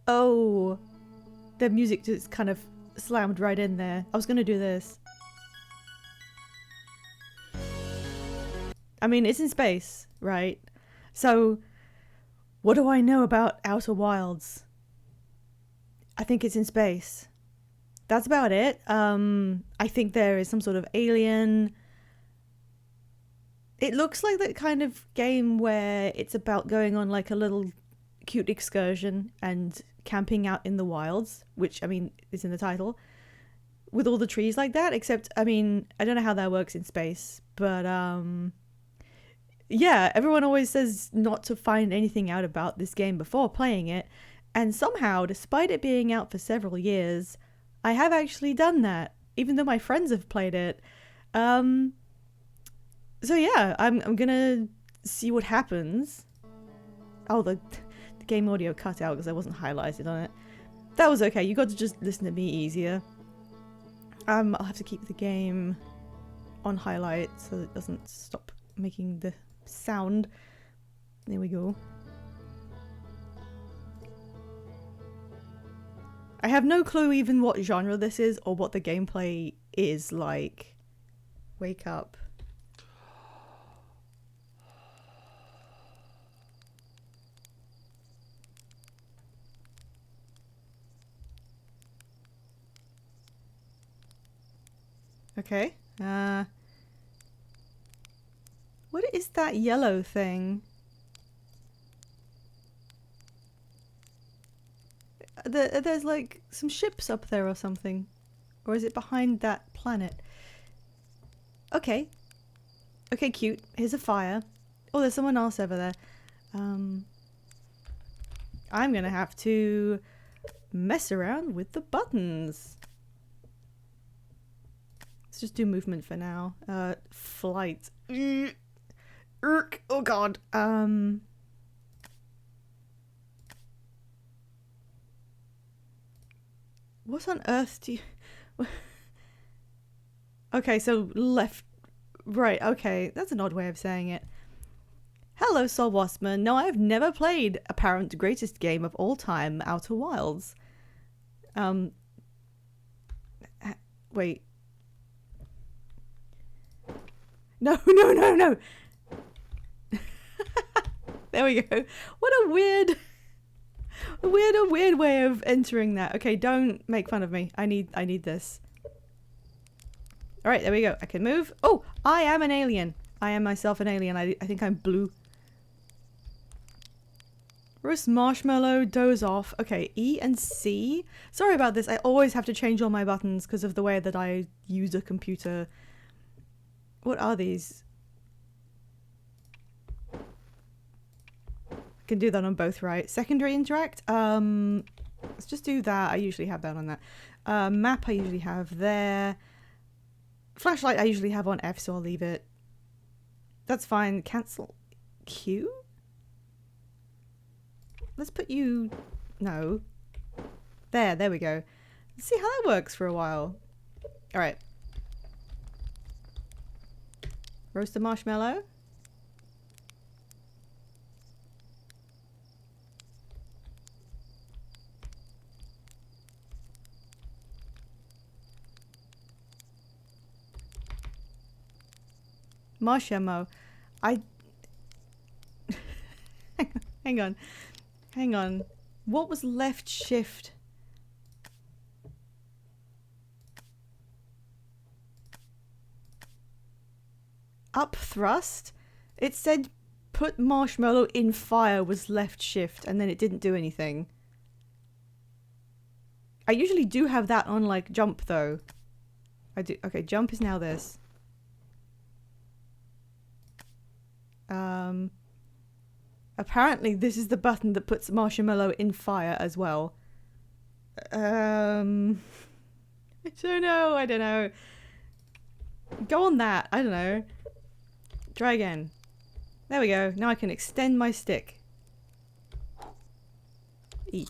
Oh, the music just kind of slammed right in there. I was gonna do this. I mean, it's in space, right? So, what do I know about Outer Wilds? I think it's in space. That's about it. I think there is some sort of alien. It looks like that kind of game where it's about going on like a little cute excursion and camping out in the wilds, which, I mean, is in the title, with all the trees like that, except, I mean, I don't know how that works in space, but, yeah, everyone always says not to find anything out about this game before playing it, and somehow, despite it being out for several years, I have actually done that, even though my friends have played it. So yeah, I'm gonna see what happens. Oh, the game audio cut out because I wasn't highlighted on it. That was okay, you got to just listen to me easier. I'll have to keep the game on highlight so it doesn't stop making the sound. There we go. I have no clue even what genre this is or what the gameplay is like. Wake up. Okay. What is that yellow thing? There's like some ships up there or something. Or is it behind that planet? Okay. Okay, cute. Here's a fire. Oh, there's someone else over there. I'm gonna have to mess around with the buttons. Let's just do movement for now. Flight. Oh god. What on earth do you... Okay, so left... Right, okay. That's an odd way of saying it. Hello, Soul Waspman. No, I've never played apparent greatest game of all time, Outer Wilds. Wait. No. There we go. What a weird way of entering that. Okay, don't make fun of me. I need this. All right, there we go. I can move. Oh, I am an alien. I am myself an alien. I think I'm blue. Roast marshmallow, doze off. Okay, E and C. Sorry about this. I always have to change all my buttons because of the way that I use a computer. What are these? I can do that on both, right? Secondary interact. Let's just do that. I usually have that on that. Map I usually have there. Flashlight I usually have on F, so I'll leave it. That's fine. Cancel Q? Let's put you... No. There we go. Let's see how that works for a while. Alright. Roast a marshmallow. Marshmallow. Hang on. What was left shift? Up thrust? It said put marshmallow in fire was left shift and then it didn't do anything. I usually do have that on like jump though. I do. Okay, jump is now this. Apparently this is the button that puts marshmallow in fire as well. I don't know. Go on that. I don't know. Try again. There we go. Now I can extend my stick. Eat.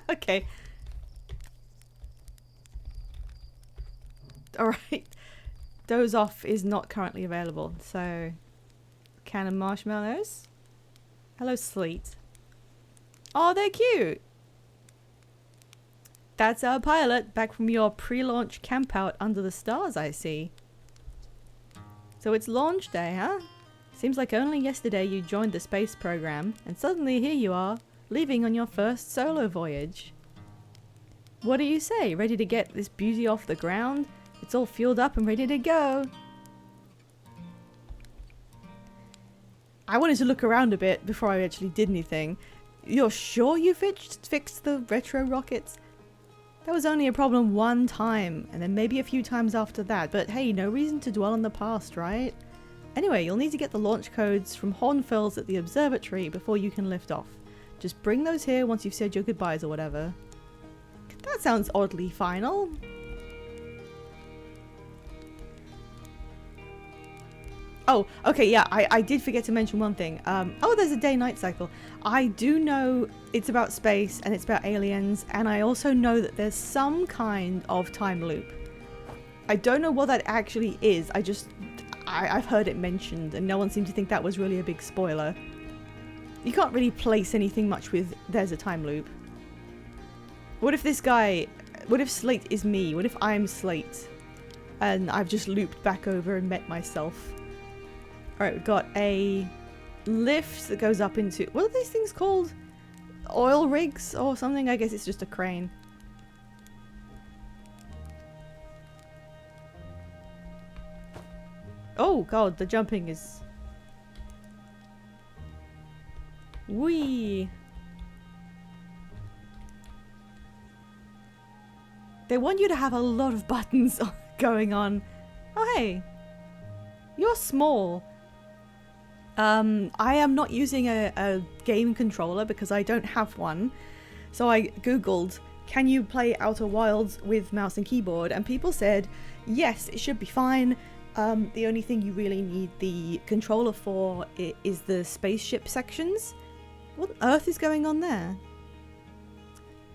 Okay. Alright. Doze off is not currently available, so... Can of marshmallows. Hello, Sleet. Oh, they're cute. That's our pilot, back from your pre-launch campout under the stars, I see. So it's launch day, huh? Seems like only yesterday you joined the space program, and suddenly here you are, leaving on your first solo voyage. What do you say? Ready to get this beauty off the ground? It's all fueled up and ready to go. I wanted to look around a bit before I actually did anything. You're sure you fixed the retro rockets? That was only a problem one time, and then maybe a few times after that, but hey, no reason to dwell on the past, right? Anyway, you'll need to get the launch codes from Hornfels at the observatory before you can lift off. Just bring those here once you've said your goodbyes or whatever. That sounds oddly final. Oh, okay, yeah, I did forget to mention one thing. Oh, there's a day-night cycle. I do know it's about space and it's about aliens, and I also know that there's some kind of time loop. I don't know what that actually is. I've heard it mentioned, and no one seemed to think that was really a big spoiler. You can't really place anything much with there's a time loop. What if Slate is me? What if I'm Slate? And I've just looped back over and met myself. Alright, we've got a lift that goes up into... What are these things called? Oil rigs or something? I guess it's just a crane. Oh god, the jumping is... Whee! They want you to have a lot of buttons going on. Oh hey! You're small. I am not using a game controller because I don't have one. So I googled, can you play Outer Wilds with mouse and keyboard? And people said, yes, it should be fine. The only thing you really need the controller for is the spaceship sections. What on earth is going on there?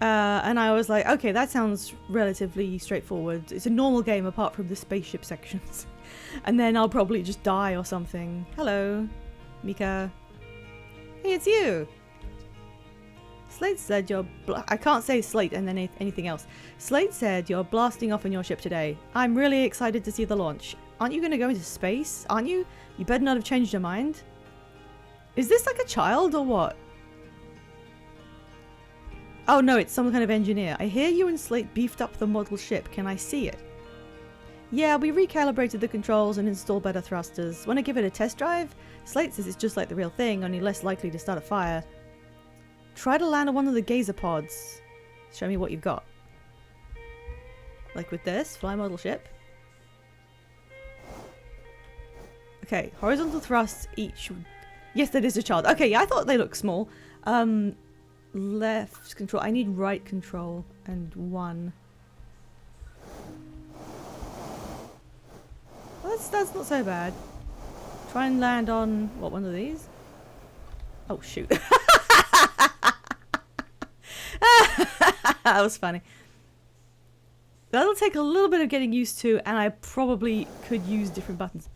And I was like, okay, that sounds relatively straightforward. It's a normal game apart from the spaceship sections. And then I'll probably just die or something. Hello, Mika. Hey, it's you. Slate said you're... I can't say Slate and then anything else. Slate said you're blasting off on your ship today. I'm really excited to see the launch. Aren't you going to go into space? Aren't you? You better not have changed your mind. Is this like a child or what? Oh no, it's some kind of engineer. I hear you and Slate beefed up the model ship. Can I see it? Yeah, we recalibrated the controls and installed better thrusters. Want to give it a test drive? Slate says it's just like the real thing, only less likely to start a fire. Try to land on one of the geyser pods. Show me what you've got. Like with this, fly model ship. Okay, horizontal thrusts each. Yes, that is a child. Okay, yeah, I thought they looked small. Left control. I need right control and one. Well, that's not so bad. Try and land on what, one of these? Oh shoot. That was funny. That'll take a little bit of getting used to, and I probably could use different buttons.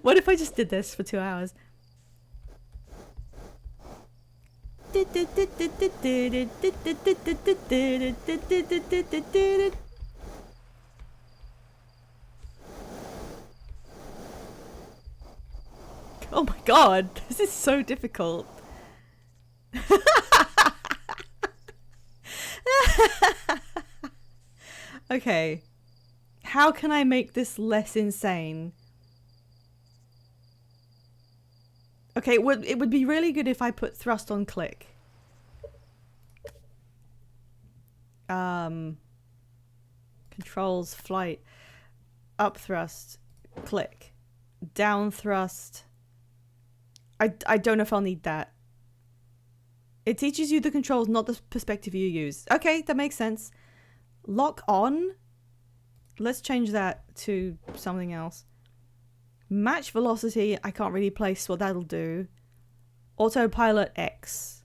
What if I just did this for 2 hours? Oh my god, this is so difficult. Okay, how can I make this less insane? Okay, it would be really good if I put thrust on click. Controls, flight, up thrust, click, down thrust. I don't know if I'll need that. It teaches you the controls, not the perspective you use. Okay, that makes sense. Lock on. Let's change that to something else. Match velocity. I can't really place what that'll do. Autopilot X.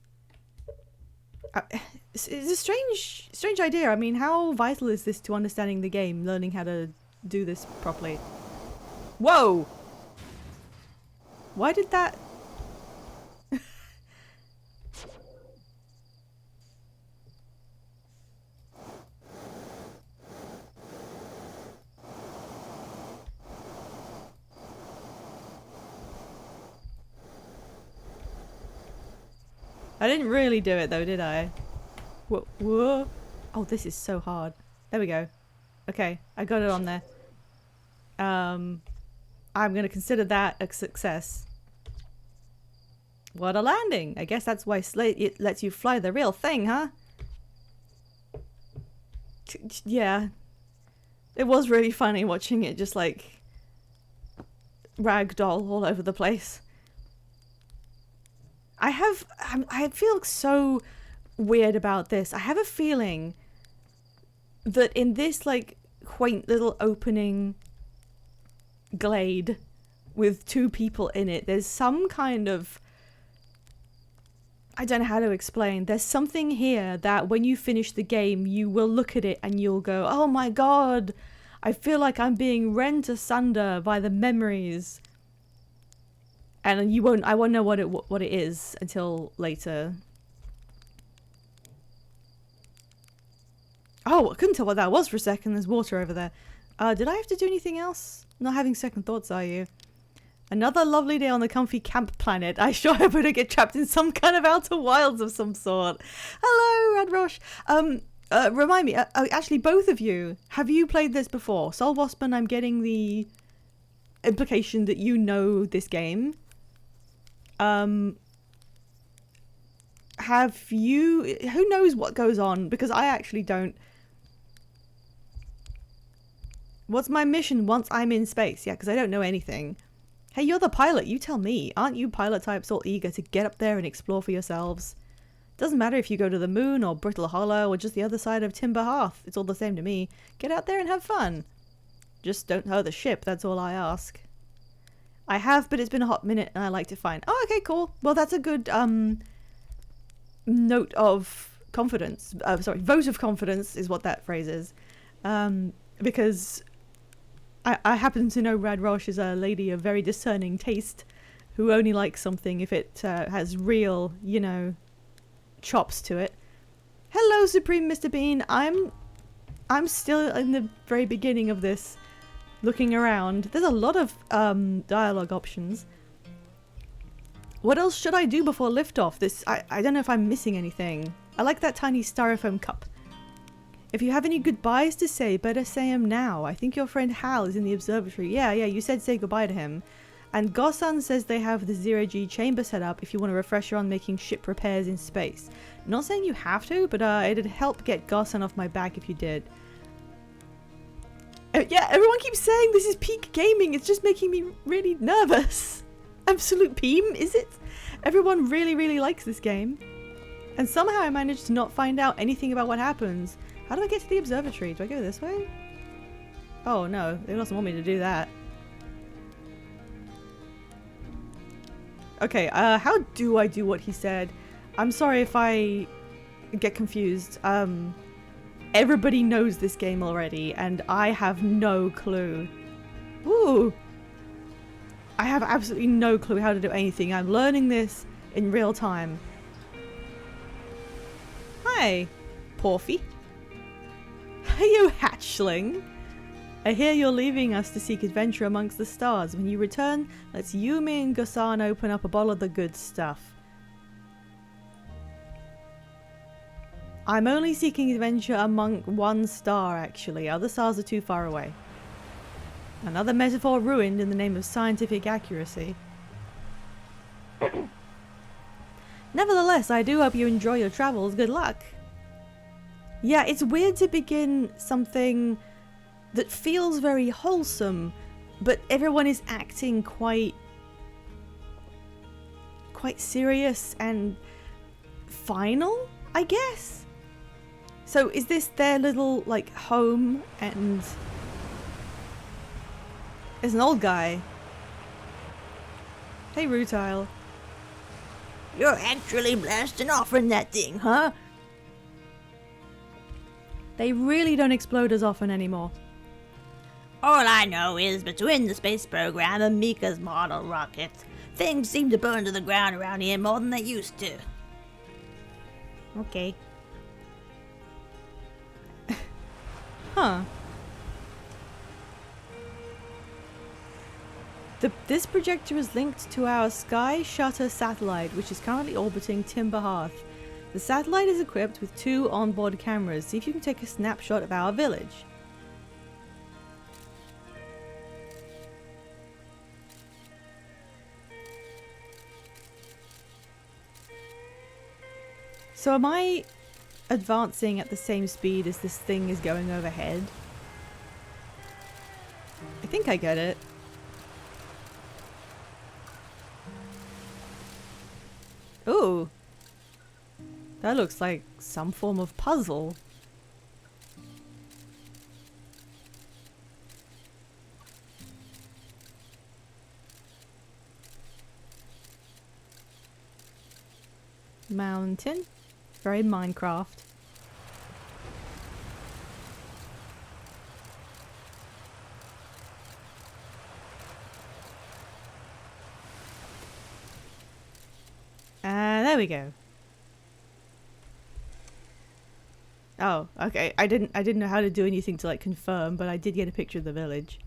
It's a strange idea. I mean, how vital is this to understanding the game, learning how to do this properly? Whoa! Why did that... I didn't really do it though, did I? Whoa, whoa. Oh, this is so hard. There we go. Okay, I got it on there. I'm gonna consider that a success. What a landing! I guess that's why it lets you fly the real thing, huh? Yeah. It was really funny watching it just like ragdoll all over the place. I feel so weird about this. I have a feeling that in this like quaint little opening glade with two people in it, there's some kind of, I don't know how to explain. There's something here that when you finish the game, you will look at it and you'll go, oh my god, I feel like I'm being rent asunder by the memories. And I won't know what it is until later. Oh, I couldn't tell what that was for a second. There's water over there. Did I have to do anything else? Not having second thoughts, are you? Another lovely day on the comfy camp planet. I sure hope I don't get trapped in some kind of outer wilds of some sort. Hello, Radrosh. Remind me, actually, both of you, have you played this before? Sol Waspman, I'm getting the implication that you know this game. Have you... Who knows what goes on? Because I actually don't. What's my mission once I'm in space? Yeah, because I don't know anything. Hey, you're the pilot. You tell me. Aren't you pilot types all eager to get up there and explore for yourselves? Doesn't matter if you go to the moon or Brittle Hollow or just the other side of Timber Hearth. It's all the same to me. Get out there and have fun. Just don't tow the ship. That's all I ask. I have, but it's been a hot minute and I like to find... Oh, okay, cool. Well, that's a good note of confidence. Sorry, vote of confidence is what that phrase is. Because... I happen to know Radrosh is a lady of very discerning taste who only likes something if it has real, you know, chops to it. Hello, Supreme Mr. Bean. I'm still in the very beginning of this, looking around. There's a lot of dialogue options. What else should I do before liftoff? I don't know if I'm missing anything. I like that tiny styrofoam cup. If you have any goodbyes to say, better say them now. I think your friend Hal is in the observatory. Yeah, you said say goodbye to him. And Gosan says they have the zero-G chamber set up if you want a refresher on making ship repairs in space. Not saying you have to, but it'd help get Gosan off my back if you did. Yeah, everyone keeps saying this is peak gaming. It's just making me really nervous. Absolute Peem, is it? Everyone really, really likes this game. And somehow I managed to not find out anything about what happens. How do I get to the observatory? Do I go this way? Oh no, they doesn't want me to do that. Okay, how do I do what he said? I'm sorry if I get confused. Everybody knows this game already, and I have no clue. Ooh! I have absolutely no clue how to do anything. I'm learning this in real time. Hi, Porfy. Hey, you hatchling! I hear you're leaving us to seek adventure amongst the stars. When you return, let's Yumi and Gosan open up a bottle of the good stuff. I'm only seeking adventure among one star, actually. Other stars are too far away. Another metaphor ruined in the name of scientific accuracy. Nevertheless, I do hope you enjoy your travels. Good luck! Yeah, it's weird to begin something that feels very wholesome, but everyone is acting quite serious and final, I guess? So is this their little, like, home, and there's an old guy. Hey, Rutile. You're actually blasting off from that thing, huh? They really don't explode as often anymore. All I know is between the space program and Mika's model rockets, things seem to burn to the ground around here more than they used to. Okay. Huh. This projector is linked to our Sky Shutter satellite, which is currently orbiting Timber Hearth. The satellite is equipped with 2 onboard cameras. See if you can take a snapshot of our village. So am I advancing at the same speed as this thing is going overhead? I think I get it. Ooh. That looks like some form of puzzle. Mountain. Very Minecraft. There we go. Oh, okay. I didn't know how to do anything to like confirm, but I did get a picture of the village.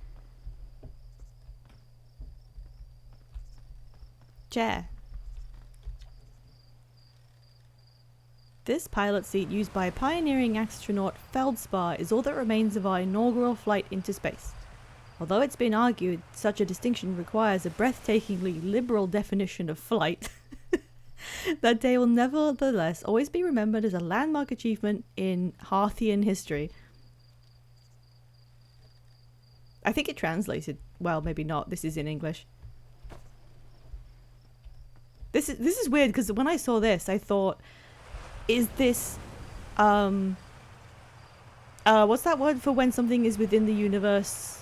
Chair. This pilot seat used by pioneering astronaut Feldspar is all that remains of our inaugural flight into space. Although it's been argued such a distinction requires a breathtakingly liberal definition of flight, that day will nevertheless always be remembered as a landmark achievement in Hearthian history. I think it translated. Well, maybe not. This is in English. This is weird because when I saw this, I thought, is this what's that word for when something is within the universe?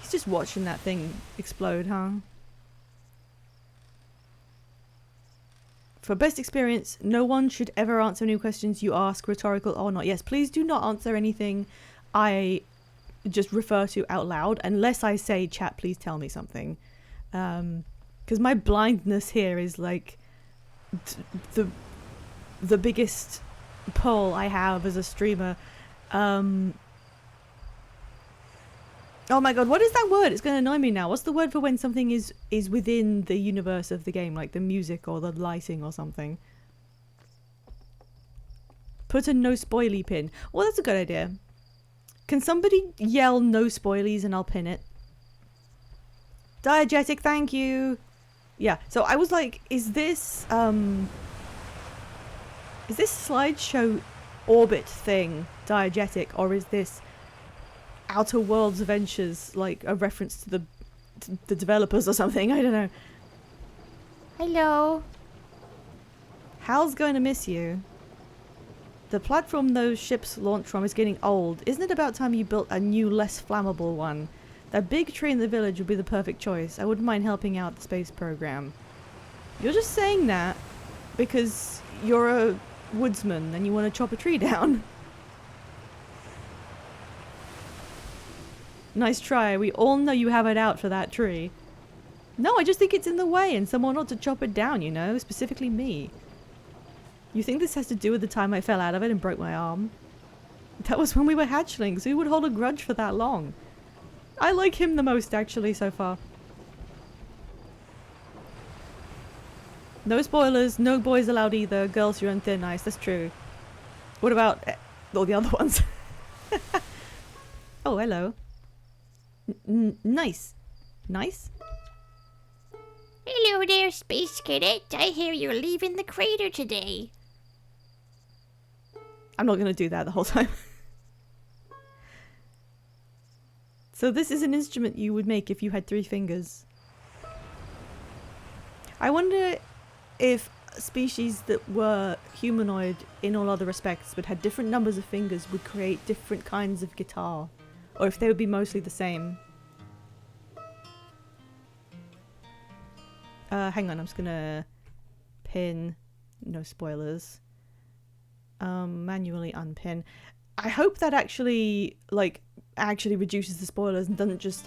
He's just watching that thing explode, huh? For best experience, no one should ever answer any questions you ask, rhetorical or not. Yes, please do not answer anything I just refer to out loud, unless I say, chat, please tell me something. Because my blindness here is like the biggest pull I have as a streamer. Oh my god, what is that word? It's going to annoy me now. What's the word for when something is within the universe of the game, like the music or the lighting or something? Put a no spoily pin. Well, that's a good idea. Can somebody yell no spoilies and I'll pin it? Diegetic, thank you. Yeah, so I was like, is this slideshow orbit thing diegetic, or is this Outer Worlds Adventures like a reference to the developers or something? I don't know. Hello. Hal's going to miss you. The platform those ships launch from is getting old. Isn't it about time you built a new, less flammable one? That big tree in the village would be the perfect choice. I wouldn't mind helping out the space program. You're just saying that because you're a woodsman and you want to chop a tree down. Nice try. We all know you have it out for that tree. No, I just think it's in the way and someone ought to chop it down, you know? Specifically me. You think this has to do with the time I fell out of it and broke my arm? That was when we were hatchlings. Who would hold a grudge for that long? I like him the most, actually, so far. No spoilers. No boys allowed either. Girls, you're on thin ice. That's true. What about all the other ones? Oh, hello. Nice. Nice? Hello there, Space Cadet. I hear you're leaving the crater today. I'm not going to do that the whole time. So this is an instrument you would make if you had 3 fingers. I wonder if species that were humanoid in all other respects but had different numbers of fingers would create different kinds of guitar. Or if they would be mostly the same. Hang on, I'm just gonna pin, no spoilers. Manually unpin. I hope that actually reduces the spoilers and doesn't just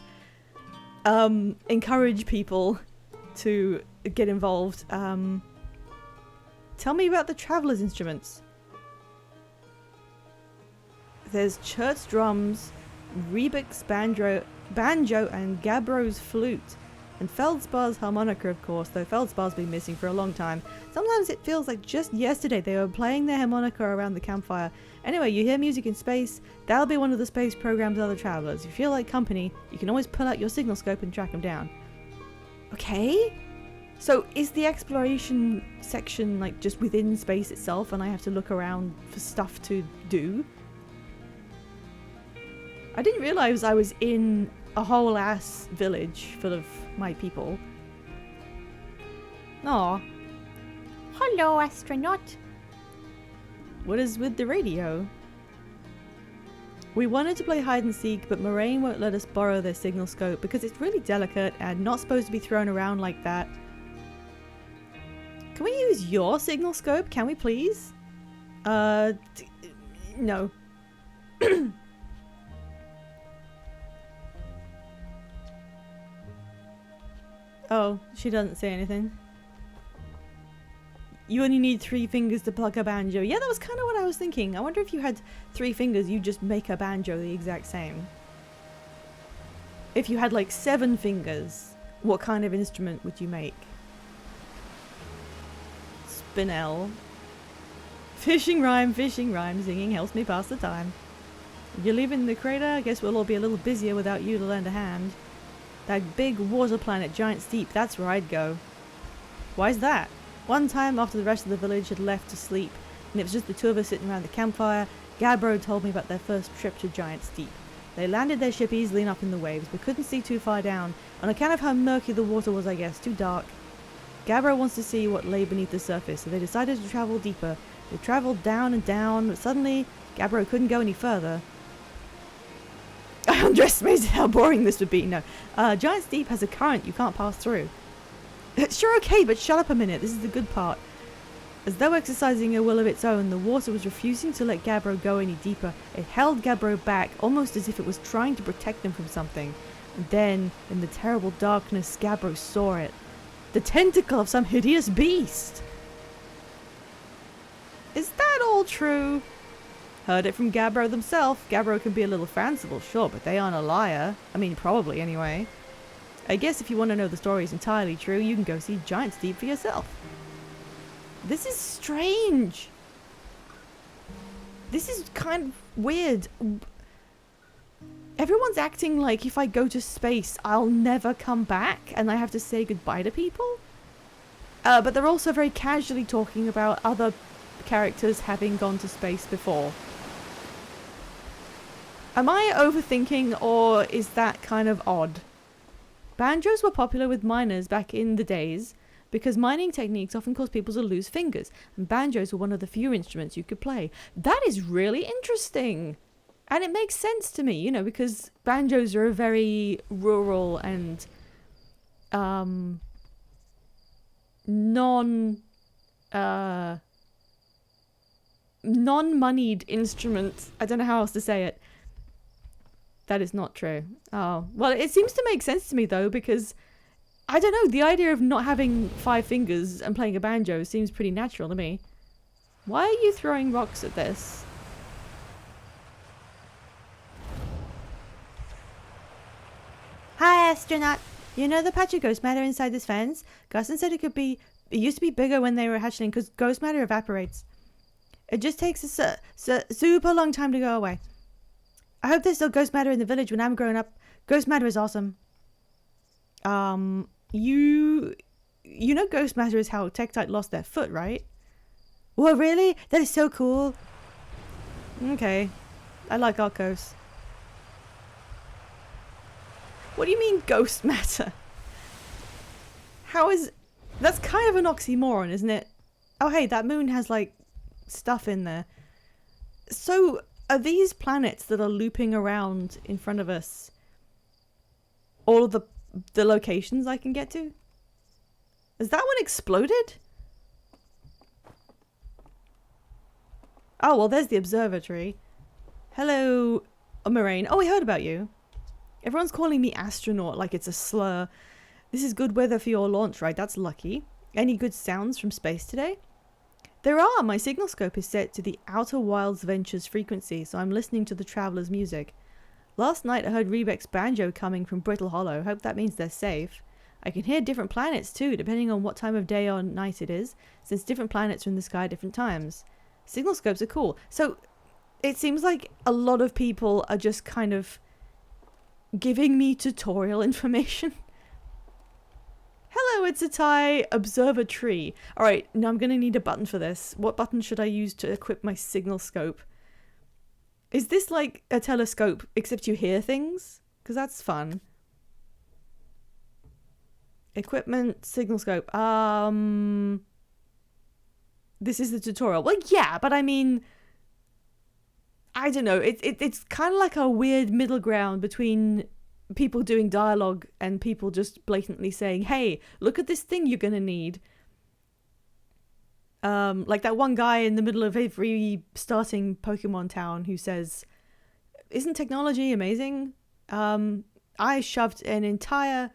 encourage people to get involved. Tell me about the Traveler's instruments. There's Church drums, Rebix banjo and Gabbro's flute. And Feldspar's harmonica, of course, though Feldspar's been missing for a long time. Sometimes it feels like just yesterday they were playing their harmonica around the campfire. Anyway, you hear music in space, that'll be one of the space program's other travelers. If you feel like company, you can always pull out your signal scope and track them down. Okay? So is the exploration section like just within space itself and I have to look around for stuff to do? I didn't realize I was in a whole ass village full of my people. Aw. Hello, astronaut. What is with the radio? We wanted to play hide and seek, but Moraine won't let us borrow their signal scope because it's really delicate and not supposed to be thrown around like that. Can we use your signal scope? Can we please? No. Oh, she doesn't say anything. You only need 3 fingers to pluck a banjo. Yeah, that was kind of what I was thinking. I wonder if you had 3 fingers, you'd just make a banjo the exact same. If you had like 7 fingers, what kind of instrument would you make? Spinel. Fishing rhyme, singing helps me pass the time. You're leaving the crater? I guess we'll all be a little busier without you to lend a hand. That big water planet, Giant Steep, that's where I'd go. Why's that? One time after the rest of the village had left to sleep, and it was just the 2 of us sitting around the campfire, Gabbro told me about their first trip to Giant Steep. They landed their ship easily enough in the waves, but couldn't see too far down, on account of how murky the water was, I guess, too dark. Gabbro wants to see what lay beneath the surface, so they decided to travel deeper. They travelled down and down, but suddenly, Gabbro couldn't go any further. I underestimated how boring this would be. No. Giant Steep has a current you can't pass through. Sure, okay, but shut up a minute. This is the good part. As though exercising a will of its own, the water was refusing to let Gabbro go any deeper. It held Gabbro back, almost as if it was trying to protect him from something. And then, in the terrible darkness, Gabbro saw it. The tentacle of some hideous beast! Is that all true? Heard it from Gabbro themselves. Gabbro can be a little fanciful, sure, but they aren't a liar. I mean, probably, anyway. I guess if you want to know the story is entirely true, you can go see Giant Steep for yourself. This is strange. This is kind of weird. Everyone's acting like if I go to space, I'll never come back and I have to say goodbye to people. But they're also very casually talking about other characters having gone to space before. Am I overthinking, or is that kind of odd? Banjos were popular with miners back in the days because mining techniques often cause people to lose fingers, and banjos were one of the few instruments you could play. That is really interesting. And it makes sense to me, you know, because banjos are a very rural and non-moneyed instrument. I don't know how else to say it. That is not true. Oh, well, it seems to make sense to me though, because I don't know, the idea of not having 5 fingers and playing a banjo seems pretty natural to me. Why are you throwing rocks at this? Hi, astronaut. You know the patch of ghost matter inside this fence? Gustin said it used to be bigger when they were hatchling because ghost matter evaporates. It just takes a super long time to go away. I hope there's still ghost matter in the village when I'm grown up. Ghost matter is awesome. You know ghost matter is how Tektite lost their foot, right? Whoa, really? That is so cool. Okay. I like Arcos. What do you mean ghost matter? How is... That's kind of an oxymoron, isn't it? Oh, hey, that moon has, like, stuff in there. So, are these planets that are looping around in front of us all of the locations I can get to? Has that one exploded? Oh, well, there's the observatory. Hello, Moraine. Oh, we heard about you. Everyone's calling me astronaut like it's a slur. This is good weather for your launch, right? That's lucky. Any good sounds from space today? There are. My signal scope is set to the Outer Wilds Ventures frequency, so I'm listening to the Traveler's music. Last night I heard Rebek's banjo coming from Brittle Hollow. Hope that means they're safe. I can hear different planets too, depending on what time of day or night it is, since different planets are in the sky at different times. Signal scopes are cool. So it seems like a lot of people are just kind of giving me tutorial information. Hello, it's a Thai observatory. Alright, now I'm gonna need a button for this. What button should I use to equip my signal scope? Is this like a telescope, except you hear things? Because that's fun. Equipment, signal scope. This is the tutorial. Well, yeah, but I mean, I don't know. It's kind of like a weird middle ground between people doing dialogue and people just blatantly saying, hey, look at this thing you're gonna need. Like that one guy in the middle of every starting Pokemon town who says, isn't technology amazing? I shoved an entire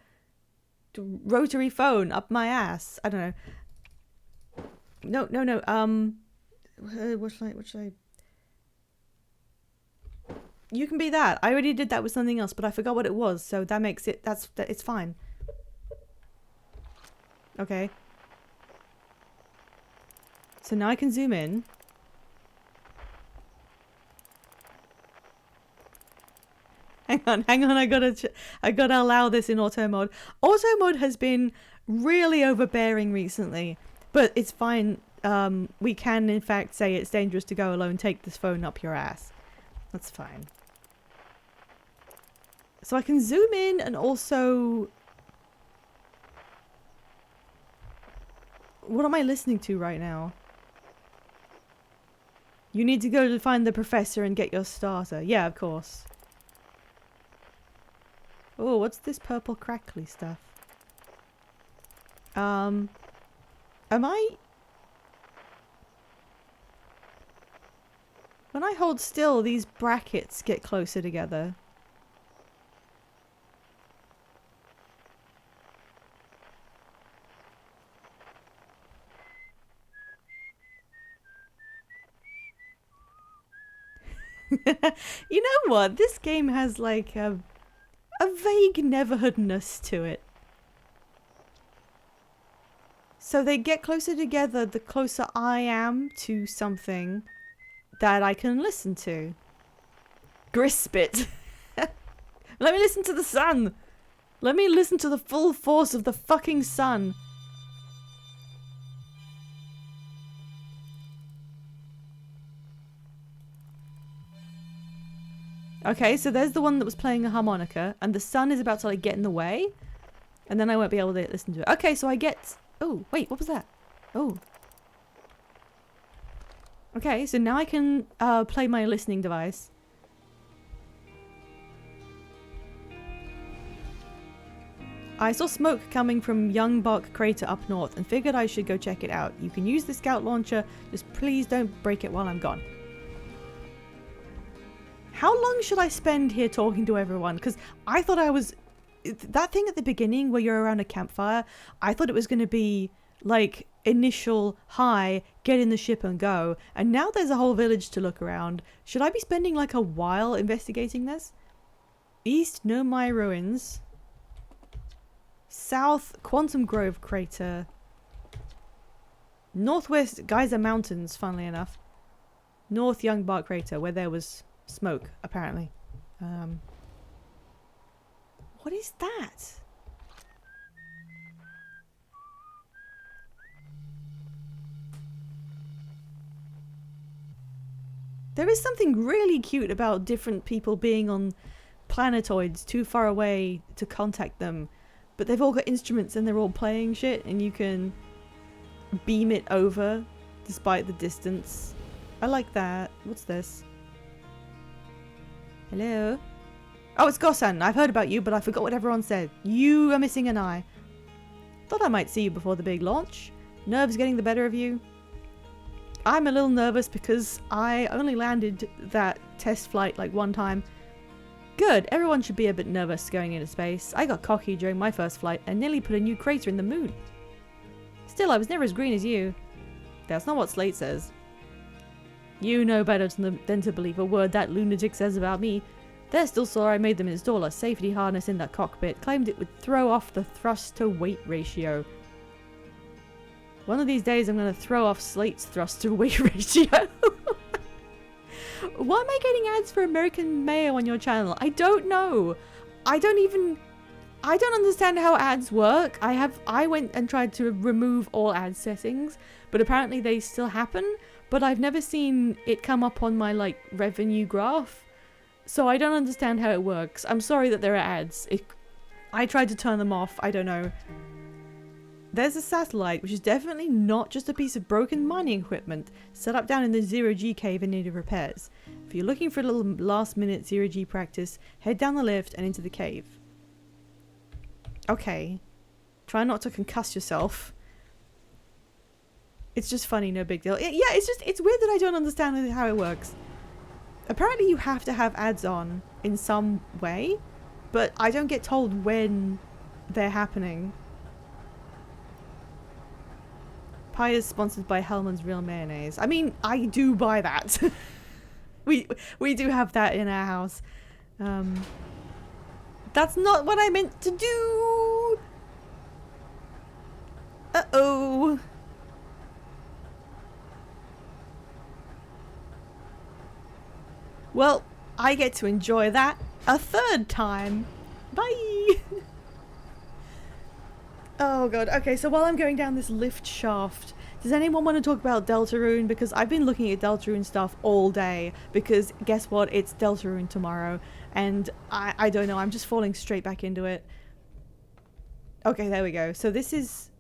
rotary phone up my ass. I don't know. No. What should I? You can be that. I already did that with something else, but I forgot what it was, so that makes it. It's fine. Okay. So now I can zoom in. Hang on, I gotta allow this in auto mode. Auto mode has been really overbearing recently, but it's fine. We can in fact say it's dangerous to go alone, take this phone up your ass. That's fine. So I can zoom in and also... What am I listening to right now? You need to go to find the professor and get your starter. Yeah, of course. Oh, what's this purple crackly stuff? Am I... When I hold still, these brackets get closer together. You know what? This game has like a vague neverhoodness to it. So they get closer together the closer I am to something that I can listen to. Grispit. Let me listen to the sun. Let me listen to the full force of the fucking sun. Okay, so there's the one that was playing a harmonica, and the sun is about to like get in the way, and then I won't be able to listen to it. Okay, so I get... Oh, wait, what was that? Oh. Okay, so now I can play my listening device. I saw smoke coming from Young Bark Crater up north and figured I should go check it out. You can use the scout launcher, just please don't break it while I'm gone. How long should I spend here talking to everyone? Because I thought I was... That thing at the beginning where you're around a campfire, I thought it was going to be like initial, hi, get in the ship and go. And now there's a whole village to look around. Should I be spending like a while investigating this? East, Nomai Ruins. South, Quantum Grove Crater. Northwest, Geyser Mountains, funnily enough. North, Young Bark Crater, where there was... smoke, apparently. What is that? There is something really cute about different people being on planetoids too far away to contact them, but they've all got instruments and they're all playing shit and you can beam it over despite the distance. I like that. What's this? Hello? Oh, it's Gosan. I've heard about you, but I forgot what everyone said. You are missing an eye. Thought I might see you before the big launch. Nerves getting the better of you? I'm a little nervous because I only landed that test flight like one time. Good. Everyone should be a bit nervous going into space. I got cocky during my first flight and nearly put a new crater in the moon. Still, I was never as green as you. That's not what Slate says. You know better than to believe a word that lunatic says about me. They're still sore. I made them install a safety harness in the cockpit. Claimed it would throw off the thrust to weight ratio. One of these days I'm going to throw off Slate's thrust to weight ratio. Why am I getting ads for American Mayo on your channel? I don't know. I don't understand how ads work. I went and tried to remove all ad settings, but apparently they still happen. But I've never seen it come up on my like revenue graph. So I don't understand how it works. I'm sorry that there are ads. I tried to turn them off. I don't know. There's a satellite, which is definitely not just a piece of broken mining equipment set up down in the zero-G cave in need of repairs. If you're looking for a little last-minute zero-G practice, head down the lift and into the cave. Okay. Try not to concuss yourself. It's just funny, no big deal. It's weird that I don't understand how it works. Apparently you have to have ads on in some way, but I don't get told when they're happening. Pie is sponsored by Hellmann's Real Mayonnaise. I mean, I do buy that. we do have that in our house. That's not what I meant to do. Uh-oh. Well, I get to enjoy that a third time. Bye! Oh god, okay, so while I'm going down this lift shaft, does anyone want to talk about Deltarune? Because I've been looking at Deltarune stuff all day, because guess what, it's Deltarune tomorrow, and I don't know, I'm just falling straight back into it. Okay, there we go. So this is...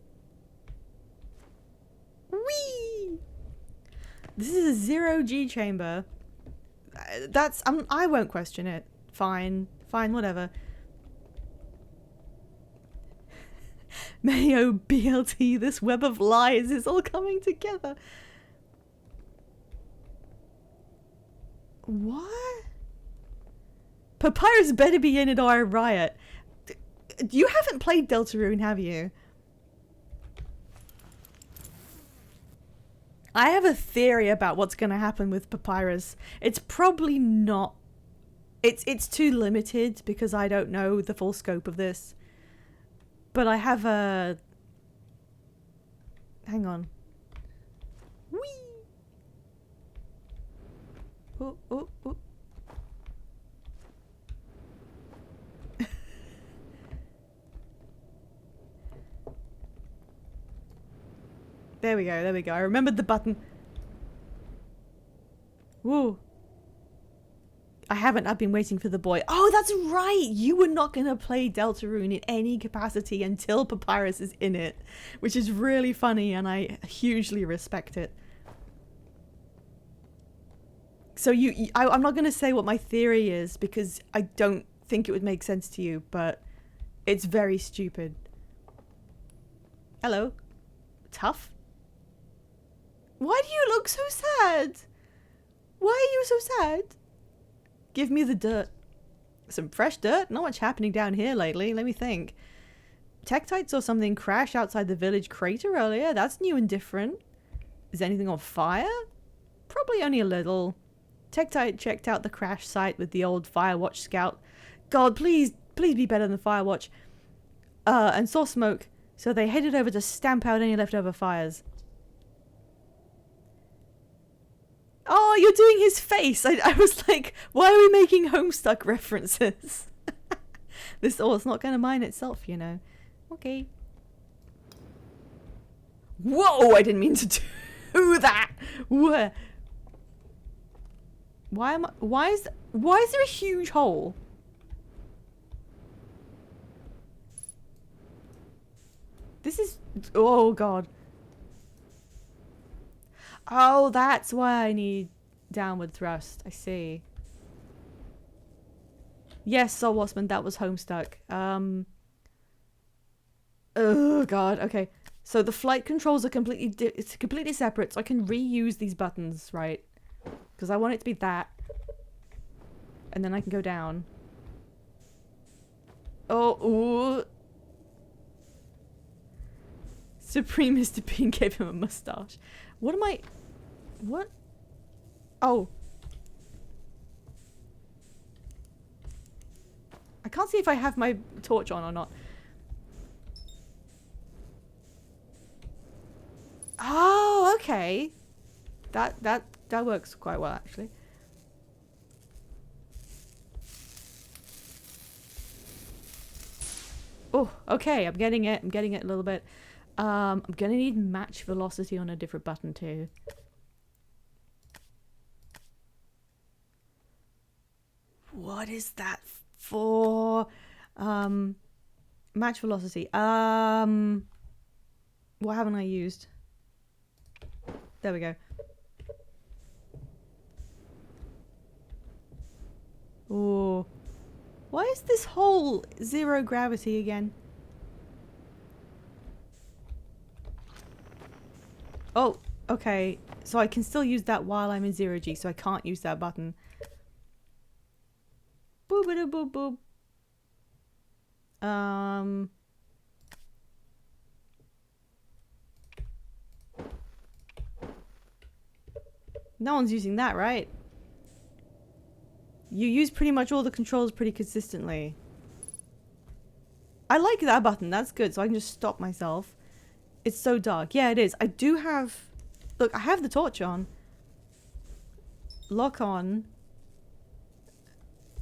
Whee! This is a zero-G chamber. That's... I won't question it. Fine. Fine, whatever. Mayo BLT, this web of lies is all coming together. What? Papyrus better be in it or I riot. You haven't played Deltarune, have you? I have a theory about what's going to happen with Papyrus. It's probably not... It's too limited because I don't know the full scope of this. But I have a... Hang on. Whee! Oh, oh, oh. There we go, there we go. I remembered the button. Woo. I've been waiting for the boy. Oh, that's right! You were not going to play Deltarune in any capacity until Papyrus is in it. Which is really funny and I hugely respect it. So I'm not going to say what my theory is because I don't think it would make sense to you, but it's very stupid. Hello. Tough? Why do you look so sad? Why are you so sad? Give me the dirt. Some fresh dirt? Not much happening down here lately. Let me think. Tektite saw something crash outside the village crater earlier. That's new and different. Is anything on fire? Probably only a little. Tektite checked out the crash site with the old Firewatch scout. God, please be better than Firewatch. And saw smoke. So they headed over to stamp out any leftover fires. Oh, you're doing his face. I was like, why are we making Homestuck references? This ore's not going to mine itself, you know. Okay. Whoa, I didn't mean to do that. Where? Why is there a huge hole? This is, oh god. Oh, that's why I need downward thrust. I see. Yes, Soul Waspman, that was Homestuck. Oh god, okay. So the flight controls are completely separate, so I can reuse these buttons, right? Because I want it to be that. And then I can go down. Oh, ooh. Supreme Mr. Bean gave him a mustache. What am I... What? Oh. I can't see if I have my torch on or not. Oh, okay. That works quite well, actually. Oh, okay, I'm getting it a little bit. I'm gonna need match velocity on a different button too. What is that for? Match velocity. What haven't I used? There we go. Oh. Why is this hole 0 gravity again? Oh, okay. So I can still use that while I'm in 0G, so I can't use that button. Boop-a-doo-boop boop. No one's using that, right? You use pretty much all the controls pretty consistently. I like that button. That's good. So I can just stop myself. It's so dark. Yeah, it is. I do have... Look, I have the torch on. Lock on.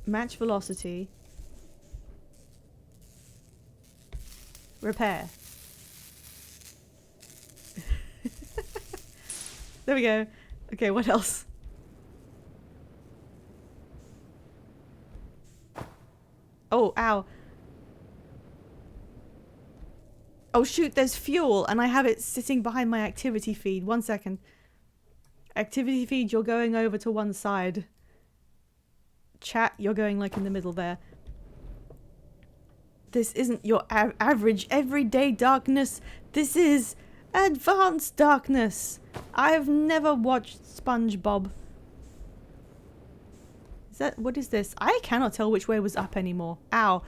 Match velocity. Repair. There we go. Okay, what else? Oh, ow. Oh shoot, there's fuel and I have it sitting behind my activity feed. 1 second. Activity feed, you're going over to one side. Chat, you're going like in the middle there. This isn't your average everyday darkness. This is advanced darkness. I've never watched SpongeBob. Is that, what is this? I cannot tell which way was up anymore. Ow.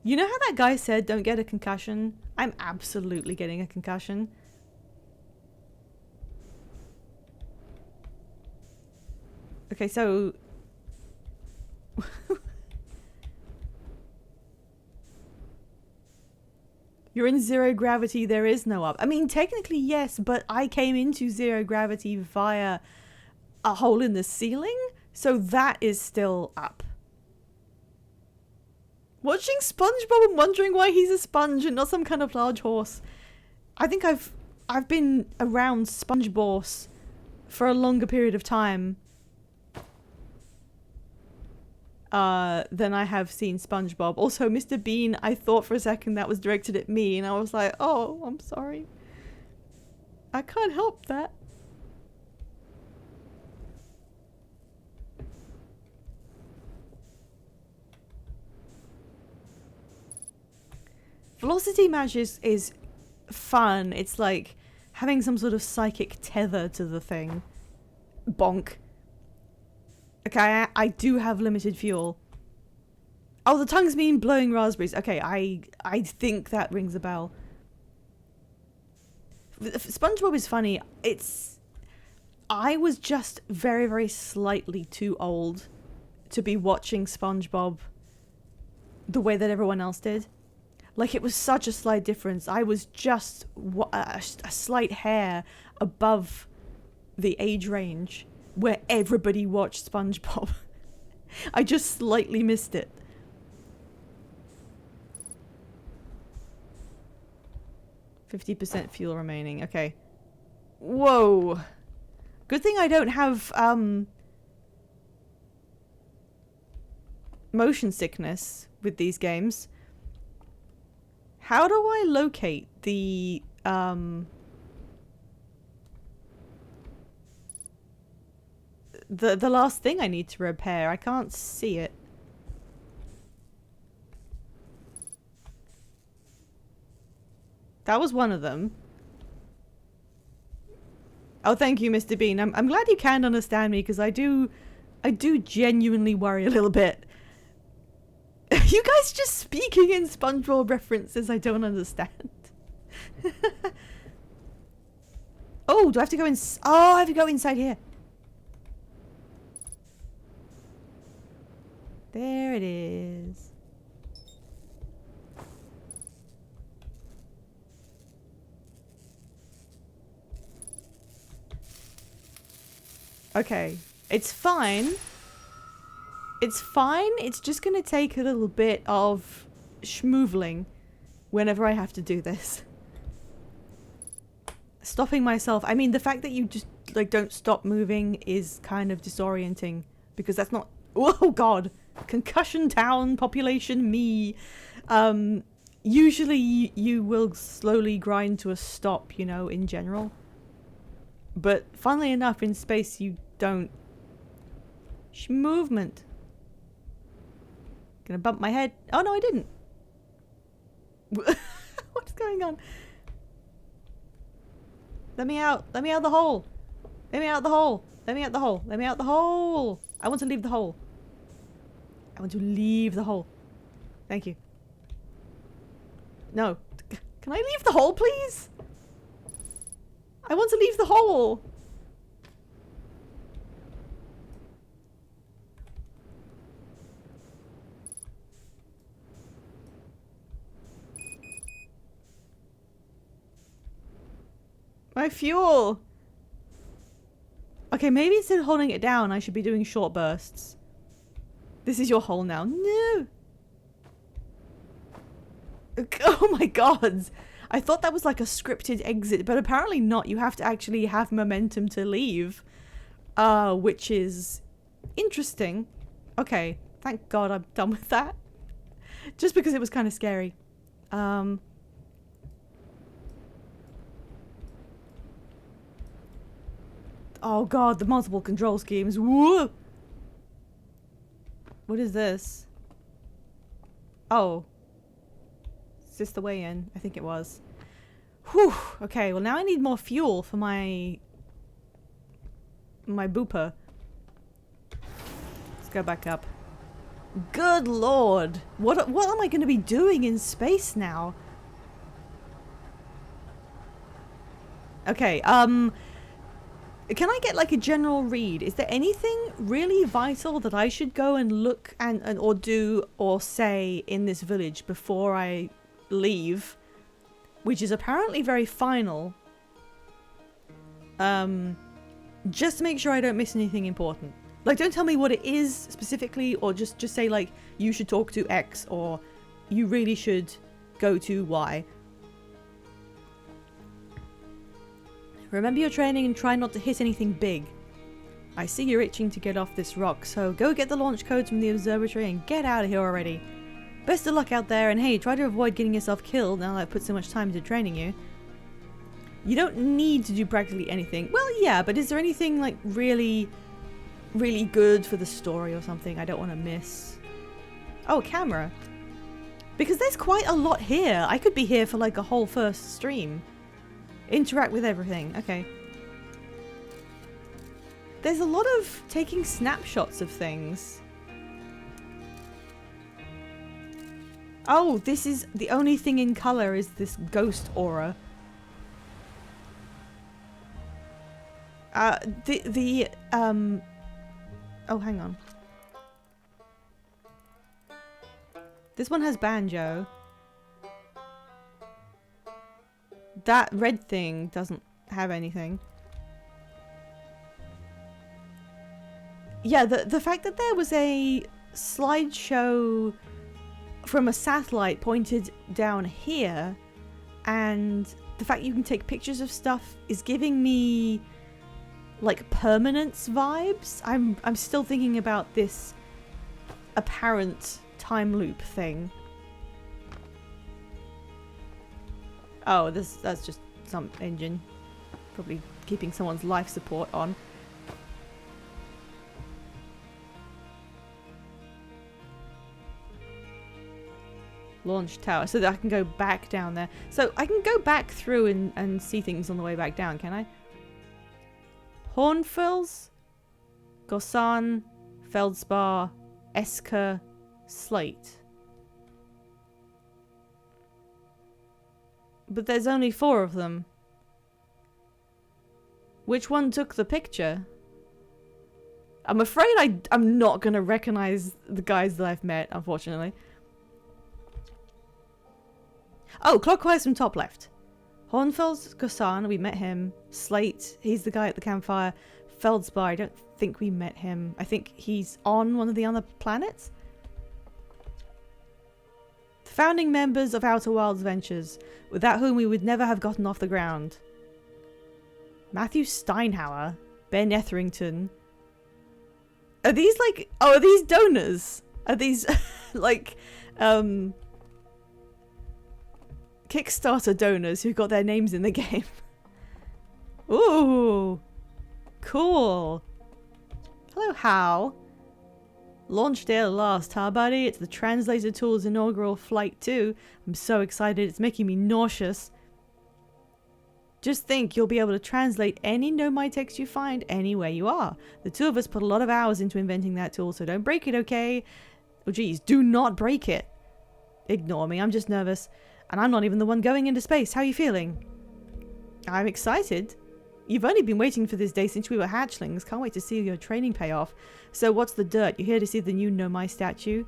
You know how that guy said don't get a concussion? I'm absolutely getting a concussion. Okay, so... You're in 0 gravity, there is no up. I mean, technically yes, but I came into 0 gravity via a hole in the ceiling, so that is still up. Watching SpongeBob and wondering why he's a sponge and not some kind of large horse. I think I've been around SpongeBob for a longer period of time than I have seen SpongeBob. Also, Mr. Bean, I thought for a second that was directed at me and I was like, oh, I'm sorry. I can't help that. Velocity match is fun. It's like having some sort of psychic tether to the thing. Bonk. Okay, I do have limited fuel. Oh, the tongues mean blowing raspberries. Okay, I think that rings a bell. SpongeBob is funny. I was just very, very slightly too old to be watching SpongeBob the way that everyone else did. Like, it was such a slight difference. I was just a slight hair above the age range where everybody watched SpongeBob. I just slightly missed it. %50 fuel remaining. Okay. Whoa. Good thing I don't have motion sickness with these games. How do I locate the last thing I need to repair? I can't see it. That was one of them. Oh, thank you, Mr. Bean. I'm glad you can understand me, because I do genuinely worry a little bit. You guys just speaking in SpongeBob references I don't understand. Oh, do I have to go in? Oh, I have to go inside here. There it is. Okay, it's fine. It's fine. It's just gonna take a little bit of schmoovling whenever I have to do this. Stopping myself. I mean, the fact that you just like don't stop moving is kind of disorienting because that's not. Oh God, concussion town population me. Usually you will slowly grind to a stop, you know, in general. But funnily enough, in space you don't. Movement. Gonna bump my head. Oh no, I didn't. What's going on? Let me out. Let me out the hole. Let me out the hole. Let me out the hole. Let me out the hole. I want to leave the hole. I want to leave the hole. Thank you. No. Can I leave the hole, please? I want to leave the hole. My fuel. Okay, maybe instead of holding it down, I should be doing short bursts. This is your hole now. No. Oh my god. I thought that was like a scripted exit, but apparently not. You have to actually have momentum to leave. Which is interesting. Okay, thank god I'm done with that. Just because it was kind of scary. Oh god, the multiple control schemes. Woo! What is this? Oh. Is this the way in? I think it was. Whew. Okay, well now I need more fuel for my booper. Let's go back up. Good lord. What am I going to be doing in space now? Okay, can I get like a general read? Is there anything really vital that I should go and look and or do or say in this village before I leave? Which is apparently very final. Just to make sure I don't miss anything important. Like, don't tell me what it is specifically, or just say like, you should talk to X, or you really should go to Y. Remember your training and try not to hit anything big. I see you're itching to get off this rock, so go get the launch codes from the observatory and get out of here already. Best of luck out there, and hey, try to avoid getting yourself killed now that I've put so much time into training you. You don't need to do practically anything. Well, yeah, but is there anything like really good for the story or something I don't want to miss? Oh, camera. Because there's quite a lot here. I could be here for like a whole first stream. Interact with everything. Okay. There's a lot of taking snapshots of things. Oh, this is the only thing in color is this ghost aura. Oh, hang on. This one has banjo. That red thing doesn't have anything. Yeah, the fact that there was a slideshow from a satellite pointed down here, and the fact you can take pictures of stuff is giving me like permanence vibes. I'm still thinking about this apparent time loop thing. Oh, that's just some engine. Probably keeping someone's life support on. Launch tower, so that I can go back down there. So I can go back through and see things on the way back down, can I? Hornfels, Gosan, Feldspar, Esker, Slate. But there's only 4 of them. Which one took the picture? I'm afraid I'm not going to recognize the guys that I've met, unfortunately. Oh, clockwise from top left. Hornfels Gosan, we met him. Slate, he's the guy at the campfire. Feldspar, I don't think we met him. I think he's on one of the other planets. The founding members of Outer Wilds Ventures, without whom we would never have gotten off the ground. Matthew Steinhauer, Ben Etherington. Are these like, oh, are these donors? Are these like Kickstarter donors who got their names in the game? Ooh, cool. Hello, Hal. Launch day at last, huh, buddy? It's the Translator Tool's inaugural flight too. I'm so excited, it's making me nauseous. Just think, you'll be able to translate any Nomai text you find anywhere you are. The two of us put a lot of hours into inventing that tool, so don't break it, okay? Oh geez, do not break it. Ignore me, I'm just nervous. And I'm not even the one going into space. How are you feeling? I'm excited. You've only been waiting for this day since we were hatchlings. Can't wait to see your training pay off. So what's the dirt? You're here to see the new Nomai statue?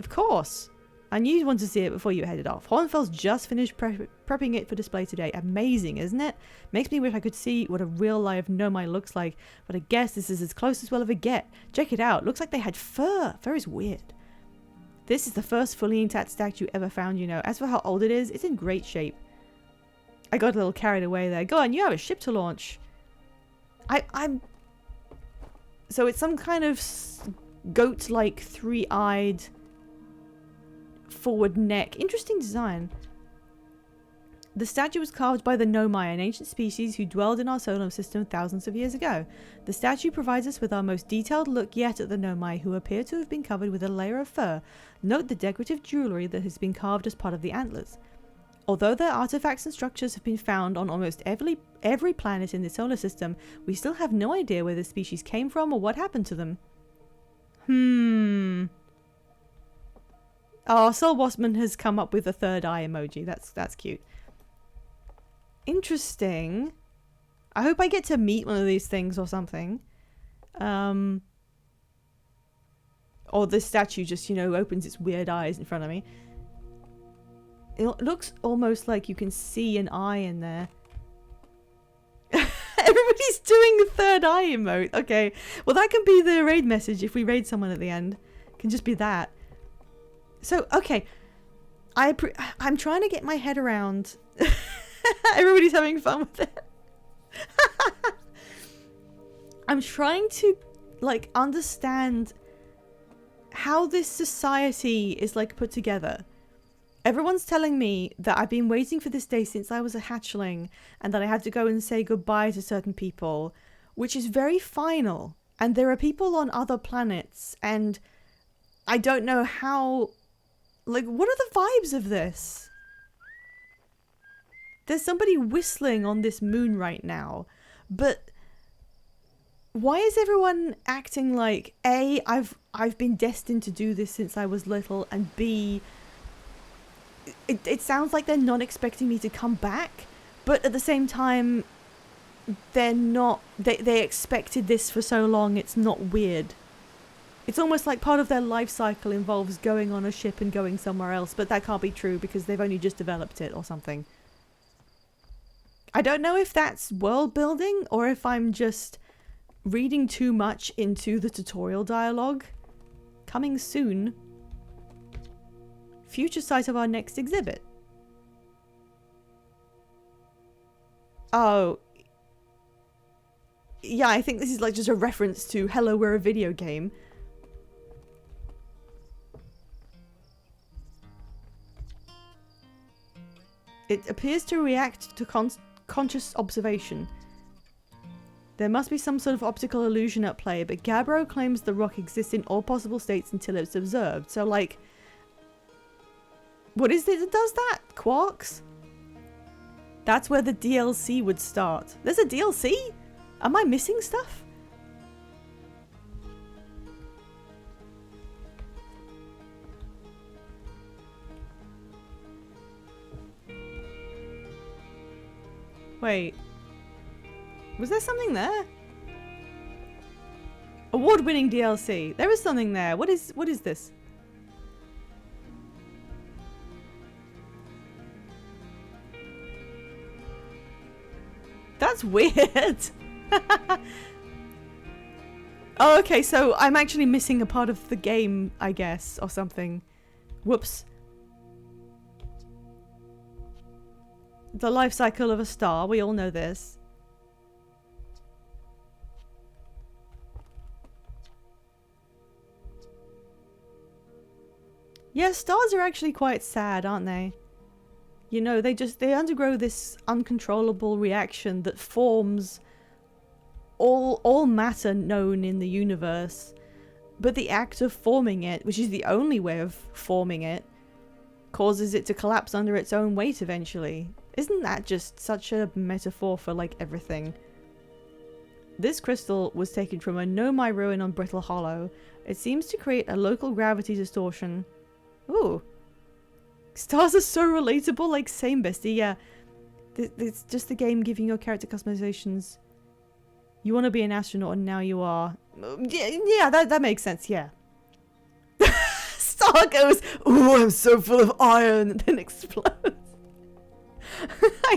Of course. I knew you'd want to see it before you headed off. Hornfels just finished prepping it for display today. Amazing, isn't it? Makes me wish I could see what a real live Nomai looks like, but I guess this is as close as we'll ever get. Check it out. Looks like they had fur. Fur is weird. This is the first fully intact statue ever found, you know. As for how old it is, it's in great shape. I got a little carried away there. Go on, you have a ship to launch. I'm... So it's some kind of goat-like, three-eyed... forward neck. Interesting design. The statue was carved by the Nomai, an ancient species who dwelled in our solar system thousands of years ago. The statue provides us with our most detailed look yet at the Nomai, who appear to have been covered with a layer of fur. Note the decorative jewellery that has been carved as part of the antlers. Although their artifacts and structures have been found on almost every planet in the solar system, we still have no idea where the species came from or what happened to them. Oh, Sol Bossman has come up with a third eye emoji. That's cute. Interesting. I hope I get to meet one of these things or something. Or the statue just, you know, opens its weird eyes in front of me. It looks almost like you can see an eye in there. Everybody's doing the third eye emote. Okay. Well, that can be the raid message if we raid someone at the end. It can just be that. So, okay. I'm trying to get my head around... Everybody's having fun with it. I'm trying to, like, understand how this society is, like, put together. Everyone's telling me that I've been waiting for this day since I was a hatchling and that I had to go and say goodbye to certain people, which is very final. And there are people on other planets and I don't know how... Like, what are the vibes of this? There's somebody whistling on this moon right now, but why is everyone acting like A, I've been destined to do this since I was little, and B, it sounds like they're not expecting me to come back, but at the same time, they're not, they expected this for so long, it's not weird. It's almost like part of their life cycle involves going on a ship and going somewhere else, but that can't be true because they've only just developed it or something. I don't know if that's world building or if I'm just reading too much into the tutorial dialogue. Coming soon. Future site of our next exhibit. Oh. Yeah, I think this is like just a reference to hello, we're a video game. It appears to react to conscious observation. There must be some sort of optical illusion at play, but Gabbro claims the rock exists in all possible states until it's observed. So, like... What is it that does that? Quarks? That's where the DLC would start. There's a DLC? Am I missing stuff? Wait. Was there something there? Award-winning DLC. There is something there. What is this? That's weird. Oh, okay, so I'm actually missing a part of the game, I guess, or something. Whoops. The life cycle of a star, we all know this. Yeah, stars are actually quite sad, aren't they? You know, they undergo this uncontrollable reaction that forms all matter known in the universe. But the act of forming it, which is the only way of forming it, causes it to collapse under its own weight eventually. Isn't that just such a metaphor for, like, everything? This crystal was taken from a Nomai ruin on Brittle Hollow. It seems to create a local gravity distortion. Ooh. Stars are so relatable, like, same bestie, yeah. It's just the game giving your character customizations. You want to be an astronaut and now you are. Yeah, that makes sense, yeah. Star goes, ooh, I'm so full of iron, and then explodes.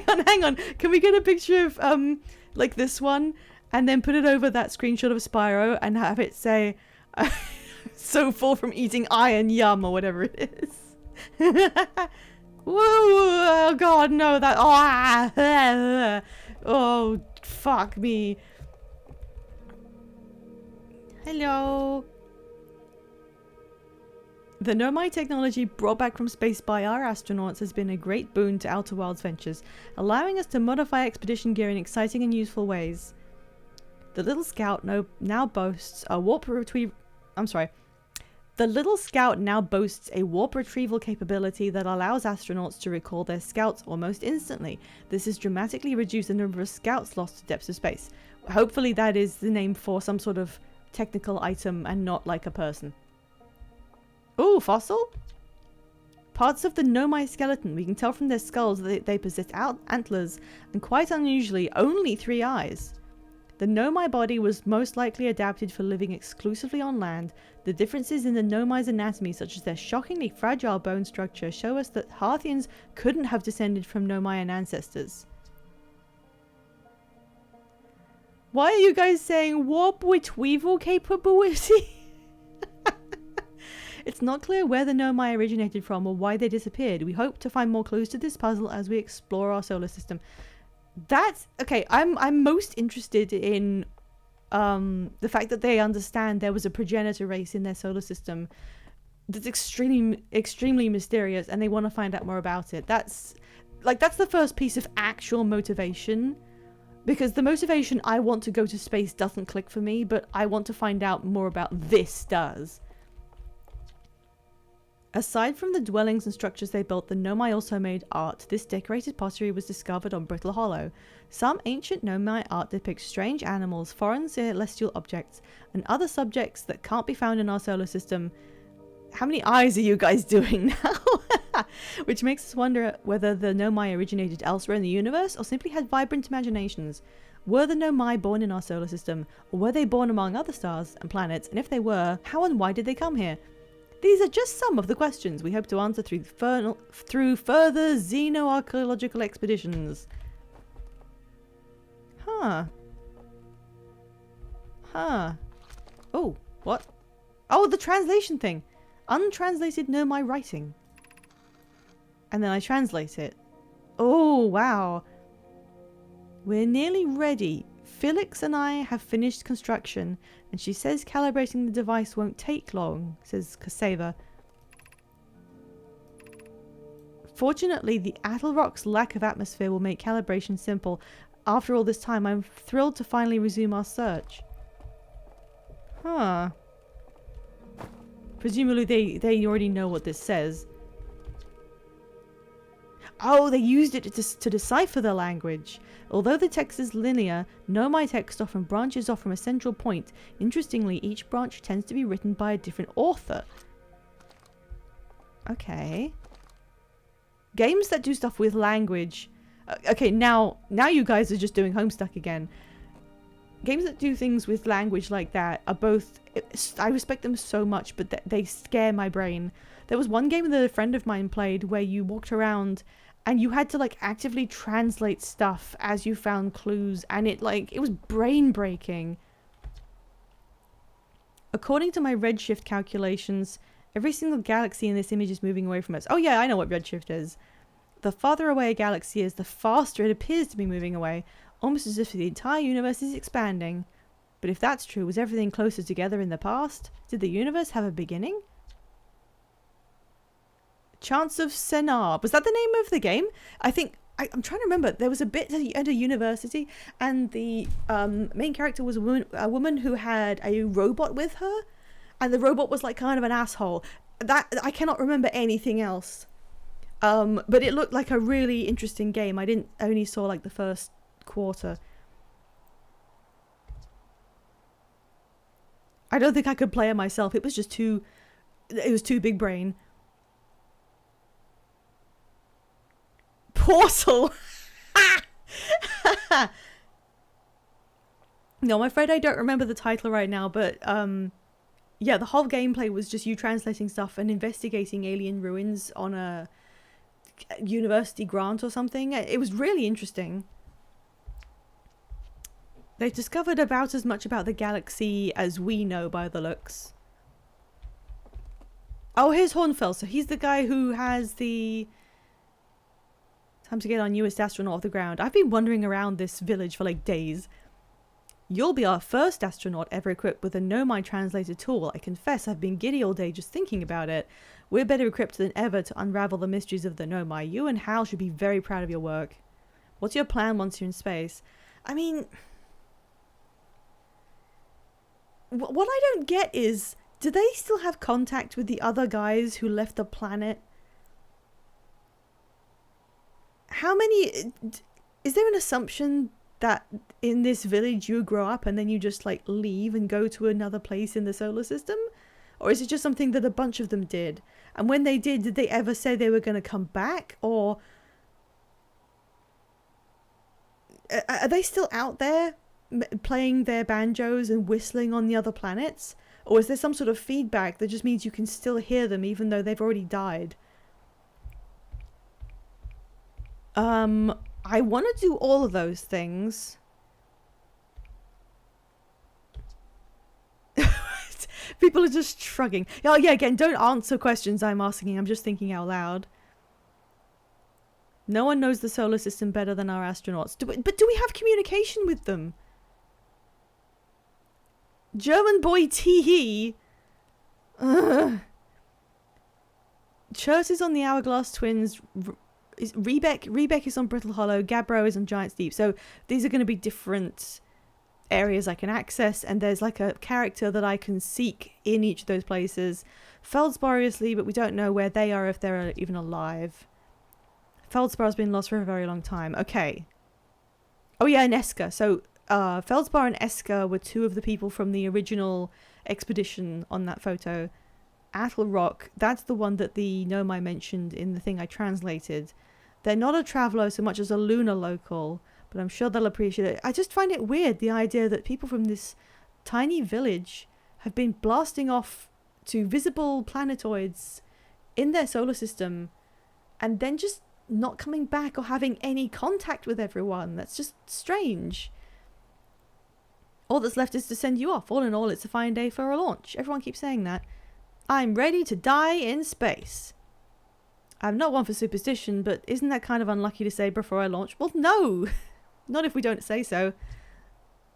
Hang on. Can we get a picture of, like this one? And then put it over that screenshot of Spyro and have it say, so full from eating iron, yum, or whatever it is. Woo! Oh god, no, that. Oh, fuck me. Hello. The Nomai technology brought back from space by our astronauts has been a great boon to Outer Worlds ventures, allowing us to modify expedition gear in exciting and useful ways. The Little Scout now boasts a warp retrieval. The Little Scout now boasts a warp retrieval capability that allows astronauts to recall their scouts almost instantly. This has dramatically reduced the number of scouts lost to depths of space. Hopefully that is the name for some sort of technical item and not like a person. Ooh, fossil? Parts of the Nomai skeleton. We can tell from their skulls that they possess antlers and, quite unusually, only 3 eyes. The Nomai body was most likely adapted for living exclusively on land. The differences in the Nomai's anatomy, such as their shockingly fragile bone structure, show us that Harthians couldn't have descended from Nomaian ancestors. Why are you guys saying warp retrieval capability? It's not clear where the Nomai originated from or why they disappeared. We hope to find more clues to this puzzle as we explore our solar system. That's okay. I'm most interested in the fact that they understand there was a progenitor race in their solar system that's extremely mysterious, and they want to find out more about it. That's the first piece of actual motivation, because the motivation I want to go to space doesn't click for me, but I want to find out more about this does. Aside from the dwellings and structures they built, the Nomai also made art. This decorated pottery was discovered on Brittle Hollow. Some ancient Nomai art depicts strange animals, foreign celestial objects, and other subjects that can't be found in our solar system. How many eyes are you guys doing now? Which makes us wonder whether the Nomai originated elsewhere in the universe or simply had vibrant imaginations. Were the Nomai born in our solar system, or were they born among other stars and planets? And if they were, how and why did they come here? These are just some of the questions we hope to answer through further xenoarchaeological expeditions. Huh. Oh, what? Oh, the translation thing. Untranslated Nomai writing. And then I translate it. Oh, wow. We're nearly ready. Felix and I have finished construction, and she says calibrating the device won't take long, says Kaseva. Fortunately, the Attlerock's lack of atmosphere will make calibration simple. After all this time, I'm thrilled to finally resume our search. Huh. Presumably they already know what this says. Oh, they used it to decipher the language. Although the text is linear, Nomai text often branches off from a central point. Interestingly, each branch tends to be written by a different author. Okay. Games that do stuff with language. Okay, now you guys are just doing Homestuck again. games that do things with language like that are both, I respect them so much, but they scare my brain. There was one game that a friend of mine played where you walked around and you had to like actively translate stuff as you found clues, and it was brain breaking. According to my redshift calculations, every single galaxy in this image is moving away from us. Oh yeah, I know what redshift is. The farther away a galaxy is, the faster it appears to be moving away, almost as if the entire universe is expanding. But if that's true, was everything closer together in the past? Did the universe have a beginning? Chants of Sennar. Was that the name of the game? I think, I'm trying to remember. There was a bit at a university, and the main character was a woman who had a robot with her, and the robot was like kind of an asshole. That I cannot remember anything else. But it looked like a really interesting game. I only saw like the first quarter. I don't think I could play it myself. It was just too big brain. Portal. No, I'm afraid I don't remember the title right now, but yeah, the whole gameplay was just you translating stuff and investigating alien ruins on a university grant or something. It was really interesting. They've discovered about as much about the galaxy as we know by the looks. Oh, here's Hornfels. So he's the guy who has the... Time to get our newest astronaut off the ground. I've been wandering around this village for like days. You'll be our first astronaut ever equipped with a Nomai translator tool. I confess I've been giddy all day just thinking about it. We're better equipped than ever to unravel the mysteries of the Nomai. You and Hal should be very proud of your work. What's your plan once you're in space? I mean... What I don't get is, do they still have contact with the other guys who left the planet? How many... Is there an assumption that in this village you grow up and then you just like leave and go to another place in the solar system? Or is it just something that a bunch of them did? And when they did they ever say they were going to come back? Or are they still out there playing their banjos and whistling on the other planets? Or is there some sort of feedback that just means you can still hear them even though they've already died? I want to do all of those things. People are just shrugging. Oh yeah, again, don't answer questions I'm asking. I'm just thinking out loud. No one knows the solar system better than our astronauts. But do we have communication with them? German boy Teehee. Chert is on the Hourglass Twins. Rebeck is on Brittle Hollow. Gabbro is on Giant's Deep. So these are going to be different areas I can access, and there's like a character that I can seek in each of those places. Feldspar is Lee, but we don't know where they are, if they're even alive. Feldspar's been lost for a very long time. Okay. Oh yeah, and Eska. So Feldspar and Eska were two of the people from the original expedition on that photo. Athelrock, that's the one that the Nomai mentioned in the thing I translated. They're not a traveller so much as a lunar local, but I'm sure they'll appreciate it. I just find it weird, the idea that people from this tiny village have been blasting off to visible planetoids in their solar system and then just not coming back or having any contact with everyone. That's just strange. All that's left is to send you off. All in all, it's a fine day for a launch. Everyone keeps saying that. I'm ready to die in space. I'm not one for superstition, but isn't that kind of unlucky to say before I launch? Well, no. Not if we don't say so.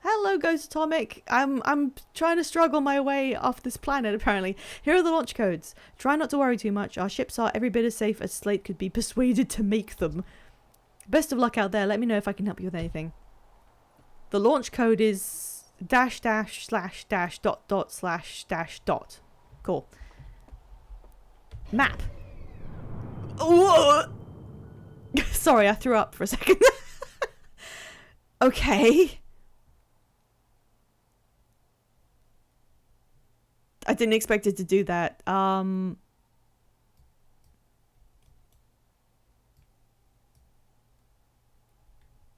Hello, Ghost Atomic. I'm trying to struggle my way off this planet, apparently. Here are the launch codes. Try not to worry too much. Our ships are every bit as safe as Slate could be persuaded to make them. Best of luck out there. Let me know if I can help you with anything. The launch code is --///. Cool. Map. Whoa! Sorry, I threw up for a second. Okay. I didn't expect it to do that.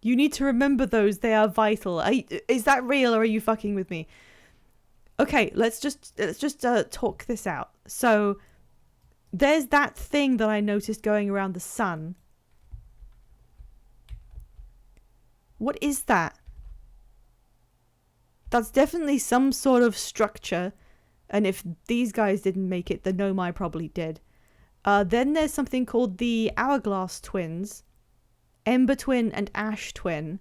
You need to remember those. They are vital. Is that real, or are you fucking with me? Okay, let's just talk this out. So there's that thing that I noticed going around the sun. What is that? That's definitely some sort of structure. And if these guys didn't make it, then Nomai probably did. Then there's something called the Hourglass Twins, Ember Twin and Ash Twin,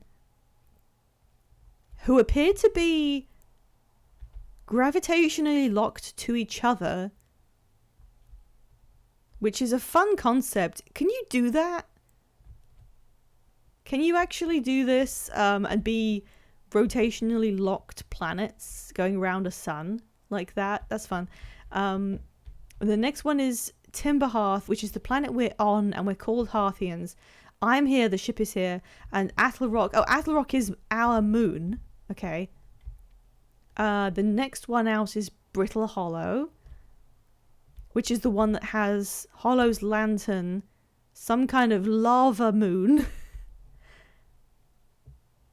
who appear to be gravitationally locked to each other, which is a fun concept. Can you do that? Can you actually do this and be rotationally locked planets going around a sun like that? That's fun. The next one is Timberhearth, which is the planet we're on, and we're called Hearthians. I'm here, the ship is here, and Attlerock. Oh, Attlerock is our moon. Okay. The next one out is Brittle Hollow, which is the one that has Hollow's lantern, some kind of lava moon.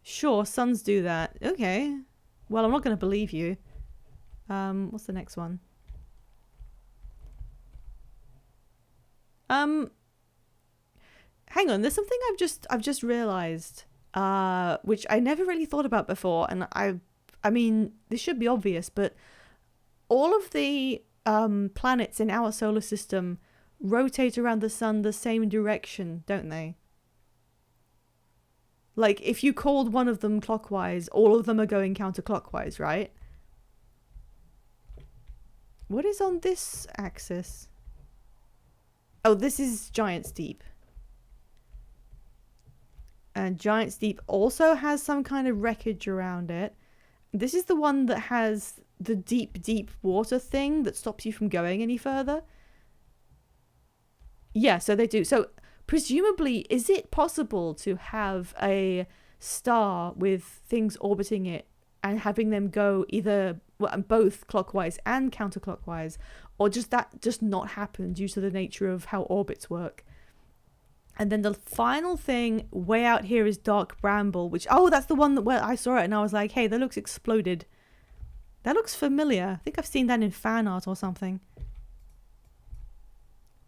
Sure, suns do that. Okay. Well, I'm not going to believe you. What's the next one? Hang on, there's something I've just realized, which I never really thought about before, and I mean, this should be obvious, but all of the planets in our solar system rotate around the sun the same direction, don't they? Like, if you called one of them clockwise, all of them are going counterclockwise, right? What is on this axis? Oh, this is Giant's Deep. And Giant's Deep also has some kind of wreckage around it. This is the one that has the deep, deep water thing that stops you from going any further. Yeah, so they do. So presumably, is it possible to have a star with things orbiting it and having them go either both clockwise and counterclockwise, or just not happen due to the nature of how orbits work? And then the final thing way out here is Dark Bramble, which, oh, that's the one where I saw it and I was like, hey, that looks exploded. That looks familiar. I think I've seen that in fan art or something.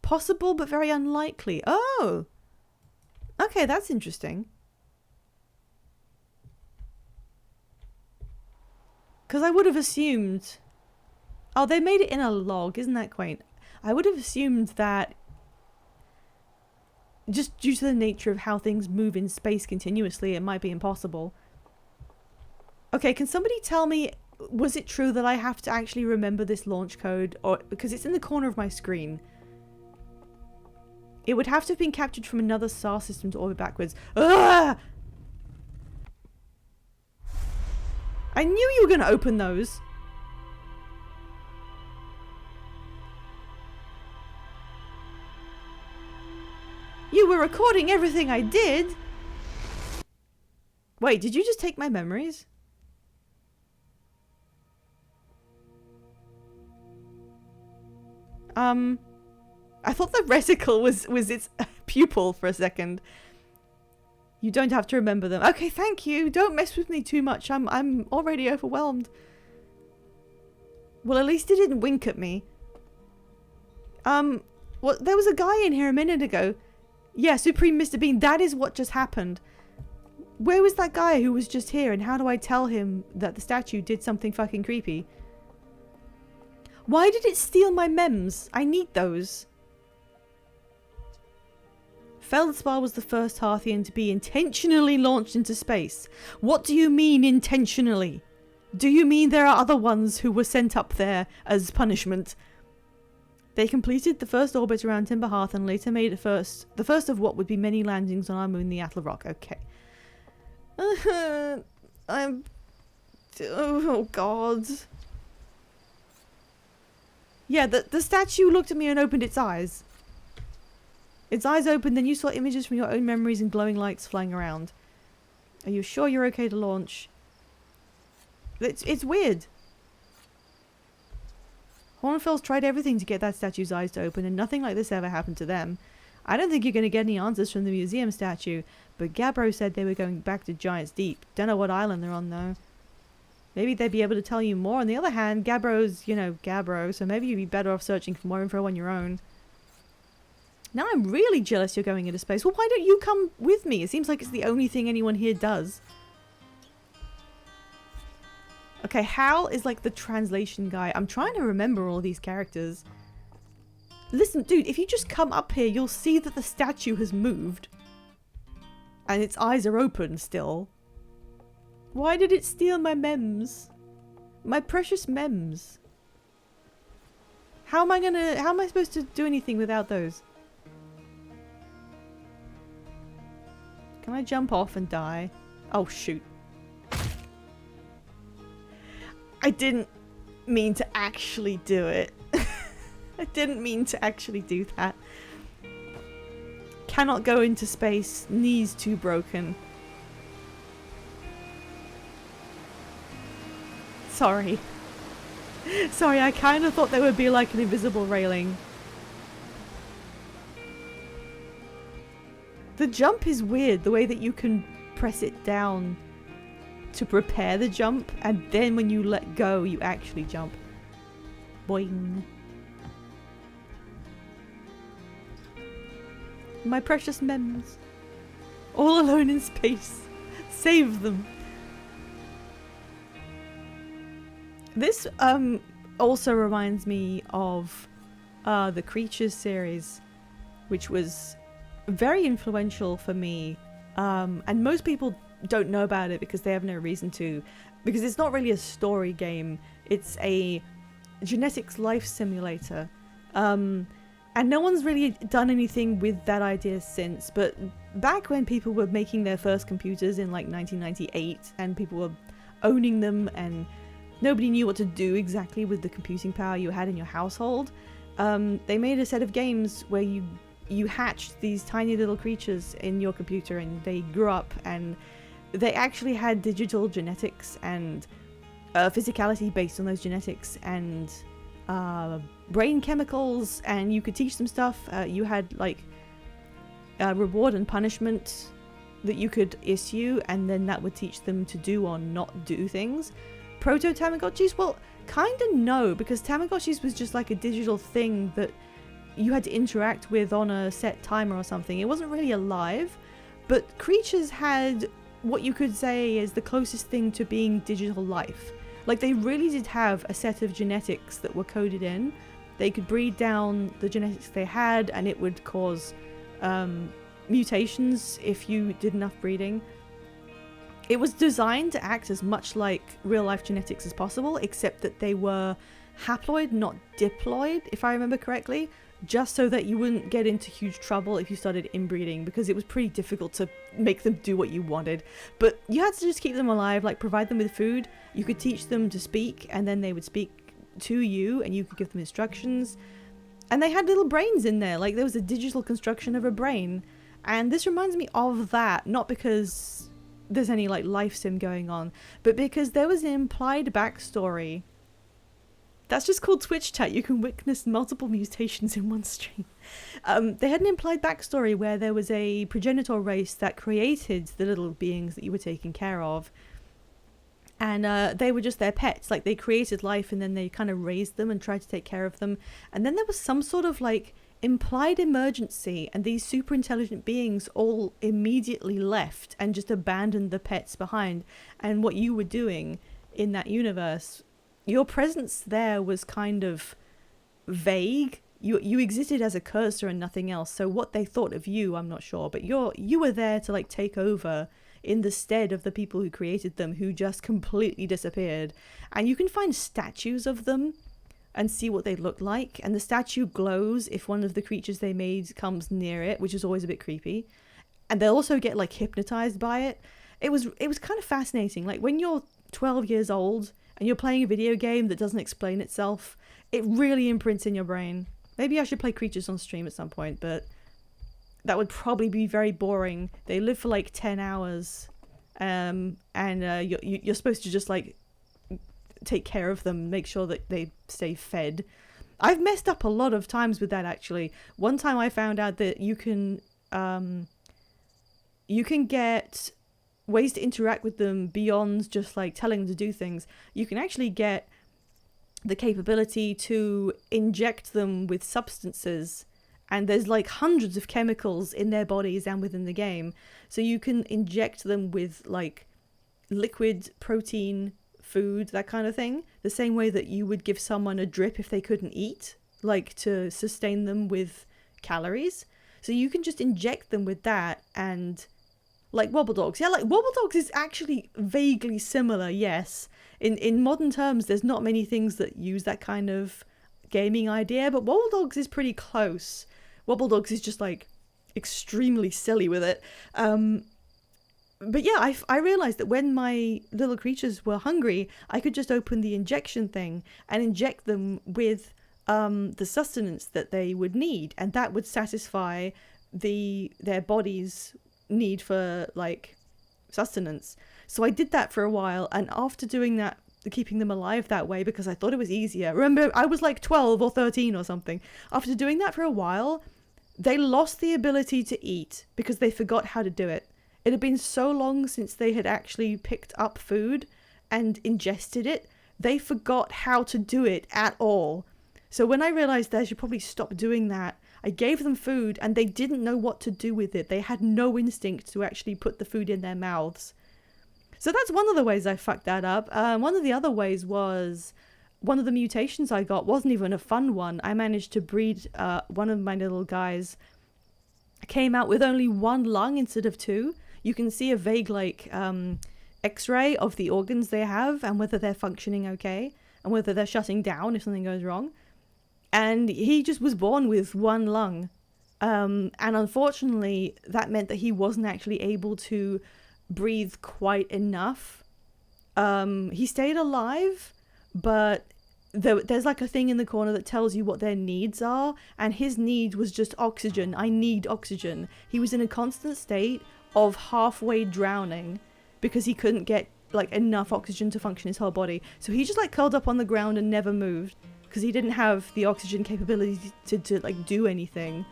Possible, but very unlikely. Oh! Okay, that's interesting. Because I would have assumed... Oh, they made it in a log. Isn't that quaint? I would have assumed that just due to the nature of how things move in space continuously, it might be impossible. Okay, can somebody tell me, was it true that I have to actually remember this launch code? Or because it's in the corner of my screen. It would have to have been captured from another star system to orbit backwards. Ugh! I knew you were going to open those. You were recording everything I did. Wait, did you just take my memories? I thought the reticle was its pupil for a second. You don't have to remember them. Okay, thank you. Don't mess with me too much. I'm already overwhelmed. Well, at least it didn't wink at me. Well, there was a guy in here a minute ago. Yeah, Supreme Mr. Bean, that is what just happened. Where was that guy who was just here, and how do I tell him that the statue did something fucking creepy? Why did it steal my mems? I need those. Feldspar was the first Hearthian to be intentionally launched into space. What do you mean intentionally? Do you mean there are other ones who were sent up there as punishment? They completed the first orbit around Timberhearth and later made the first of what would be many landings on our moon, the Attlerock. Okay. Oh god. Yeah, the statue looked at me and opened its eyes. Its eyes opened, then you saw images from your own memories and glowing lights flying around. Are you sure you're okay to launch? It's weird. Hornfels tried everything to get that statue's eyes to open, and nothing like this ever happened to them. I don't think you're going to get any answers from the museum statue, but Gabbro said they were going back to Giant's Deep. Don't know what island they're on, though. Maybe they'd be able to tell you more. On the other hand, Gabbro's, Gabbro, so maybe you'd be better off searching for more info on your own. Now I'm really jealous you're going into space. Well, why don't you come with me? It seems like it's the only thing anyone here does. Okay, Hal is like the translation guy. I'm trying to remember all these characters. Listen, dude, if you just come up here, you'll see that the statue has moved. And its eyes are open still. Why did it steal my mems? My precious mems. How am I supposed to do anything without those? Can I jump off and die? Oh, shoot. I didn't mean to actually do it. I didn't mean to actually do that. Cannot go into space. Knees too broken. Sorry. Sorry, I kind of thought there would be like an invisible railing. The jump is weird, the way that you can press it down to prepare the jump, and then when you let go, you actually jump. Boing. My precious mems. All alone in space. Save them. This also reminds me of the Creatures series, which was very influential for me, and most people don't know about it because they have no reason to, because it's not really a story game, it's a genetics life simulator, and no one's really done anything with that idea since. But back when people were making their first computers in like 1998 and people were owning them and nobody knew what to do exactly with the computing power you had in your household, they made a set of games where you hatched these tiny little creatures in your computer, and they grew up, and they actually had digital genetics and physicality based on those genetics, and brain chemicals, and you could teach them stuff. You had like reward and punishment that you could issue, and then that would teach them to do or not do things. Proto Tamagotchis? Well, kinda no, because Tamagotchis was just like a digital thing that you had to interact with on a set timer or something. It wasn't really alive, but Creatures had what you could say is the closest thing to being digital life. Like, they really did have a set of genetics that were coded in. They could breed down the genetics they had, and it would cause mutations if you did enough breeding. It was designed to act as much like real-life genetics as possible, except that they were haploid, not diploid, if I remember correctly, just so that you wouldn't get into huge trouble if you started inbreeding, because it was pretty difficult to make them do what you wanted. But you had to just keep them alive, like provide them with food. You could teach them to speak, and then they would speak to you, and you could give them instructions. And they had little brains in there, like there was a digital construction of a brain. And this reminds me of that, not because there's any like life sim going on, but because there was an implied backstory. That's just called Twitch chat. You can witness multiple mutations in one stream. They had an implied backstory where there was a progenitor race that created the little beings that you were taking care of. And they were just their pets. Like, they created life and then they kind of raised them and tried to take care of them. And then there was some sort of like implied emergency, and these super intelligent beings all immediately left and just abandoned the pets behind. And what you were doing in that universe, your presence there was kind of vague. You existed as a cursor and nothing else. So what they thought of you, I'm not sure, but you were there to like take over in the stead of the people who created them, who just completely disappeared. And you can find statues of them and see what they look like, and the statue glows if one of the creatures they made comes near it, which is always a bit creepy. And they'll also get like hypnotized by it. It was kind of fascinating. Like, when you're 12 years old and you're playing a video game that doesn't explain itself, it really imprints in your brain. Maybe I should play Creatures on stream at some point, but that would probably be very boring. They live for like 10 hours, and you're supposed to just like take care of them, make sure that they stay fed. I've messed up a lot of times with that, actually. One time I found out that you can get ways to interact with them beyond just like telling them to do things. You can actually get the capability to inject them with substances, and there's like hundreds of chemicals in their bodies and within the game. So you can inject them with like liquid protein food, that kind of thing, the same way that you would give someone a drip if they couldn't eat, like to sustain them with calories. So you can just inject them with that. And like Wobble Dogs, yeah, like Wobble Dogs is actually vaguely similar, yes. In modern terms, there's not many things that use that kind of gaming idea, but Wobble Dogs is pretty close. Wobble Dogs is just like extremely silly with it. But yeah, I realized that when my little creatures were hungry, I could just open the injection thing and inject them with the sustenance that they would need, and that would satisfy their body's need for like sustenance. So I did that for a while, and after doing that, keeping them alive that way because I thought it was easier. Remember, I was like 12 or 13 or something. After doing that for a while, they lost the ability to eat because they forgot how to do it. It had been so long since they had actually picked up food and ingested it, they forgot how to do it at all. So when I realized that I should probably stop doing that, I gave them food and they didn't know what to do with it. They had no instinct to actually put the food in their mouths. So that's one of the ways I fucked that up. One of the other ways was one of the mutations I got wasn't even a fun one. I managed to breed one of my little guys came out with only one lung instead of two. You can see a vague like x-ray of the organs they have and whether they're functioning okay and whether they're shutting down if something goes wrong. And he just was born with one lung. And unfortunately, that meant that he wasn't actually able to breathe quite enough. He stayed alive, but there's like a thing in the corner that tells you what their needs are, and his need was just oxygen. I need oxygen. He was in a constant state of halfway drowning because he couldn't get like enough oxygen to function his whole body. So he just like curled up on the ground and never moved because he didn't have the oxygen capability to like do anything.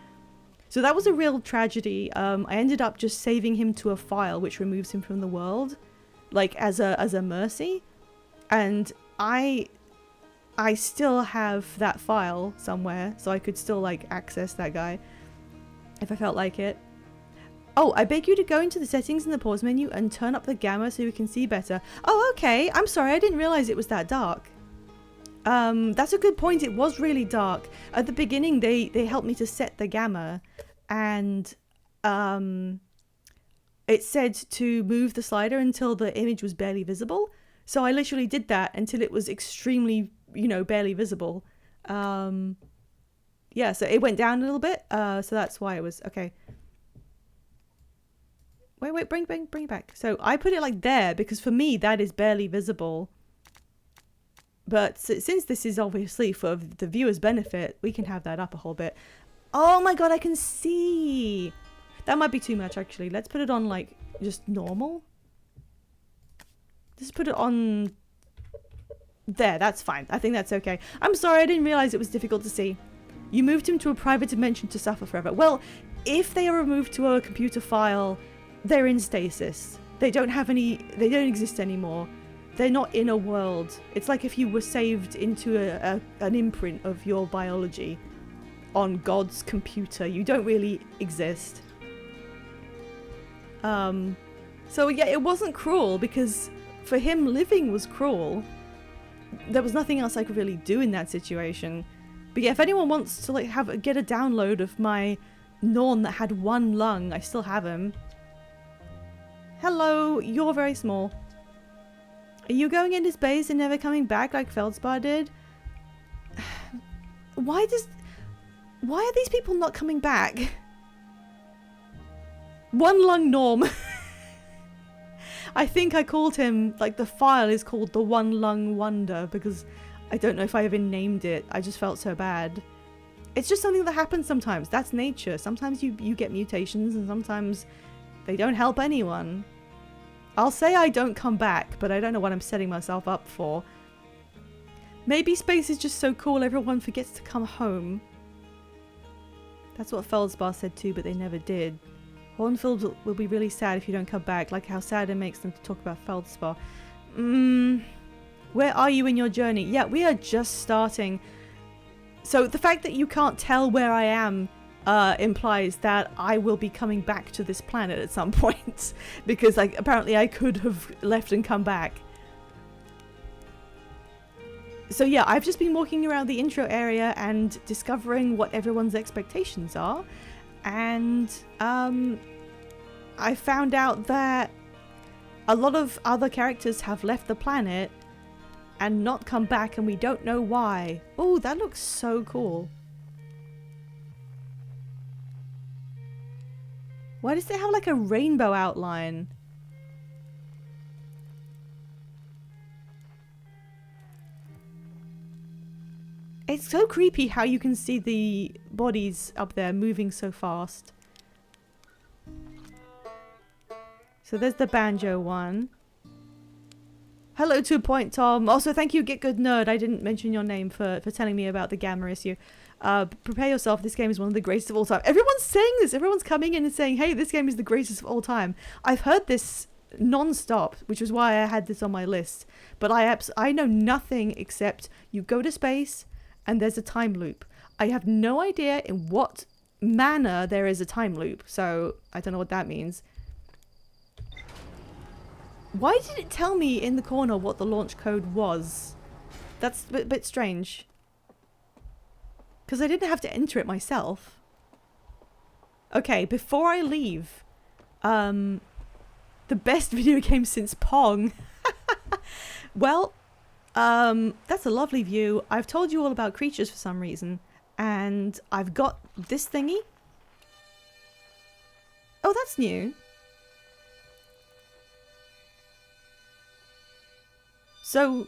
So that was a real tragedy. I ended up just saving him to a file which removes him from the world, like as a mercy. And I still have that file somewhere, so I could still like access that guy if I felt like it. Oh, I beg you to go into the settings in the pause menu and turn up the gamma so we can see better. Oh, okay. I'm sorry, I didn't realize it was that dark. That's a good point. It was really dark. At the beginning, they helped me to set the gamma, and it said to move the slider until the image was barely visible. So I literally did that until it was extremely, barely visible. Yeah, so it went down a little bit. So that's why it was okay. Wait, bring it back. So I put it like there because for me that is barely visible. But since this is obviously for the viewer's benefit, we can have that up a whole bit. Oh my god, I can see! That might be too much actually. Let's put it on like just normal. Just put it on there, that's fine. I think that's okay. I'm sorry, I didn't realize it was difficult to see. You moved him to a private dimension to suffer forever. Well, if they are removed to a computer file, they're in stasis. They don't exist anymore. They're not in a world. It's like if you were saved into an imprint of your biology on God's computer. You don't really exist. So yeah, it wasn't cruel because for him living was cruel. There was nothing else I could really do in that situation. But yeah, if anyone wants to like get a download of my Norn that had one lung, I still have him. Hello, you're very small. Are you going into space and never coming back like Feldspar did? Why are these people not coming back? One lung Norm. I think I called him, like the file is called the One Lung Wonder because I don't know if I even named it. I just felt so bad. It's just something that happens sometimes. That's nature. Sometimes you get mutations and sometimes they don't help anyone. I'll say I don't come back, but I don't know what I'm setting myself up for. Maybe space is just so cool everyone forgets to come home. That's what Feldspar said too, but they never did. Hornfield will be really sad if you don't come back, like how sad it makes them to talk about Feldspar. Where are you in your journey? Yeah, we are just starting. So the fact that you can't tell where I am implies that I will be coming back to this planet at some point. Because apparently I could have left and come back. So yeah, I've just been walking around the intro area and discovering what everyone's expectations are. And I found out that a lot of other characters have left the planet and not come back, and we don't know why. Oh, that looks so cool. Why does it have like a rainbow outline? It's so creepy how you can see the bodies up there moving so fast. So there's the banjo one. Hello 2 Point Tom. Also thank you Get Good Nerd. I didn't mention your name for telling me about the Gamma issue. Prepare yourself. This game is one of the greatest of all time. Everyone's saying this. Everyone's coming in and saying, hey, this game is the greatest of all time. I've heard this non-stop, which is why I had this on my list. But I know nothing except you go to space and there's a time loop. I have no idea in what manner there is a time loop. So I don't know what that means. Why did it tell me in the corner what the launch code was? That's a bit strange. Because I didn't have to enter it myself. Okay, before I leave, the best video game since Pong. Well, that's a lovely view. I've told you all about creatures for some reason, and I've got this thingy. Oh, that's new. So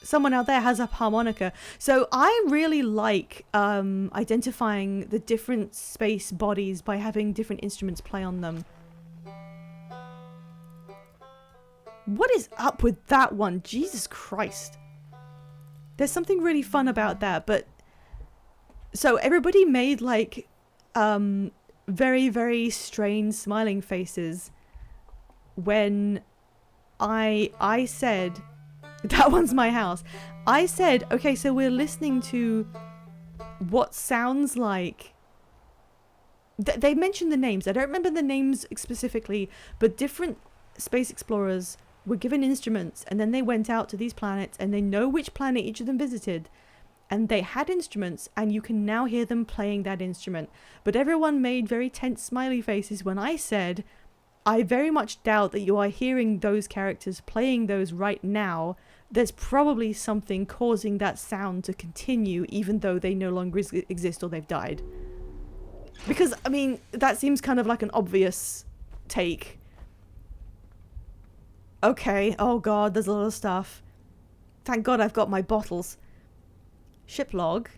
someone out there has a harmonica. So I really like identifying the different space bodies by having different instruments play on them. What is up with that one? Jesus Christ. There's something really fun about that, but so everybody made like very, very strange smiling faces when I said, that one's my house. I said, okay, so we're listening to what sounds like... They mentioned the names. I don't remember the names specifically, but different space explorers were given instruments, and then they went out to these planets, and they know which planet each of them visited, and they had instruments, and you can now hear them playing that instrument. But everyone made very tense smiley faces when I said... I very much doubt that you are hearing those characters playing those right now. There's probably something causing that sound to continue even though they no longer exist or they've died. Because, I mean, that seems kind of like an obvious take. Okay, oh god, there's a lot of stuff. Thank god I've got my bottles. Ship log.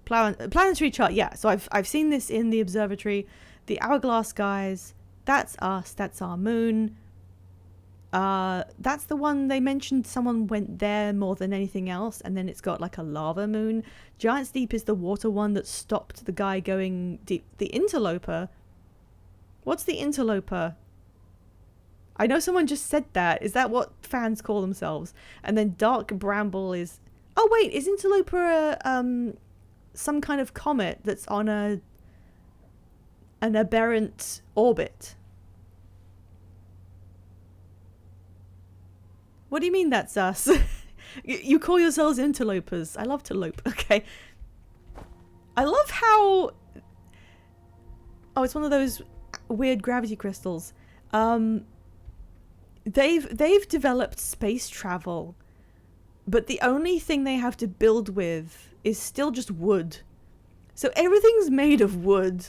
Planetary chart, yeah, so I've seen this in the observatory. The hourglass guys, that's us, that's our moon. That's the one they mentioned someone went there more than anything else, and then it's got like a lava moon. Giant's Deep is the water one that stopped the guy going deep. The interloper? What's the interloper? I know someone just said that. Is that what fans call themselves? And then Dark Bramble is... Oh wait, is interloper some kind of comet that's on an aberrant orbit? What do you mean that's us? You call yourselves interlopers. I love to lope. Okay. I love how... Oh, it's one of those weird gravity crystals. They've developed space travel, but the only thing they have to build with is still just wood. So everything's made of wood.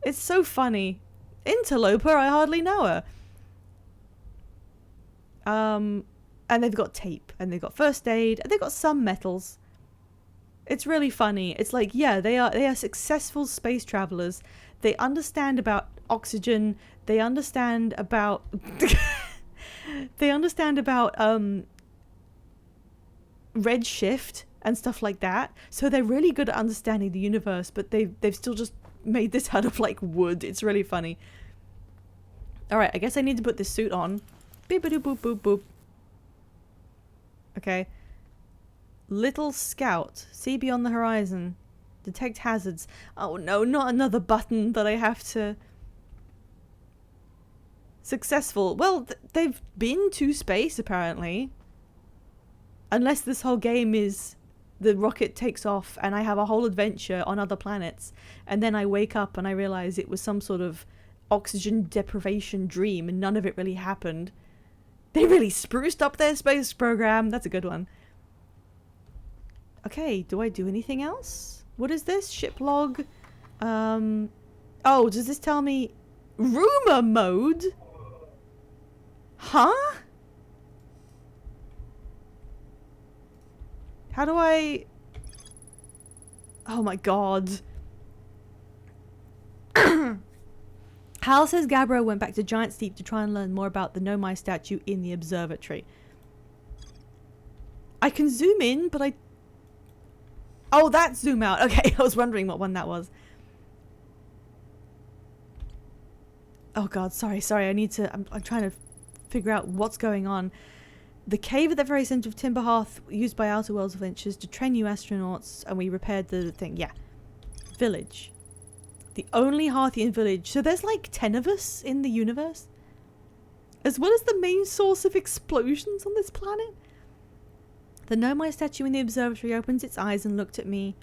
It's so funny. Interloper, I hardly know her. And they've got tape, and they've got first aid, and they've got some metals. It's really funny. It's like, yeah, they are successful space travelers. They understand about oxygen. They understand about They understand about redshift and stuff like that, so they're really good at understanding the universe, but they've still just made this out of like wood. It's really funny. Alright, I guess I need to put this suit on. Beep boop boop boop boop. Okay. Little Scout. See beyond the horizon. Detect hazards. Oh no, not another button that I have to... Successful. Well, they've been to space, apparently. Unless this whole game is... The rocket takes off and I have a whole adventure on other planets. And then I wake up and I realize it was some sort of oxygen deprivation dream and none of it really happened. They really spruced up their space program. That's a good one. Okay, do I do anything else? What is this? Ship log. Oh, does this tell me rumor mode? Huh? How do I... Oh my god. Hal says Gabbro went back to Giant Steep to try and learn more about the Nomai statue in the observatory. I can zoom in, but I... Oh, that's zoom out. Okay, I was wondering what one that was. Oh god, sorry. I need to... I'm trying to figure out what's going on. The cave at the very center of Timber Hearth, used by Outer Worlds Ventures to train new astronauts, and we repaired the thing. Yeah. Village. The only Hearthian village. So there's like 10 of us in the universe? As well as the main source of explosions on this planet? The Nomai statue in the observatory opened its eyes and looked at me.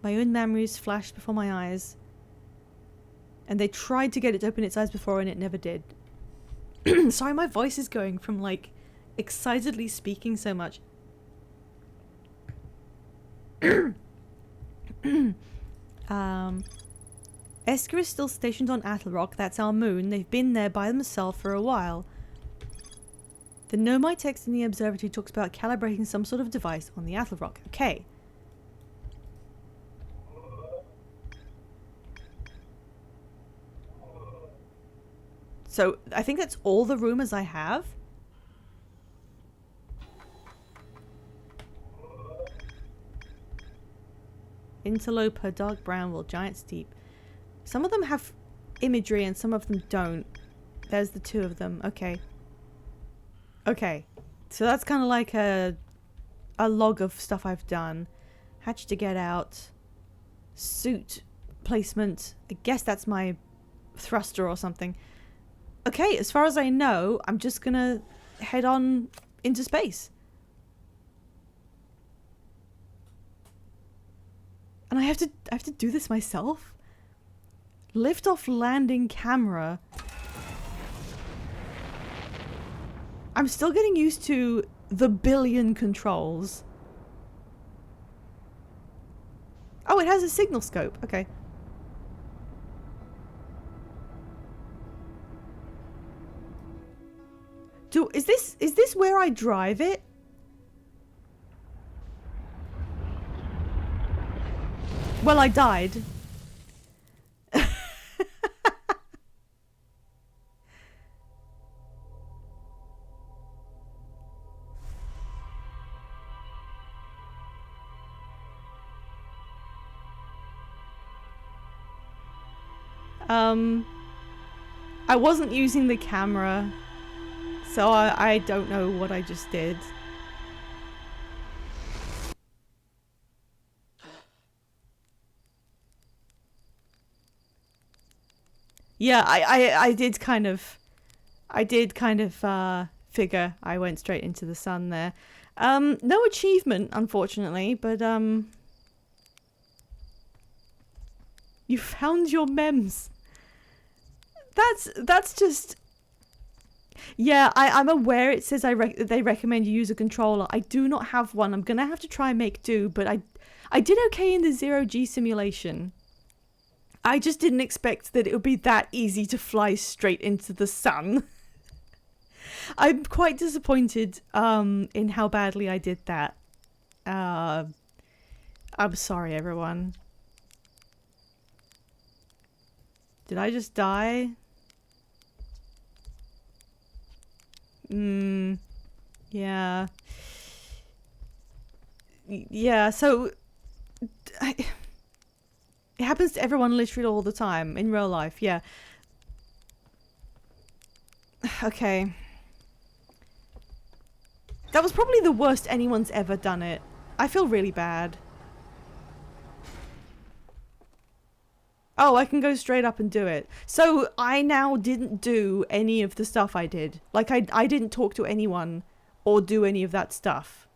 My own memories flashed before my eyes. And they tried to get it to open its eyes before and it never did. Sorry, my voice is going from like excitedly speaking so much. Esker is still stationed on Attlerock. That's our moon. They've been there by themselves for a while. The Nomai text in the observatory talks about calibrating some sort of device on the Attlerock. Okay. So, I think that's all the rumors I have. Interloper, Dark Brownwell, Giant Steep. Some of them have imagery and some of them don't. There's the two of them. Okay. Okay. So that's kind of like a log of stuff I've done. Hatch to get out. Suit placement. I guess that's my thruster or something. Okay, as far as I know, I'm just gonna head on into space. And I have to do this myself? Lift off landing camera. I'm still getting used to the billion controls. Oh, it has a signal scope. Okay. Is this where I drive it? Well, I died. I wasn't using the camera, so I don't know what I just did. Yeah, I did kind of figure I went straight into the sun there. No achievement, unfortunately, but you found your mems. That's just... Yeah, I'm aware it says they recommend you use a controller. I do not have one. I'm gonna have to try and make do, but I did okay in the zero-G simulation. I just didn't expect that it would be that easy to fly straight into the sun. I'm quite disappointed in how badly I did that. I'm sorry, everyone. Did I just die? Yeah. Yeah, so... it happens to everyone literally all the time in real life, yeah. Okay. That was probably the worst anyone's ever done it. I feel really bad. Oh, I can go straight up and do it. So I now didn't do any of the stuff I did. Like, I didn't talk to anyone or do any of that stuff.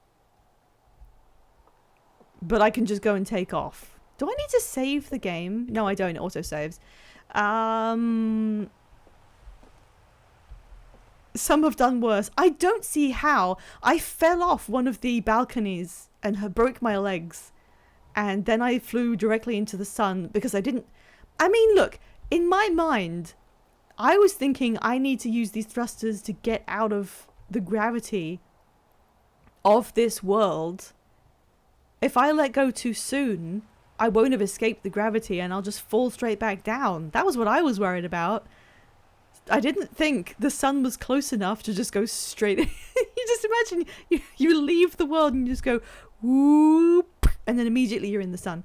But I can just go and take off. Do I need to save the game? No, I don't. It auto-saves. Some have done worse. I don't see how. I fell off one of the balconies and broke my legs. And then I flew directly into the sun because I didn't... I mean, look, in my mind, I was thinking I need to use these thrusters to get out of the gravity of this world. If I let go too soon, I won't have escaped the gravity and I'll just fall straight back down. That was what I was worried about. I didn't think the sun was close enough to just go straight. You just imagine you leave the world and you just go whoop, and then immediately you're in the sun.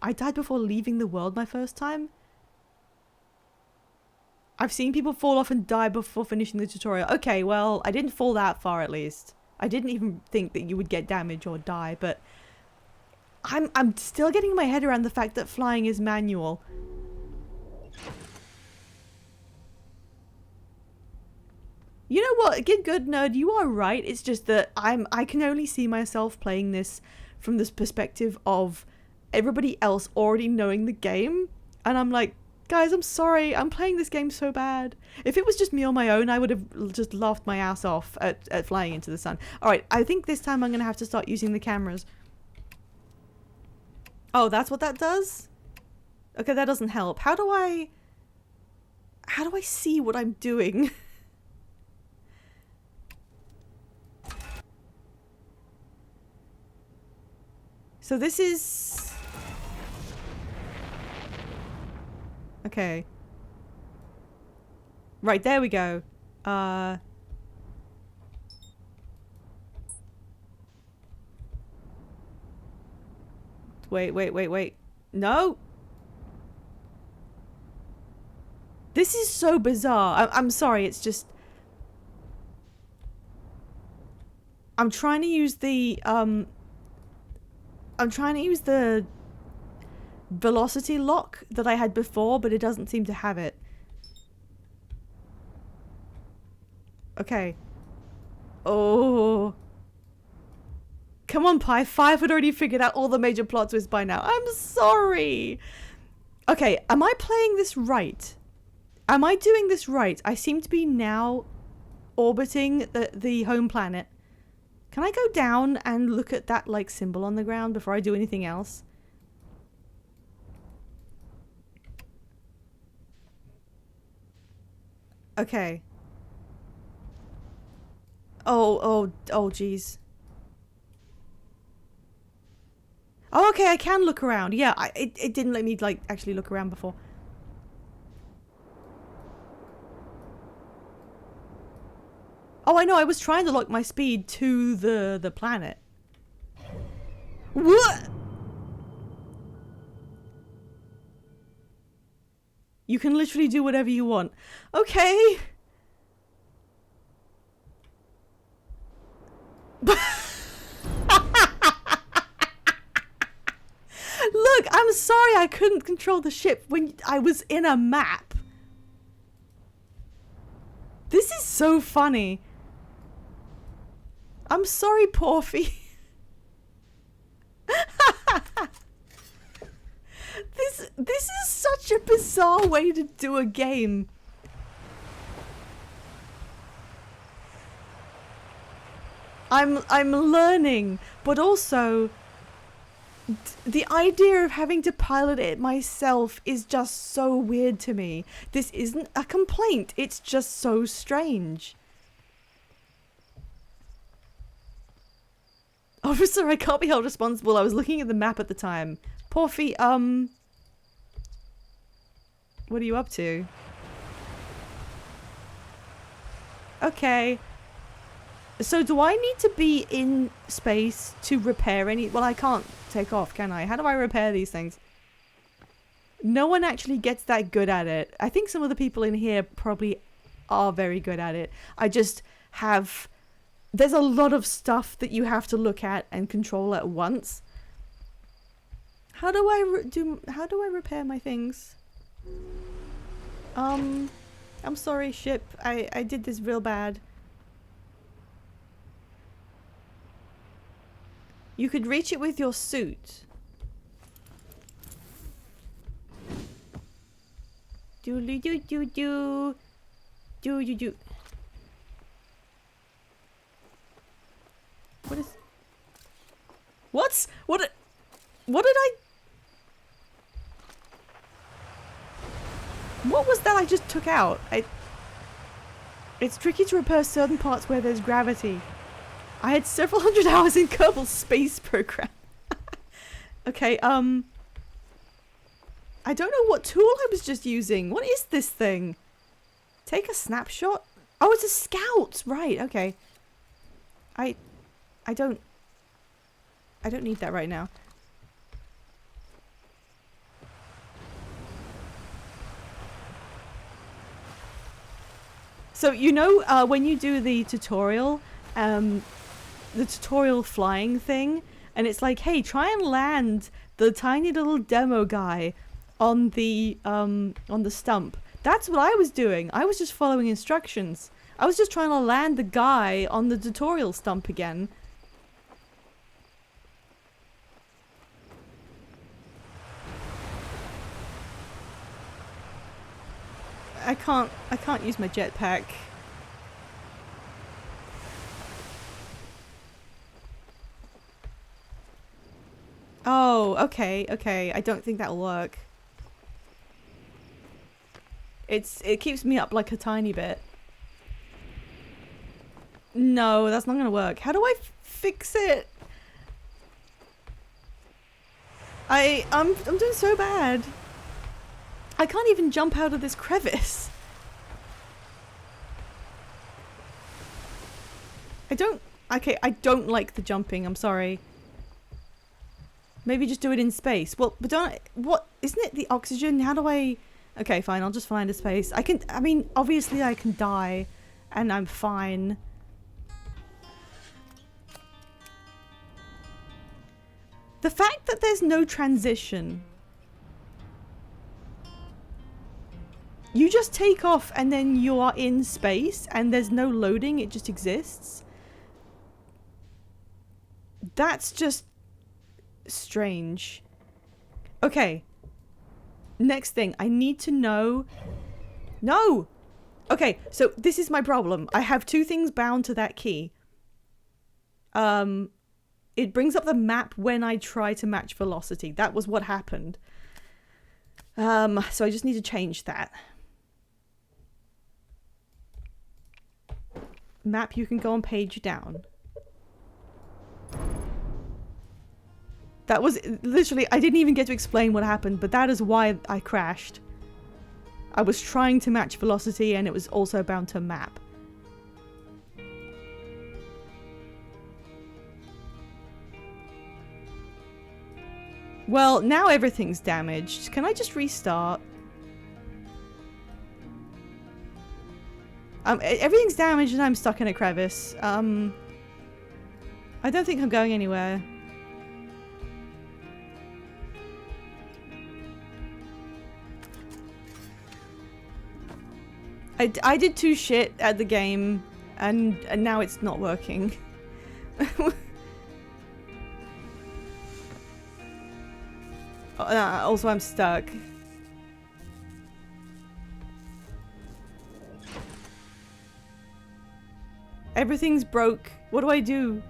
I died before leaving the world my first time. I've seen people fall off and die before finishing the tutorial. Okay, well, I didn't fall that far at least. I didn't even think that you would get damage or die, but I'm still getting my head around the fact that flying is manual. You know what? Get good, nerd. You are right. It's just that I can only see myself playing this from this perspective of everybody else already knowing the game, and I'm like, guys, I'm sorry, I'm playing this game so bad. If it was just me on my own, I would have just laughed my ass off at flying into the sun. Alright, I think this time I'm gonna have to start using the cameras. Oh, that's what that does? Okay, that doesn't help. How do I see what I'm doing? So this is... Okay. Right, there we go. Wait. No! This is so bizarre. I'm sorry, it's just... I'm trying to use the, velocity lock that I had before, but it doesn't seem to have it. Okay. Oh. Come on, Pi. 5 had already figured out all the major plot twists by now. I'm sorry. Okay, am I playing this right? Am I doing this right? I seem to be now orbiting the home planet. Can I go down and look at that, like, symbol on the ground before I do anything else? Okay. Oh, jeez. Oh, okay, I can look around. Yeah, it didn't let me, like, actually look around before. Oh, I know, I was trying to lock my speed to the planet. What? You can literally do whatever you want. Okay. Look, I'm sorry I couldn't control the ship when I was in a map. This is so funny. I'm sorry, Porfy. This is such a bizarre way to do a game. I'm learning, but also the idea of having to pilot it myself is just so weird to me. This isn't a complaint, it's just so strange. Officer, I can't be held responsible. I was looking at the map at the time. Porfy, what are you up to? Okay. So do I need to be in space to repair any... Well, I can't take off, can I? How do I repair these things? No one actually gets that good at it. I think some of the people in here probably are very good at it. I just have... There's a lot of stuff that you have to look at and control at once. How do I repair my things? I'm sorry, ship. I did this real bad. You could reach it with your suit. Do. What is... What did I... What was that I just took out? It's tricky to repair certain parts where there's gravity. I had several hundred hours in Kerbal Space Program. Okay, I don't know what tool I was just using. What is this thing? Take a snapshot? Oh, it's a scout! Right, okay. I don't need that right now. So, you know, when you do the tutorial flying thing, and it's like, hey, try and land the tiny little demo guy on the stump. That's what I was doing. I was just following instructions. I was just trying to land the guy on the tutorial stump again. I can't use my jetpack. Oh, okay. I don't think that'll work. It keeps me up like a tiny bit. No, that's not gonna work. How do I fix it? I'm doing so bad. I can't even jump out of this crevice. I don't like the jumping, I'm sorry. Maybe just do it in space. Well, but isn't it the oxygen? How do I... Okay, fine, I'll just find a space. I mean, obviously I can die, and I'm fine. The fact that there's no transition. You just take off and then you are in space and there's no loading, it just exists. That's just strange. Okay. Next thing, I need to know... No! Okay, so this is my problem. I have two things bound to that key. It brings up the map when I try to match velocity. That was what happened. So I just need to change that. Map, you can go on page down. That was literally, I didn't even get to explain what happened, but that is why I crashed. I was trying to match velocity and it was also bound to map. Well, now everything's damaged. Can I just restart? Everything's damaged and I'm stuck in a crevice. I don't think I'm going anywhere. I did too shit at the game and now it's not working. Also, I'm stuck. Everything's broke. What do I do?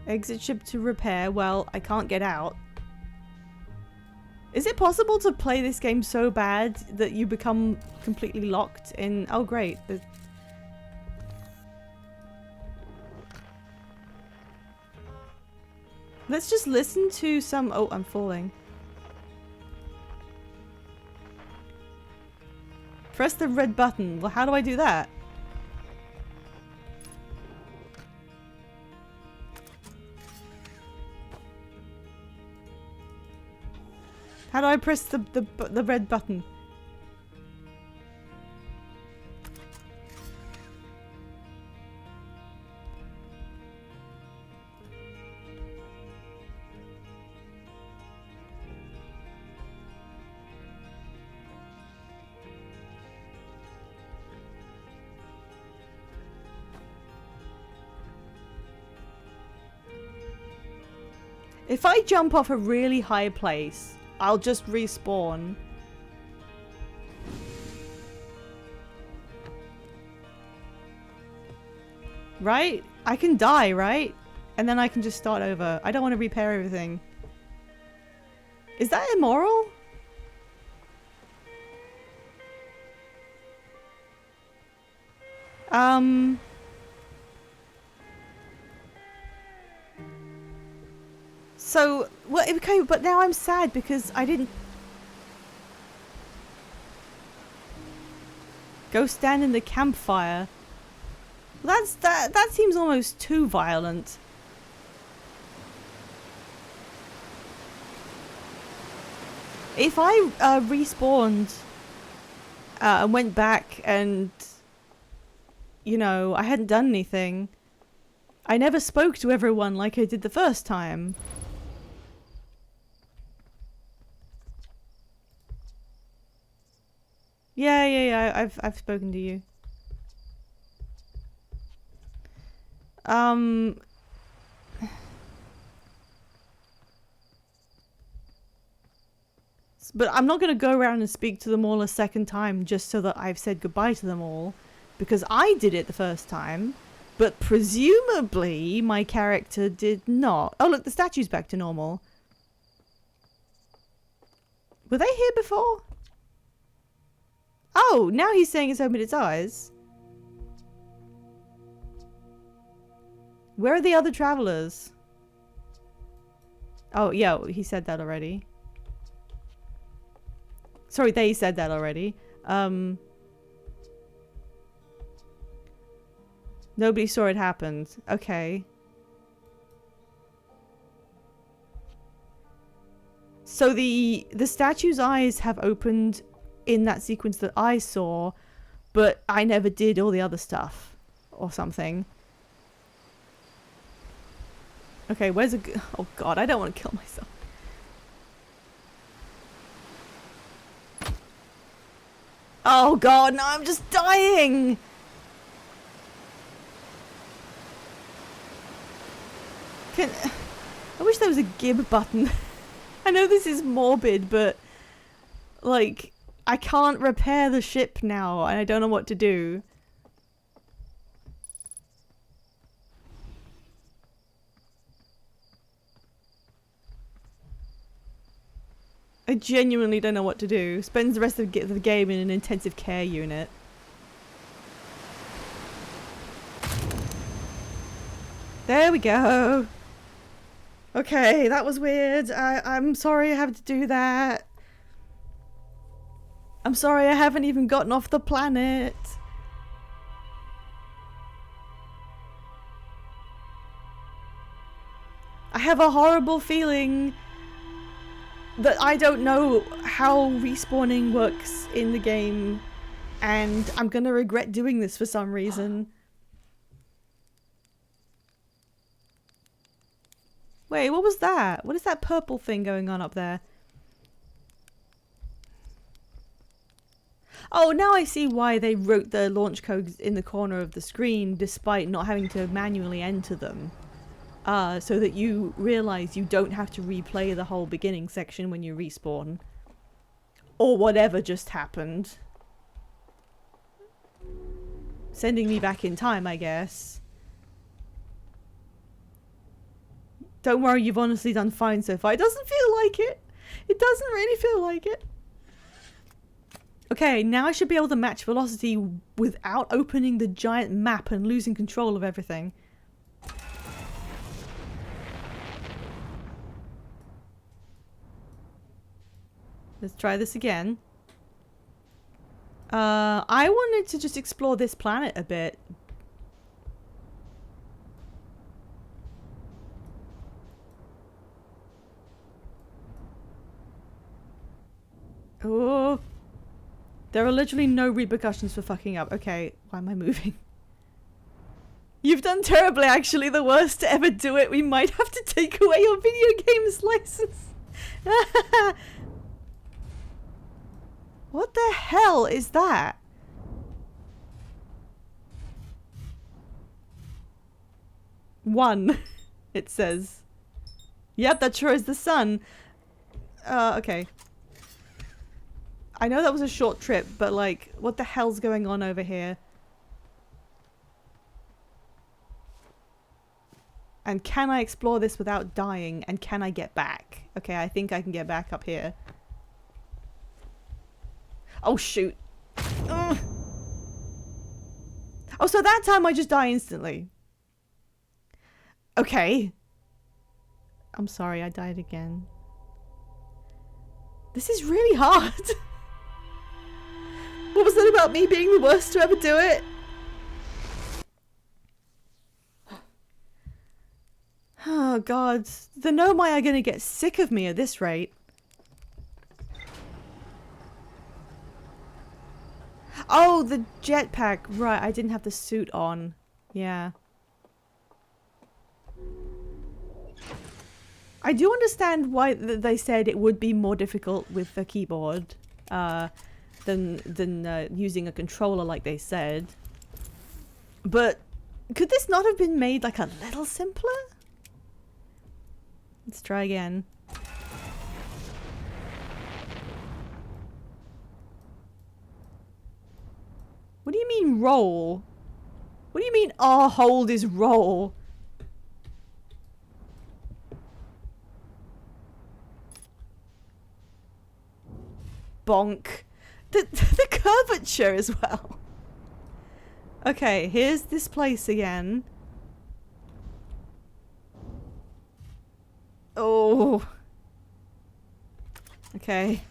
Exit ship to repair. Well, I can't get out. Is it possible to play this game so bad that you become completely locked in... Oh, great. Let's just listen to some... Oh, I'm falling. Press the red button. Well, how do I do that? How do I press the red button? If I jump off a really high place, I'll just respawn. Right? I can die, right? And then I can just start over. I don't want to repair everything. Is that immoral? So, well, okay, but now I'm sad because I didn't... Go stand in the campfire. That seems almost too violent. If I respawned and went back and, you know, I hadn't done anything, I never spoke to everyone like I did the first time. Yeah, I've spoken to you. But I'm not gonna go around and speak to them all a second time just so that I've said goodbye to them all. Because I did it the first time, but presumably my character did not. Oh look, the statue's back to normal. Were they here before? Oh, now he's saying it's opened its eyes. Where are the other travelers? Oh, yeah, he said that already. Sorry, they said that already. Nobody saw it happen. Okay. So the statue's eyes have opened in that sequence that I saw, but I never did all the other stuff or something. Okay, where's oh god, I don't want to kill myself. Oh god, no, I'm just dying! I wish there was a gib button. I know this is morbid, but like, I can't repair the ship now and I don't know what to do. I genuinely don't know what to do. Spends the rest of the game in an intensive care unit. There we go. Okay, that was weird. I'm sorry I have to do that. I'm sorry I haven't even gotten off the planet. I have a horrible feeling that I don't know how respawning works in the game, and I'm gonna regret doing this for some reason. Wait, what was that? What is that purple thing going on up there? Oh, now I see why they wrote the launch codes in the corner of the screen despite not having to manually enter them. So that you realise you don't have to replay the whole beginning section when you respawn. Or whatever just happened. Sending me back in time, I guess. Don't worry, you've honestly done fine so far. It doesn't feel like it. It doesn't really feel like it. Okay, now I should be able to match velocity without opening the giant map and losing control of everything. Let's try this again. I wanted to just explore this planet a bit. Oh. There are literally no repercussions for fucking up. Okay, why am I moving? You've done terribly, actually. The worst to ever do it. We might have to take away your video games license. What the hell is that? One, it says. Yep, that sure is the sun. Okay. I know that was a short trip, but like, what the hell's going on over here? And can I explore this without dying? And can I get back? Okay, I think I can get back up here. Oh, shoot. Ugh. Oh, so that time I just die instantly. Okay. I'm sorry, I died again. This is really hard. What was that about me being the worst to ever do it? Oh god, the Nomai are gonna get sick of me at this rate. Oh, the jetpack. Right, I didn't have the suit on. Yeah. I do understand why they said it would be more difficult with the keyboard than using a controller like they said. But could this not have been made like a little simpler? Let's try again. What do you mean roll? What do you mean R hold is roll? Bonk. The curvature as well. Okay, here's this place again. Oh. Okay.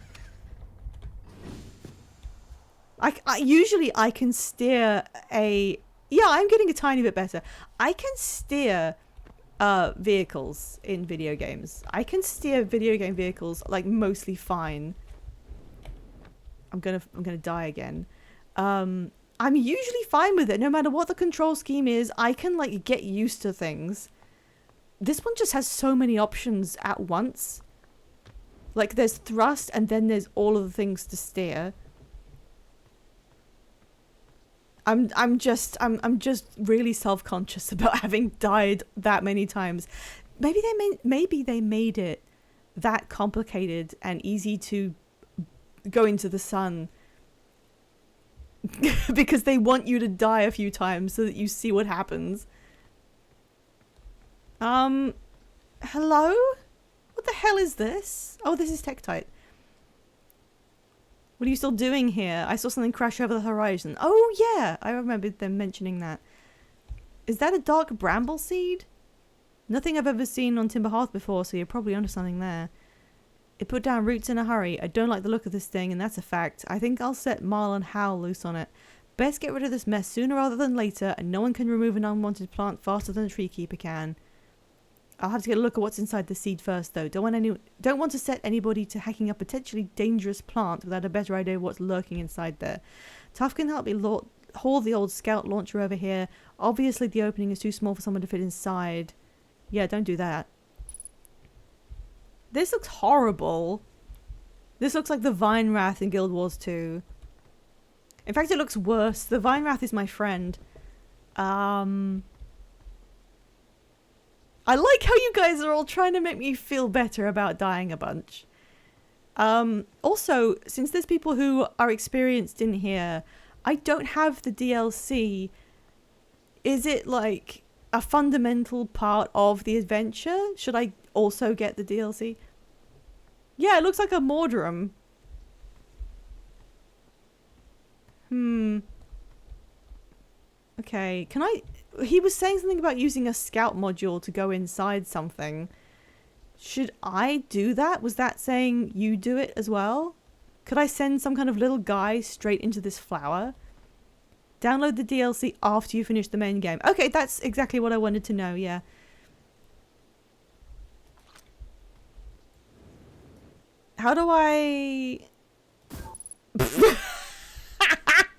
I usually I can steer a... Yeah, I'm getting a tiny bit better. I can steer vehicles in video games. I can steer video game vehicles like mostly fine. I'm gonna die again. I'm usually fine with it. No matter what the control scheme is, I can like get used to things. This one just has so many options at once. Like there's thrust and then there's all of the things to steer. I'm just really self-conscious about having died that many times. Maybe they made it that complicated and easy to go into the sun because they want you to die a few times so that you see what happens. Hello? What the hell is this? Oh, this is Tektite. What are you still doing here? I saw something crash over the horizon. Oh yeah, I remember them mentioning that. Is that a dark bramble seed? Nothing I've ever seen on Timberhearth before, so you're probably onto something there. It put down roots in a hurry. I don't like the look of this thing, and that's a fact. I think I'll set Marl and Hal loose on it. Best get rid of this mess sooner rather than later, and no one can remove an unwanted plant faster than a tree keeper can. I'll have to get a look at what's inside the seed first, though. Don't want to set anybody to hacking a potentially dangerous plant without a better idea of what's lurking inside there. Tuff can help me haul the old scout launcher over here. Obviously, the opening is too small for someone to fit inside. Yeah, don't do that. This looks horrible. This looks like the Vine Wrath in Guild Wars 2. In fact, it looks worse. The Vine Wrath is my friend. I like how you guys are all trying to make me feel better about dying a bunch. Also, since there's people who are experienced in here, I don't have the DLC. Is it like a fundamental part of the adventure? Should I also get the DLC? Yeah, it looks like a Morderum. Okay, can I... He was saying something about using a scout module to go inside something. Should I do that? Was that saying you do it as well? Could I send some kind of little guy straight into this flower? Download the DLC after you finish the main game. Okay, that's exactly what I wanted to know, yeah. How do I...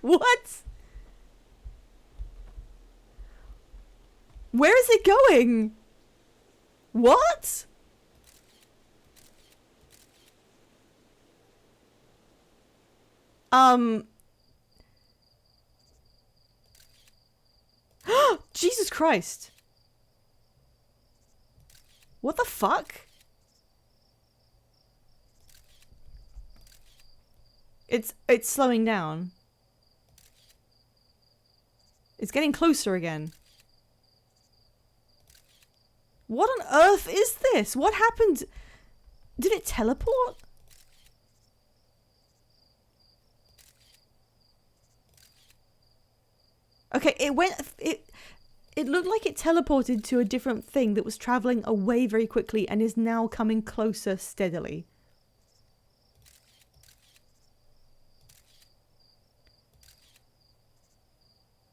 What? Where is it going? What? Jesus Christ. What the fuck? It's slowing down. It's getting closer again. What on earth is this? What happened? Did it teleport? Okay, it looked like it teleported to a different thing that was traveling away very quickly and is now coming closer steadily.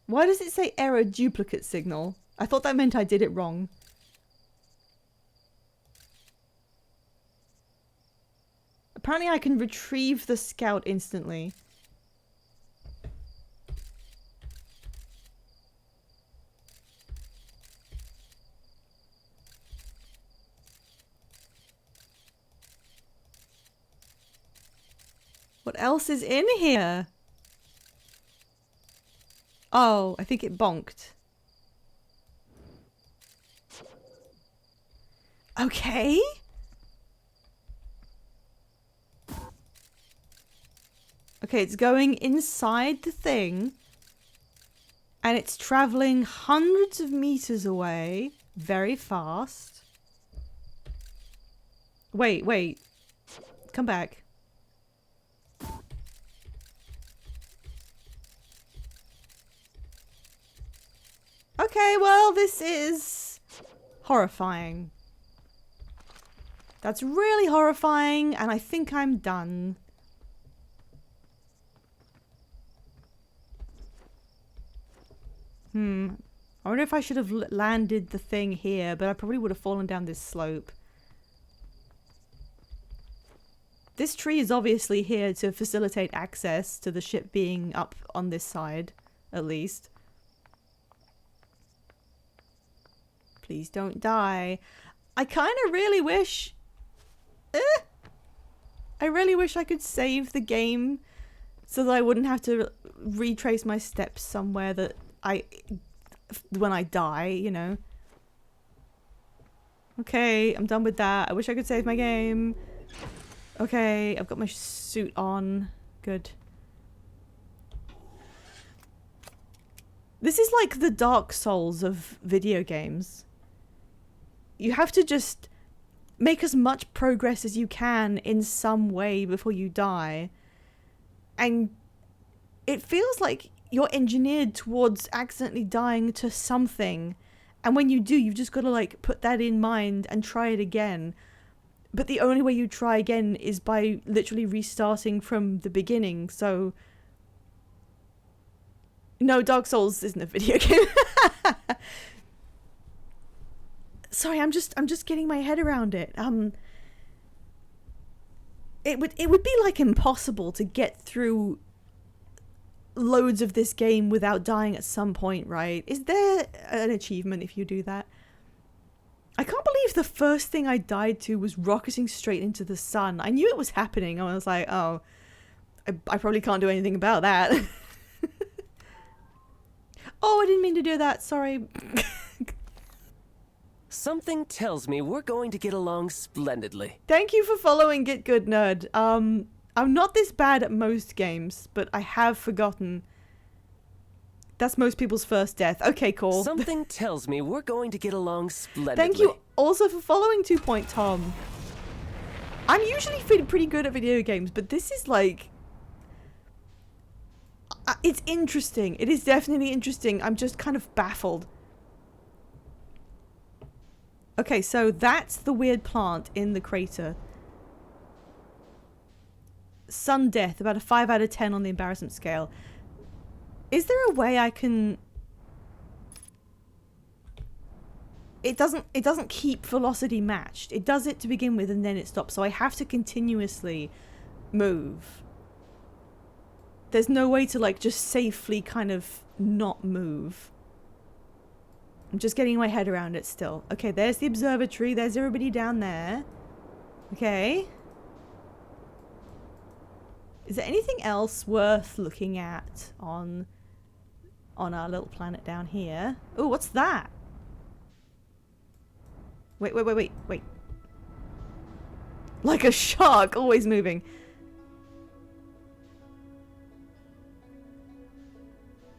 Why does it say error duplicate signal? I thought that meant I did it wrong. Apparently I can retrieve the scout instantly. What else is in here? Oh, I think it bonked. Okay. Okay, it's going inside the thing. And it's traveling hundreds of meters away. Very fast. Wait. Come back. Okay, well, this is horrifying. That's really horrifying, and I think I'm done. I wonder if I should have landed the thing here, but I probably would have fallen down this slope. This tree is obviously here to facilitate access to the ship being up on this side, at least. Please don't die. I kind of really wish... I really wish I could save the game so that I wouldn't have to retrace my steps somewhere that when I die, you know. Okay, I'm done with that. I wish I could save my game. Okay, I've got my suit on. Good. This is like the Dark Souls of video games. You have to just make as much progress as you can in some way before you die. And it feels like you're engineered towards accidentally dying to something. And when you do, you've just got to like put that in mind and try it again. But the only way you try again is by literally restarting from the beginning. So no, Dark Souls isn't a video game. Sorry, I'm just getting my head around it. It would be like impossible to get through loads of this game without dying at some point, right? Is there an achievement if you do that? I can't believe the first thing I died to was rocketing straight into the sun. I knew it was happening. I was like, oh, I probably can't do anything about that. Oh, I didn't mean to do that. Sorry. Something tells me we're going to get along splendidly. Thank you for following Get Good Nerd. I'm not this bad at most games, but I have forgotten. That's most people's first death. Okay, cool. Something tells me we're going to get along splendidly. Thank you also for following 2 Point Tom. I'm usually pretty good at video games, but this is like... it's interesting. It is definitely interesting. I'm just kind of baffled. Okay, so that's the weird plant in the crater. sun death, about a 5 out of 10 on the embarrassment scale. Is there a way I can... It doesn't keep velocity matched. It does it to begin with and then it stops. So I have to continuously move. There's no way to like just safely kind of not move. I'm just getting my head around it still. Okay, there's the observatory. There's everybody down there. Okay. Is there anything else worth looking at on our little planet down here? Oh, what's that? Wait. Like a shark, always moving.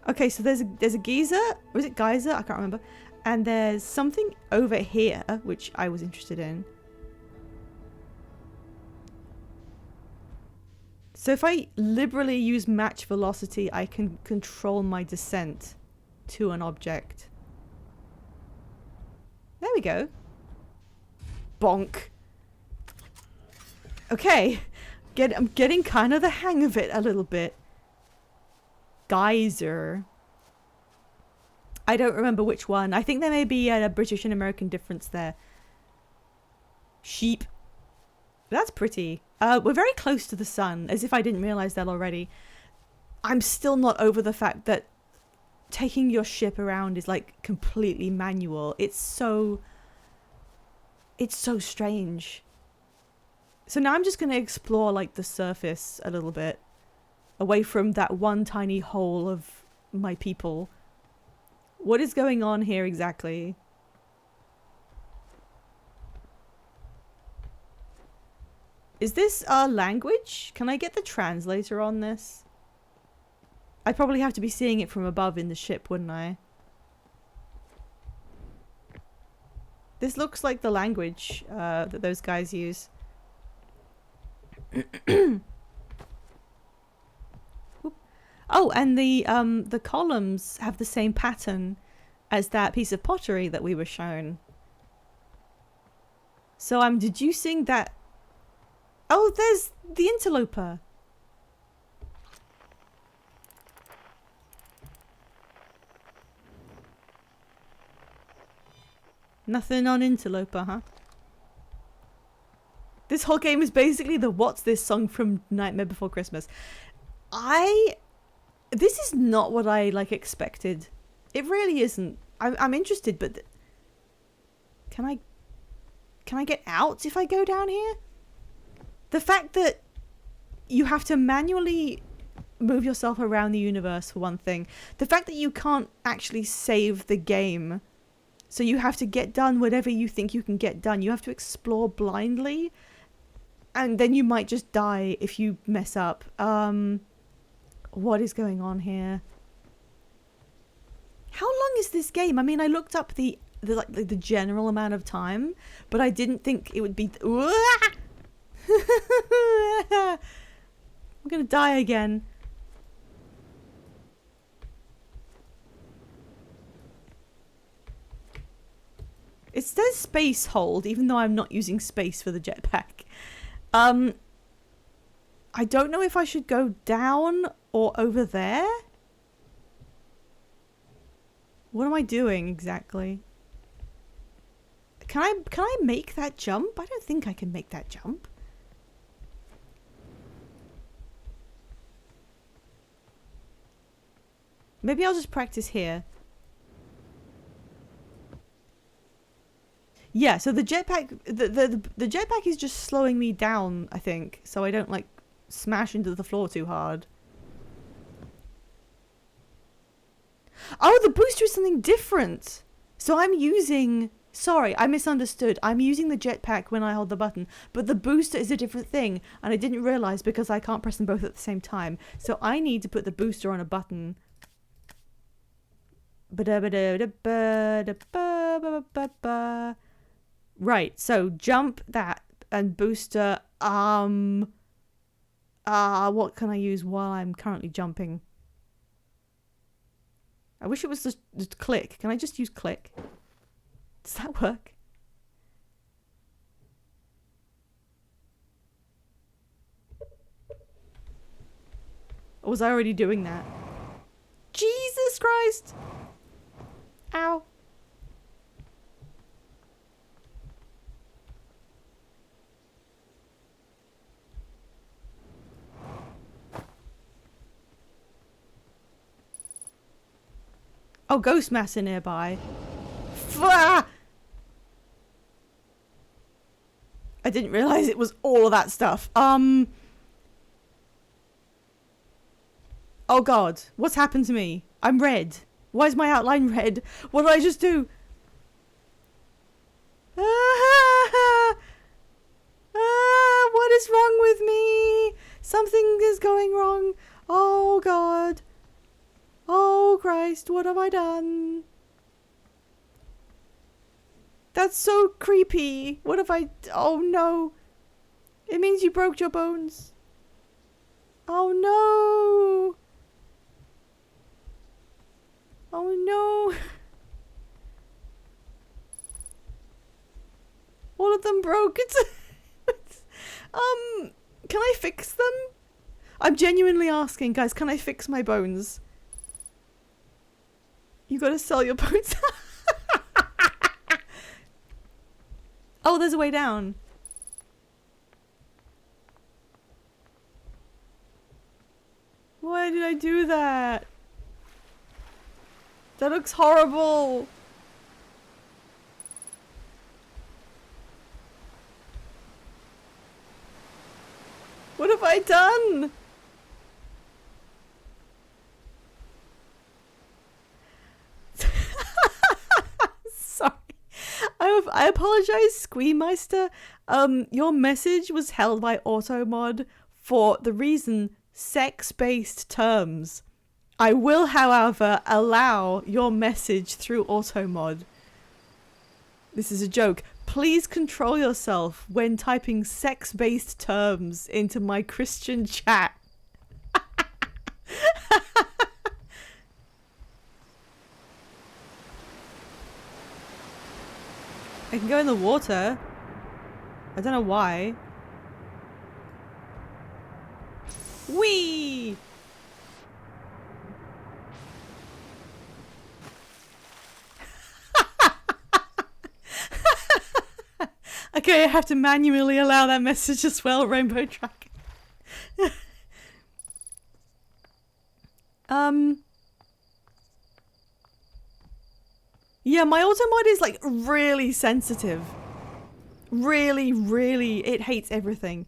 Okay, so there's a geyser. Or is it geyser? I can't remember. And there's something over here, which I was interested in. So if I liberally use match velocity, I can control my descent to an object. There we go. Bonk. Okay. I'm getting kind of the hang of it a little bit. Geyser. I don't remember which one. I think there may be a British and American difference there. Sheep. That's pretty. We're very close to the sun, as if I didn't realize that already. I'm still not over the fact that taking your ship around is like completely manual. It's so strange. So now I'm just going to explore like the surface a little bit, away from that one tiny hole of my people. What is going on here exactly? Is this our language? Can I get the translator on this? I'd probably have to be seeing it from above in the ship, wouldn't I? This looks like the language that those guys use. Oh, and the columns have the same pattern as that piece of pottery that we were shown. So I'm deducing that... Oh, there's the interloper. Nothing on interloper, huh? This whole game is basically the What's This song from Nightmare Before Christmas. This is not what I like expected. It really isn't. I'm interested, but can I get out if I go down here? The fact that you have to manually move yourself around the universe, for one thing. The fact that you can't actually save the game. So you have to get done whatever you think you can get done. You have to explore blindly. And then you might just die if you mess up. What is going on here? How long is this game? I mean, I looked up the general amount of time, but I didn't think it would be... I'm gonna die again. It says space hold, even though I'm not using space for the jetpack. I don't know if I should go down or over there. What am I doing exactly? Can I make that jump? I don't think I can make that jump. Maybe I'll just practice here. Yeah, so the jetpack, the jetpack is just slowing me down, I think, so I don't like smash into the floor too hard. Oh, the booster is something different. So I'm using... Sorry, I misunderstood. I'm using the jetpack when I hold the button, but the booster is a different thing, and I didn't realize because I can't press them both at the same time. So I need to put the booster on a button. Right, so jump that and booster. What can I use while I'm currently jumping? I wish it was just click. Can I just use click? Does that work? Or was I already doing that? Jesus Christ! Ow. Oh, ghost master nearby. I didn't realize it was all of that stuff. Oh god, what's happened to me? I'm red. Why is my outline red? What did I just do? What is wrong with me? Something is going wrong. Oh god. Oh Christ, what have I done? That's so creepy. What have I... Oh no. It means you broke your bones. Oh no. Oh no. All of them broke. Can I fix them? I'm genuinely asking, guys, can I fix my bones? You gotta sell your bones. Oh, there's a way down. Why did I do that? That looks horrible. What have I done? Sorry. I apologize, Squeemeister. Your message was held by Automod for the reason sex-based terms. I will, however, allow your message through Automod. This is a joke. Please control yourself when typing sex-based terms into my Christian chat. I can go in the water. I don't know why. Whee! Okay, I have to manually allow that message as well, Rainbow Track. Yeah, my Automod is like really sensitive. Really, really, it hates everything.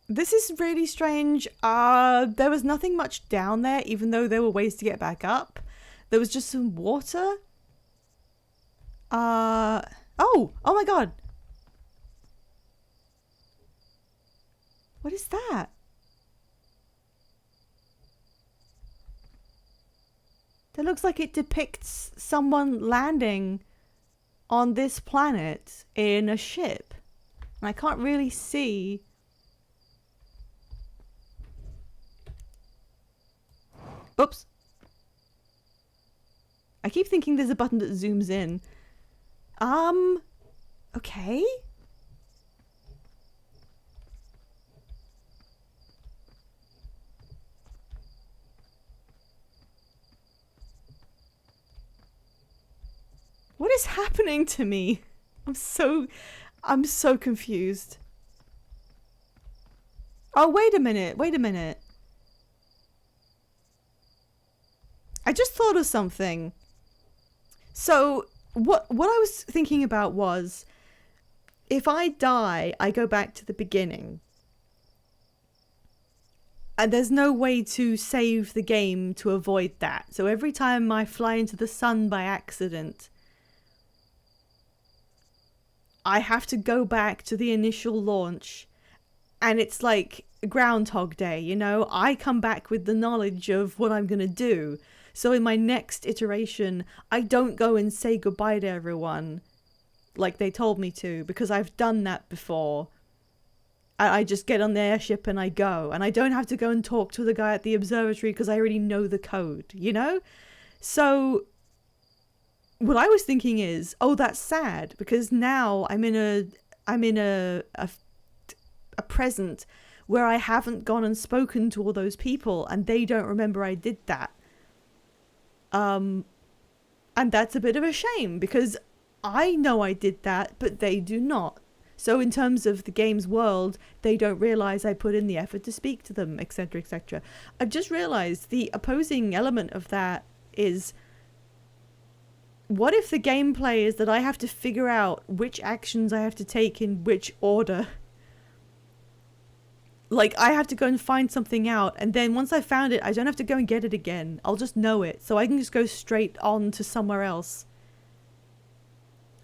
This is really strange. There was nothing much down there, even though there were ways to get back up. There was just some water. Oh my god. What is that? That looks like it depicts someone landing on this planet in a ship. And I can't really see. Oops. I keep thinking there's a button that zooms in. Okay. What is happening to me? I'm so confused. Oh, wait a minute. I just thought of something. So, what I was thinking about was, if I die, I go back to the beginning. And there's no way to save the game to avoid that. So every time I fly into the sun by accident, I have to go back to the initial launch. And it's like Groundhog Day, you know? I come back with the knowledge of what I'm going to do. So in my next iteration, I don't go and say goodbye to everyone like they told me to, because I've done that before. I just get on the airship and I go. And I don't have to go and talk to the guy at the observatory because I already know the code, you know? So what I was thinking is, oh, that's sad, because now I'm in a a present where I haven't gone and spoken to all those people and they don't remember I did that. And that's a bit of a shame because I know I did that, but they do not. So in terms of the game's world, they don't realize I put in the effort to speak to them, etc., etc. I've just realized the opposing element of that is, what if the gameplay is that I have to figure out which actions I have to take in which order? Like, I have to go and find something out, and then once I found it, I don't have to go and get it again. I'll just know it, so I can just go straight on to somewhere else.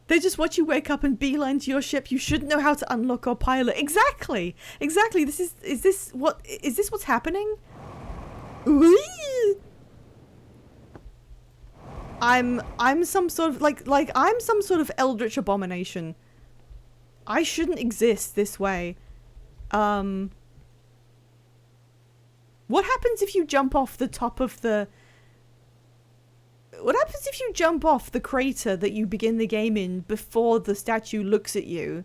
They just watch you wake up and beeline to your ship. You should know how to unlock or pilot. Exactly! Exactly, is this what's happening? I'm some sort of, like I'm some sort of eldritch abomination. I shouldn't exist this way. What happens if you jump off the top of the... What happens if you jump off the crater that you begin the game in before the statue looks at you?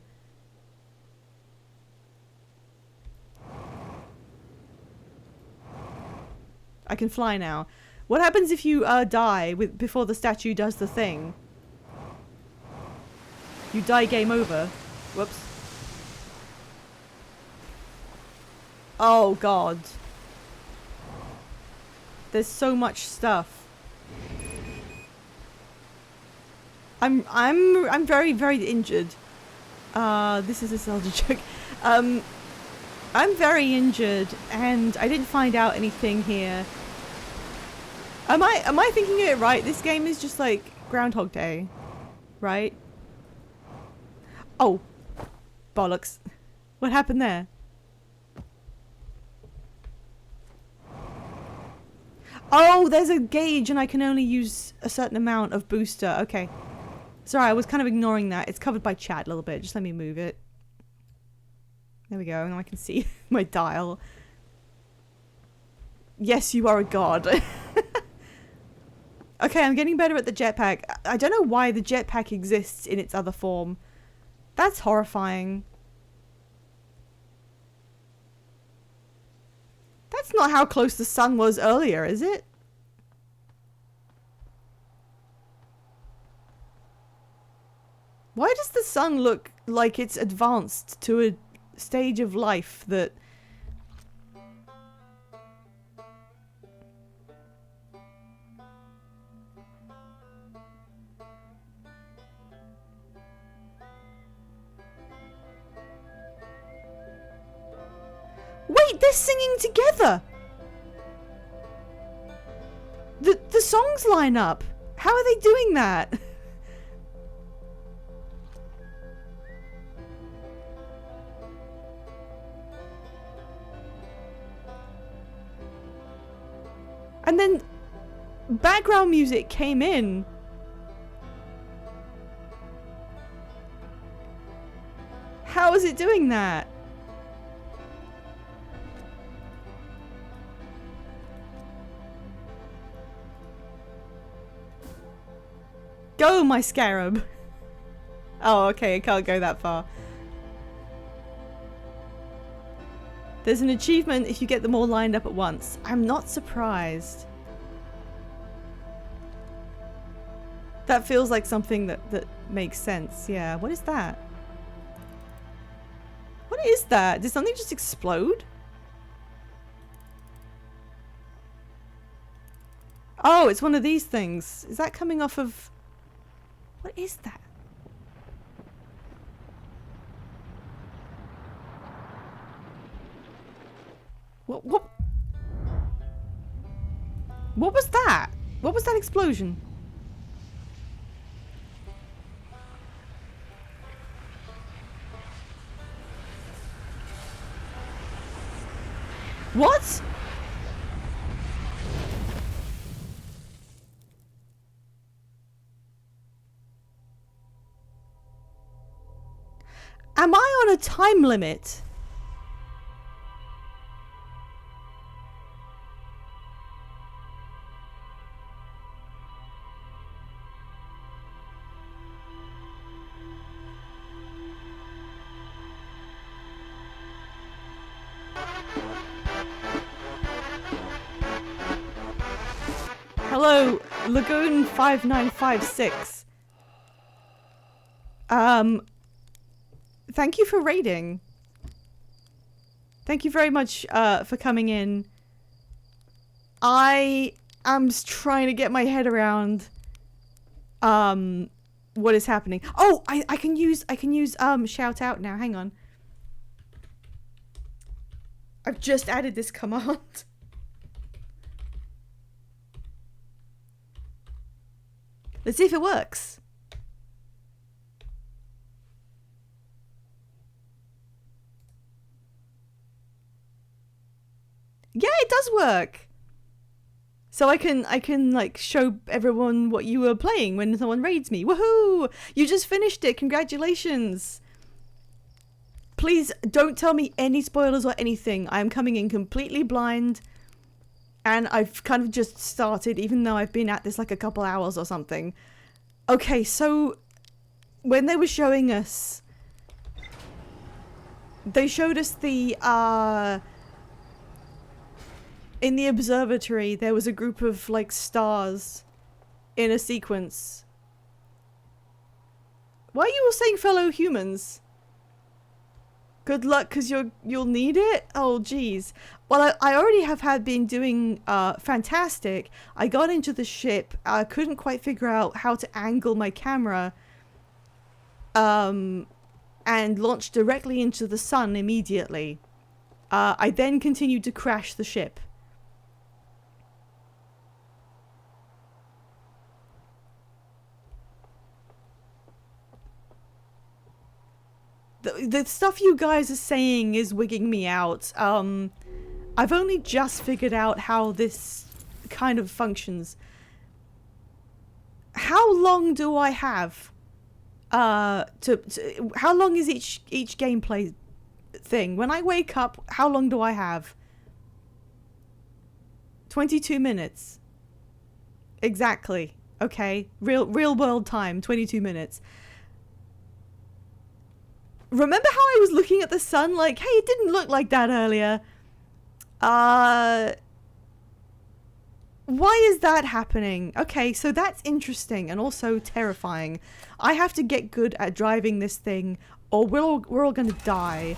I can fly now. What happens if you die before the statue does the thing? You die, game over. Whoops. Oh god. There's so much stuff. I'm very, very injured. This is a Zelda joke. I'm very injured and I didn't find out anything here. Am I thinking it right? This game is just like Groundhog Day, right? Oh, bollocks. What happened there? Oh, there's a gauge and I can only use a certain amount of booster. Okay. Sorry, I was kind of ignoring that. It's covered by chat a little bit. Just let me move it. There we go. Now I can see my dial. Yes, you are a god. Okay, I'm getting better at the jetpack. I don't know why the jetpack exists in its other form. That's horrifying. That's not how close the sun was earlier, is it? Why does the sun look like it's advanced to a stage of life that... Wait, they're singing together! The songs line up! How are they doing that? And then background music came in. How is it doing that? Go, my scarab. Oh, okay, I can't go that far. There's an achievement if you get them all lined up at once. I'm not surprised. That feels like something that makes sense. Yeah, what is that? What is that? Did something just explode? Oh, it's one of these things. Is that coming off of... What is that? What was that? What was that explosion? What? Am I on a time limit? Hello, Lagoon 5956. Thank you for raiding. Thank you very much for coming in. I am trying to get my head around what is happening. Oh, I can use shout out now. Hang on. I've just added this command. Let's see if it works. Yeah, it does work. So I can like show everyone what you were playing when someone raids me. Woohoo! You just finished it. Congratulations. Please don't tell me any spoilers or anything. I am coming in completely blind. And I've kind of just started, even though I've been at this like a couple hours or something. Okay, so when they were showing us, they showed us the, in the observatory, there was a group of like stars in a sequence. Why are you all saying fellow humans? Good luck, because you'll need it? Oh, geez. Well, I already have been doing fantastic. I got into the ship. I couldn't quite figure out how to angle my camera. And launched directly into the sun immediately. I then continued to crash the ship. The stuff you guys are saying is wigging me out. I've only just figured out how this kind of functions. How long do I have? How long is each gameplay thing? When I wake up, how long do I have? 22 minutes. Exactly. Okay. Real world time, 22 minutes. Remember how I was looking at the sun like, hey, it didn't look like that earlier. Why is that happening? Okay, so that's interesting and also terrifying. I have to get good at driving this thing or we're all gonna die.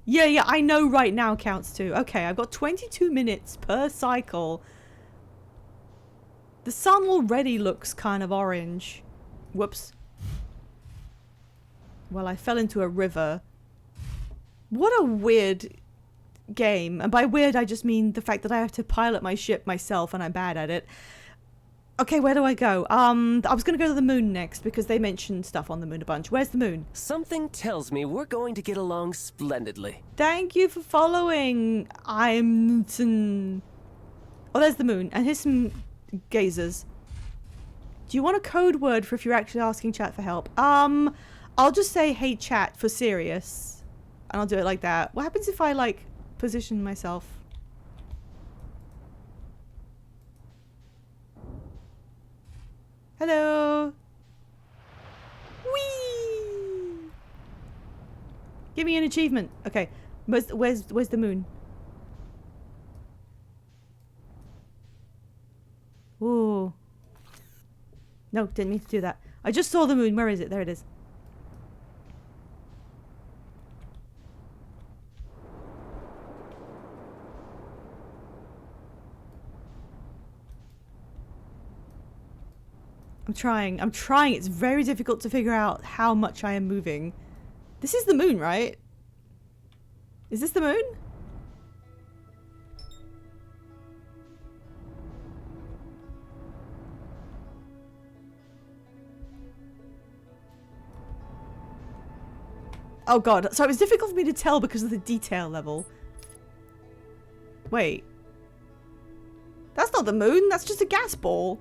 Yeah, I know right now counts too. Okay, I've got 22 minutes per cycle. The sun already looks kind of orange. Whoops. Well, I fell into a river. What a weird game. And by weird, I just mean the fact that I have to pilot my ship myself and I'm bad at it. Okay, where do I go? I was going to go to the moon next because they mentioned stuff on the moon a bunch. Where's the moon? Something tells me we're going to get along splendidly. Thank you for following. Oh, there's the moon. And here's some gazers. Do you want a code word for if you're actually asking chat for help? I'll just say, hey chat, for serious. And I'll do it like that. What happens if I, like, position myself? Hello. Whee! Give me an achievement. Okay. Where's the moon? Ooh. No, didn't mean to do that. I just saw the moon. Where is it? There it is. I'm trying. It's very difficult to figure out how much I am moving. This is the moon, right? Is this the moon? Oh god, so it was difficult for me to tell because of the detail level. Wait. That's not the moon, that's just a gas ball.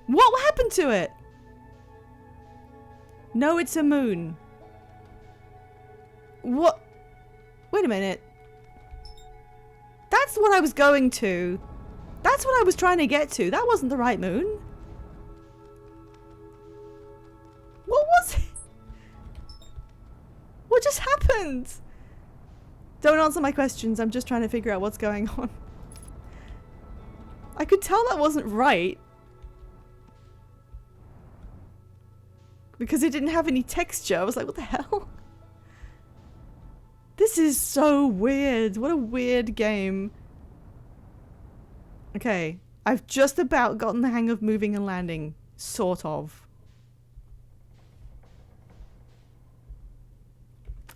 What happened to it? No, it's a moon. What? Wait a minute. That's what I was going to. That's what I was trying to get to. That wasn't the right moon. What was it? happened? Don't answer my questions. I'm just trying to figure out what's going on. I could tell that wasn't right. Because it didn't have any texture. I was like, what the hell? This is so weird. What a weird game. Okay. I've just about gotten the hang of moving and landing. Sort of.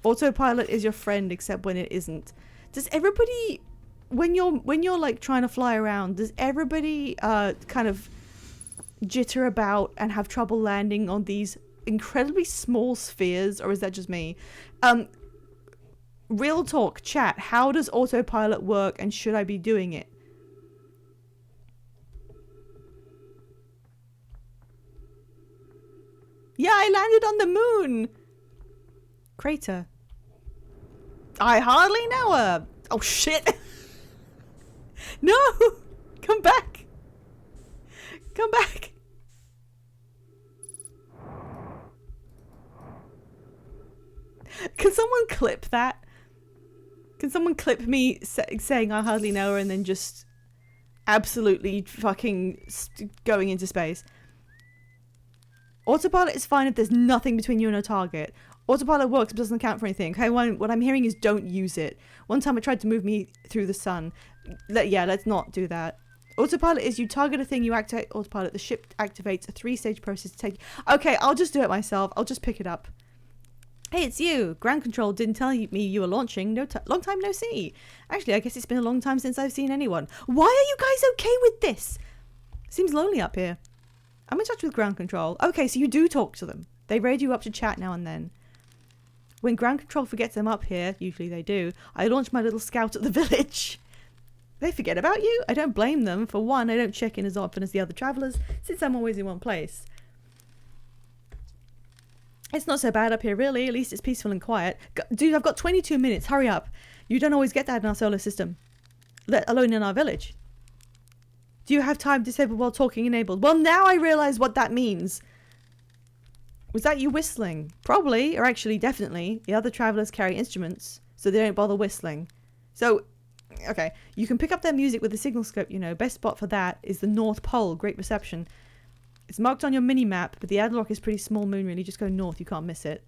Autopilot is your friend except when it isn't. Does everybody... When you're like trying to fly around, does everybody kind of jitter about and have trouble landing on these incredibly small spheres, or is that just me? Real talk, chat, how does autopilot work and should I be doing it? Yeah, I landed on the moon! Crater. I hardly know her! Oh shit! No! Come back! Come back! Can someone clip that? Can someone clip me saying I hardly know her and then just absolutely fucking going into space? Autopilot is fine if there's nothing between you and a target. Autopilot works but doesn't count for anything. Okay, what I'm hearing is don't use it. One time it tried to move me through the sun. Yeah, let's not do that. Autopilot is you target a thing, you activate autopilot. The ship activates a 3-stage process to take... Okay, I'll just do it myself. I'll just pick it up. Hey, it's you. Ground control didn't tell me you were launching. Long time no see. Actually, I guess it's been a long time since I've seen anyone. Why are you guys okay with this? Seems lonely up here. I'm in touch with ground control. Okay, so you do talk to them. They raid you up to chat now and then. When ground control forgets I'm up here, usually they do, I launch my little scout at the village. They forget about you? I don't blame them. For one, I don't check in as often as the other travellers, since I'm always in one place. It's not so bad up here, really. At least it's peaceful and quiet. Dude, I've got 22 minutes. Hurry up. You don't always get that in our solar system. Let alone in our village. Do you have time disabled while talking enabled? Well, now I realise what that means. Was that you whistling? Probably, or actually definitely. The other travellers carry instruments, so they don't bother whistling. So, okay. You can pick up their music with the signal scope, you know. Best spot for that is the North Pole. Great reception. It's marked on your mini-map, but the Adlock is pretty small moon, really. Just go north, you can't miss it.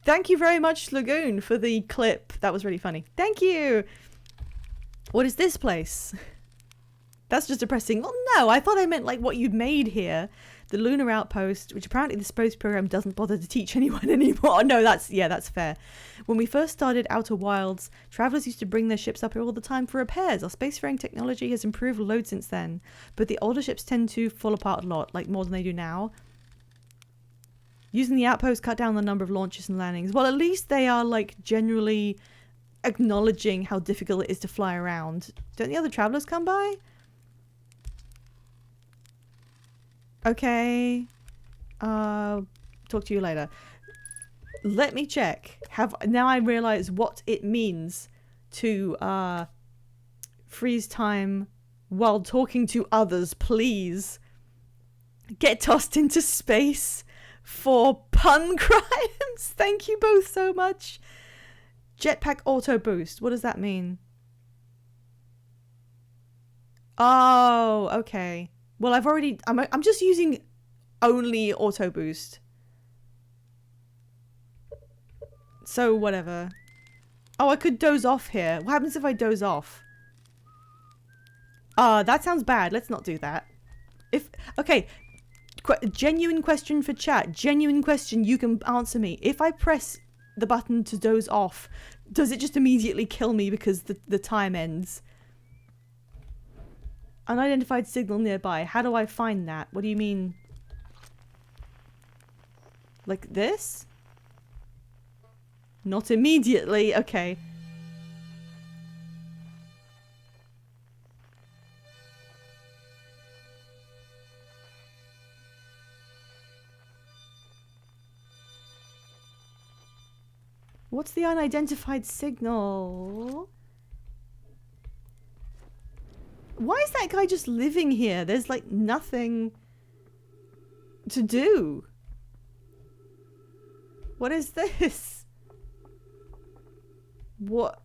Thank you very much, Lagoon, for the clip. That was really funny. Thank you! What is this place? That's just depressing. Well, no, I thought I meant like what you'd made here. The Lunar Outpost, which apparently the space program doesn't bother to teach anyone anymore. No, that's fair. When we first started Outer Wilds, travelers used to bring their ships up here all the time for repairs. Our spacefaring technology has improved a load since then, but the older ships tend to fall apart a lot, like more than they do now. Using the outpost cut down the number of launches and landings. Well, at least they are like generally acknowledging how difficult it is to fly around. Don't the other travelers come by? Okay. Talk to you later. Let me check. Now I realize what it means to freeze time while talking to others. Please get tossed into space for pun crimes. Thank you both so much. Jetpack auto boost. What does that mean? Oh, okay. Well, I'm just using only auto boost. So whatever. Oh, I could doze off here. What happens if I doze off? That sounds bad. Let's not do that. Okay, genuine question for chat. Genuine question, you can answer me. If I press the button to doze off, does it just immediately kill me because the time ends? Unidentified signal nearby. How do I find that? What do you mean? Like this? Not immediately. Okay. What's the unidentified signal? Why is that guy just living here? There's like nothing to do. What is this? What?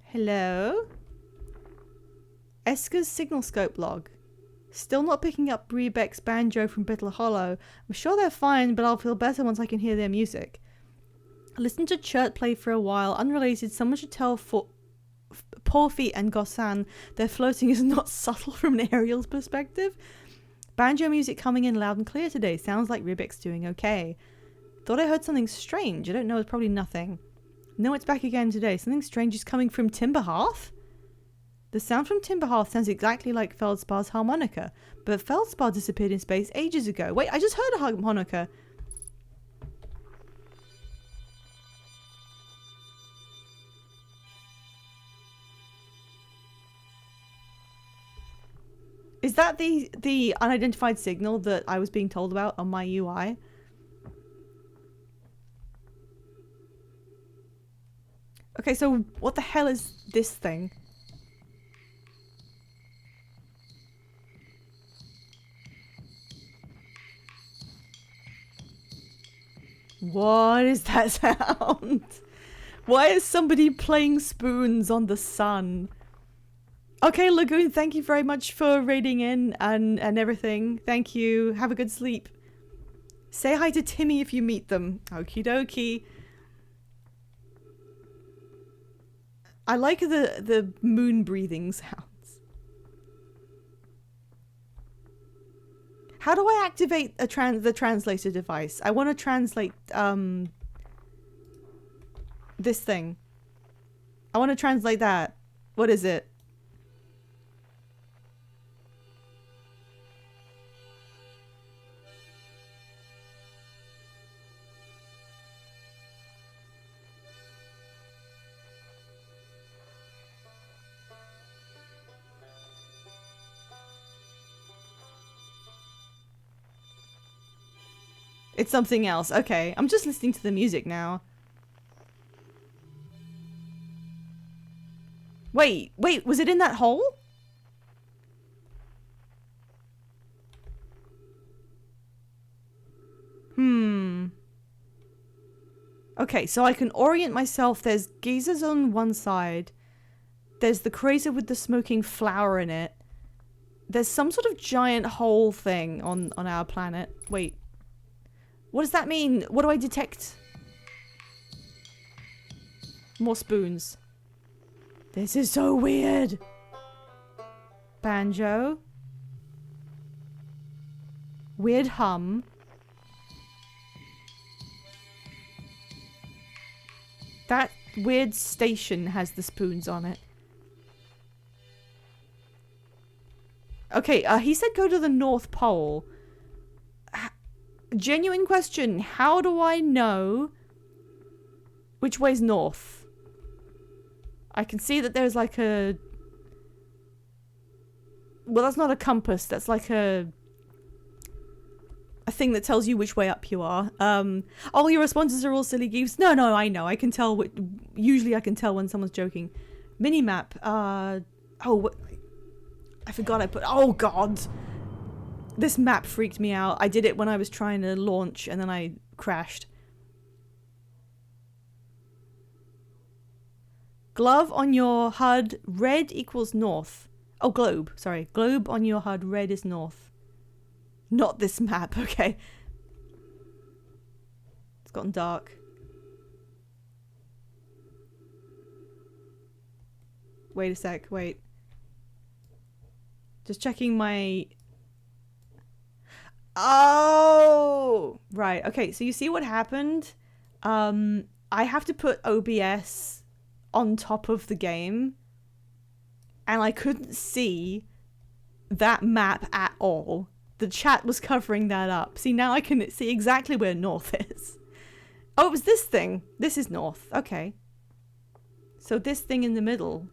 Hello? Esker's signal scope log. Still not picking up Rebek's banjo from Bitter Hollow. I'm sure they're fine, but I'll feel better once I can hear their music. I listened to Chert play for a while. Unrelated, someone should tell Porphy and Gossan their floating is not subtle from an aerial's perspective. Banjo music coming in loud and clear today. Sounds like Rebek's doing okay. Thought I heard something strange. I don't know, it's probably nothing. No, it's back again today. Something strange is coming from Timberhearth? The sound from Timberhearth sounds exactly like Feldspar's harmonica, but Feldspar disappeared in space ages ago. Wait, I just heard a harmonica. Is that the unidentified signal that I was being told about on my UI? Okay, so what the hell is this thing? What is that sound? Why is somebody playing spoons on the sun? Okay, Lagoon, thank you very much for raiding in and everything. Thank you. Have a good sleep. Say hi to Timmy if you meet them. Okie dokie. I like the moon breathing sounds. How do I activate the translator device? I want to translate this thing. I want to translate that. What is it? It's something else. Okay, I'm just listening to the music now. Wait, was it in that hole? Okay, so I can orient myself. There's geysers on one side. There's the crater with the smoking flower in it. There's some sort of giant hole thing on our planet. Wait. What does that mean? What do I detect? More spoons. This is so weird. Banjo. Weird hum. That weird station has the spoons on it. Okay, he said go to the North Pole. Genuine question. How do I know which way's north? I can see that there's like a... Well, that's not a compass. That's like a thing that tells you which way up you are. All your responses are all silly goofs. No, I know. I can tell. Usually I can tell when someone's joking. Minimap. Oh, I forgot I put... Oh, God. This map freaked me out. I did it when I was trying to launch and then I crashed. Glove on your HUD, red equals north. Oh, globe. Sorry. Globe on your HUD, red is north. Not this map. Okay. It's gotten dark. Wait a sec. Wait. Just checking my... Oh! Right. Okay, so you see what happened? I have to put OBS on top of the game. And I couldn't see that map at all. The chat was covering that up. See, now I can see exactly where north is. Oh, it was this thing. This is north. Okay. So this thing in the middle.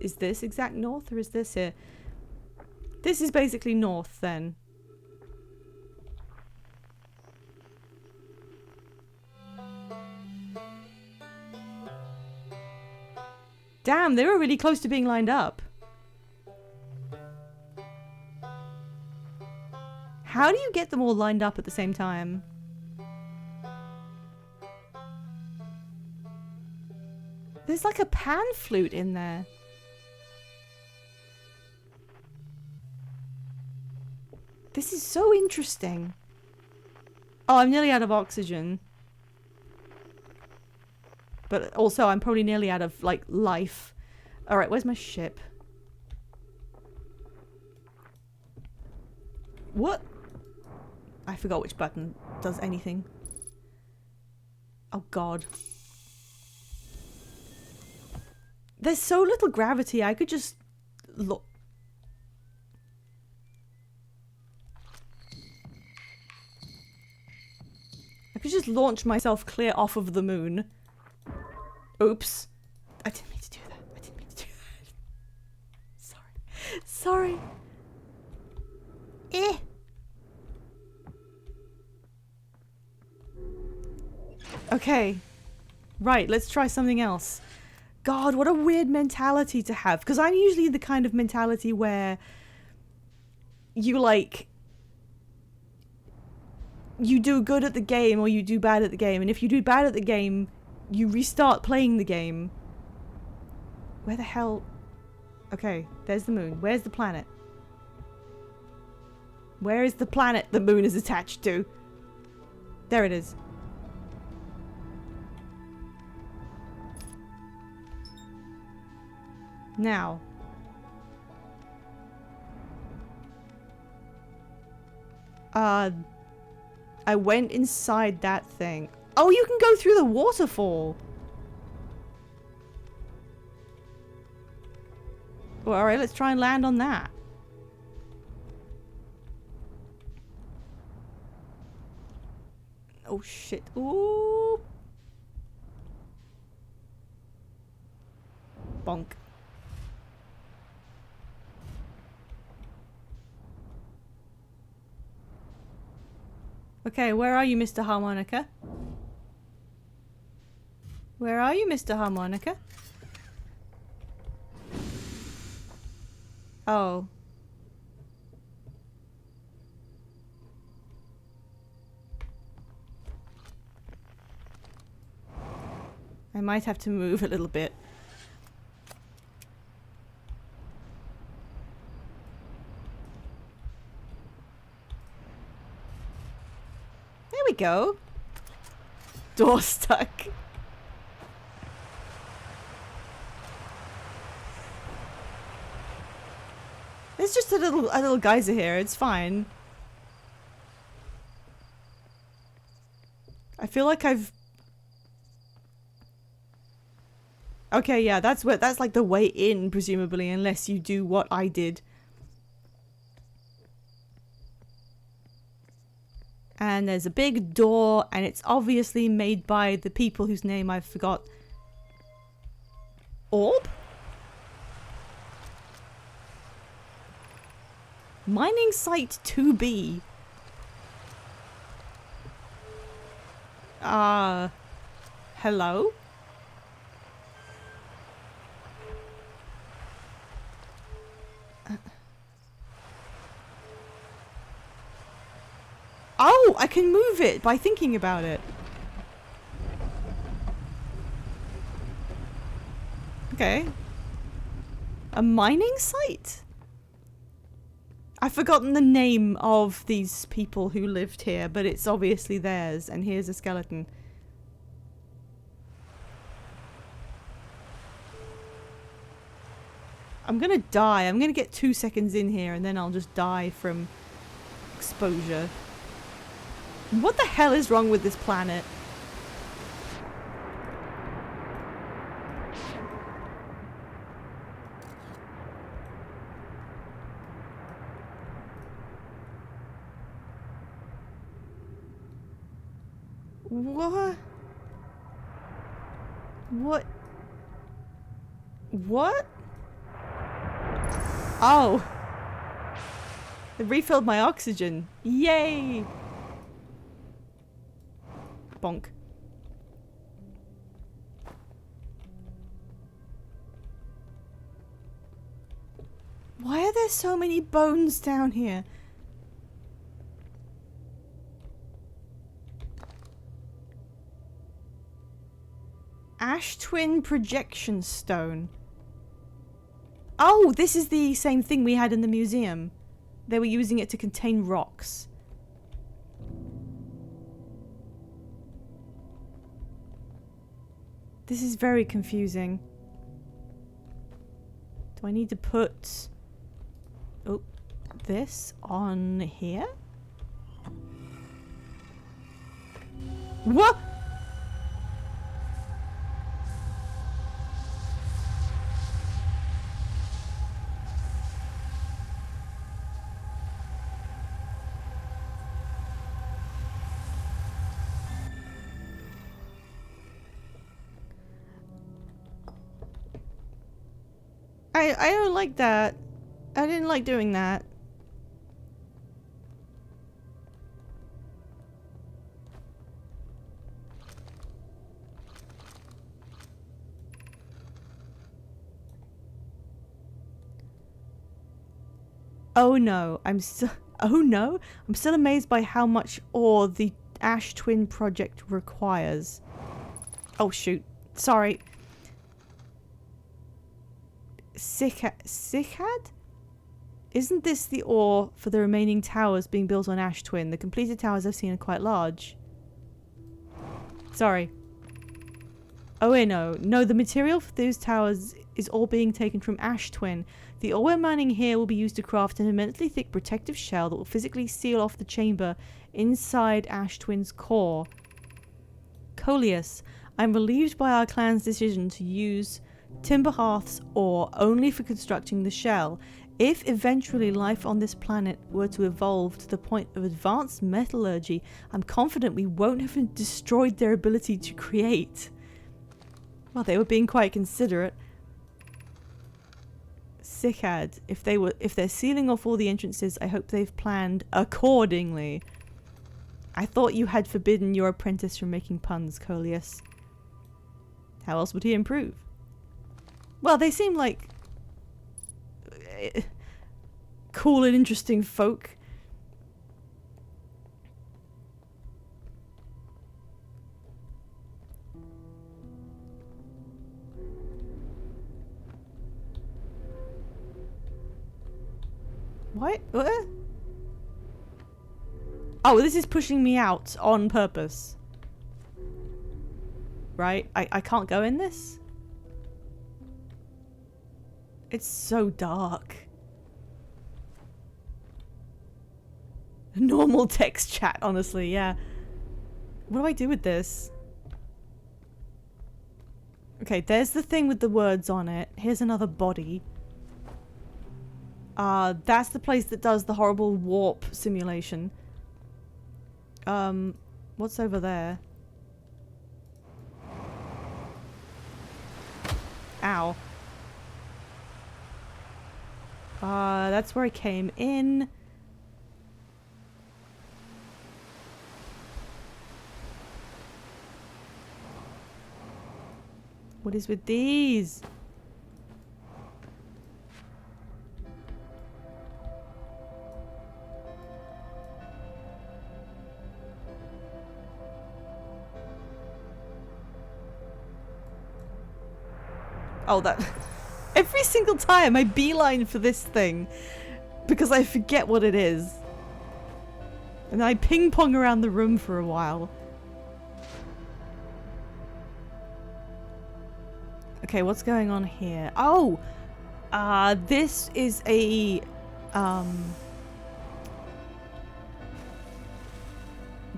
Is this exact north or is this here? This is basically north then. Damn, they were really close to being lined up. How do you get them all lined up at the same time? There's like a pan flute in there. This is so interesting. Oh, I'm nearly out of oxygen. But also, I'm probably nearly out of, like, life. Alright, where's my ship? What? I forgot which button does anything. Oh, God. There's so little gravity, I could just... look. I could just launch myself clear off of the moon. Oops. I didn't mean to do that. I didn't mean to do that. Sorry. Sorry. Okay. Right, let's try something else. God, what a weird mentality to have. Because I'm usually the kind of mentality where you, like... you do good at the game or you do bad at the game. And if you do bad at the game, you restart playing the game. Where the hell... Okay, there's the moon. Where's the planet? Where is the planet the moon is attached to? There it is. Now. I went inside that thing. Oh, you can go through the waterfall. Well, alright, let's try and land on that. Oh shit. Ooh. Bonk. Okay, where are you, Mr. Harmonica? Where are you, Mr. Harmonica? Oh. I might have to move a little bit. There we go. Door stuck. There's just a little geyser here. It's fine. I feel like I've... Okay, yeah, that's like the way in, presumably, unless you do what I did. And there's a big door, and it's obviously made by the people whose name I forgot. Orb? Mining site 2B. Hello? Oh, I can move it by thinking about it. Okay. A mining site? I've forgotten the name of these people who lived here, but it's obviously theirs, and here's a skeleton. I'm gonna die. I'm gonna get 2 seconds in here, and then I'll just die from exposure. What the hell is wrong with this planet? What? What? What? Oh. It refilled my oxygen. Yay! Bonk. Why are there so many bones down here? Ash Twin Projection Stone. Oh, this is the same thing we had in the museum. They were using it to contain rocks. This is very confusing. Do I need to put... oh, this on here? What? I don't like that. I didn't like doing that. Oh no, I'm still amazed by how much ore the Ash Twin project requires. Oh shoot. Sorry. Sikhad? Isn't this the ore for the remaining towers being built on Ash Twin? The completed towers I've seen are quite large. Sorry. Oh wait, no. No, the material for those towers is all being taken from Ash Twin. The ore we're mining here will be used to craft an immensely thick protective shell that will physically seal off the chamber inside Ash Twin's core. Coleus, I'm relieved by our clan's decision to use Timberhearth's ore only for constructing the shell. If eventually life on this planet were to evolve to the point of advanced metallurgy, I'm confident we won't have destroyed their ability to create. Well, they were being quite considerate. Sikhad, if they're sealing off all the entrances, I hope they've planned accordingly. I thought you had forbidden your apprentice from making puns, Coleus. How else would he improve? Well, they seem like cool and interesting folk. What? Oh, this is pushing me out on purpose. Right? I can't go in this? It's so dark. Normal text chat, honestly, yeah. What do I do with this? Okay, there's the thing with the words on it. Here's another body. That's the place that does the horrible warp simulation. What's over there? Ow. That's where I came in. What is with these? Oh, that... Every single time I beeline for this thing because I forget what it is. And I ping pong around the room for a while. Okay, what's going on here? Oh! This is a...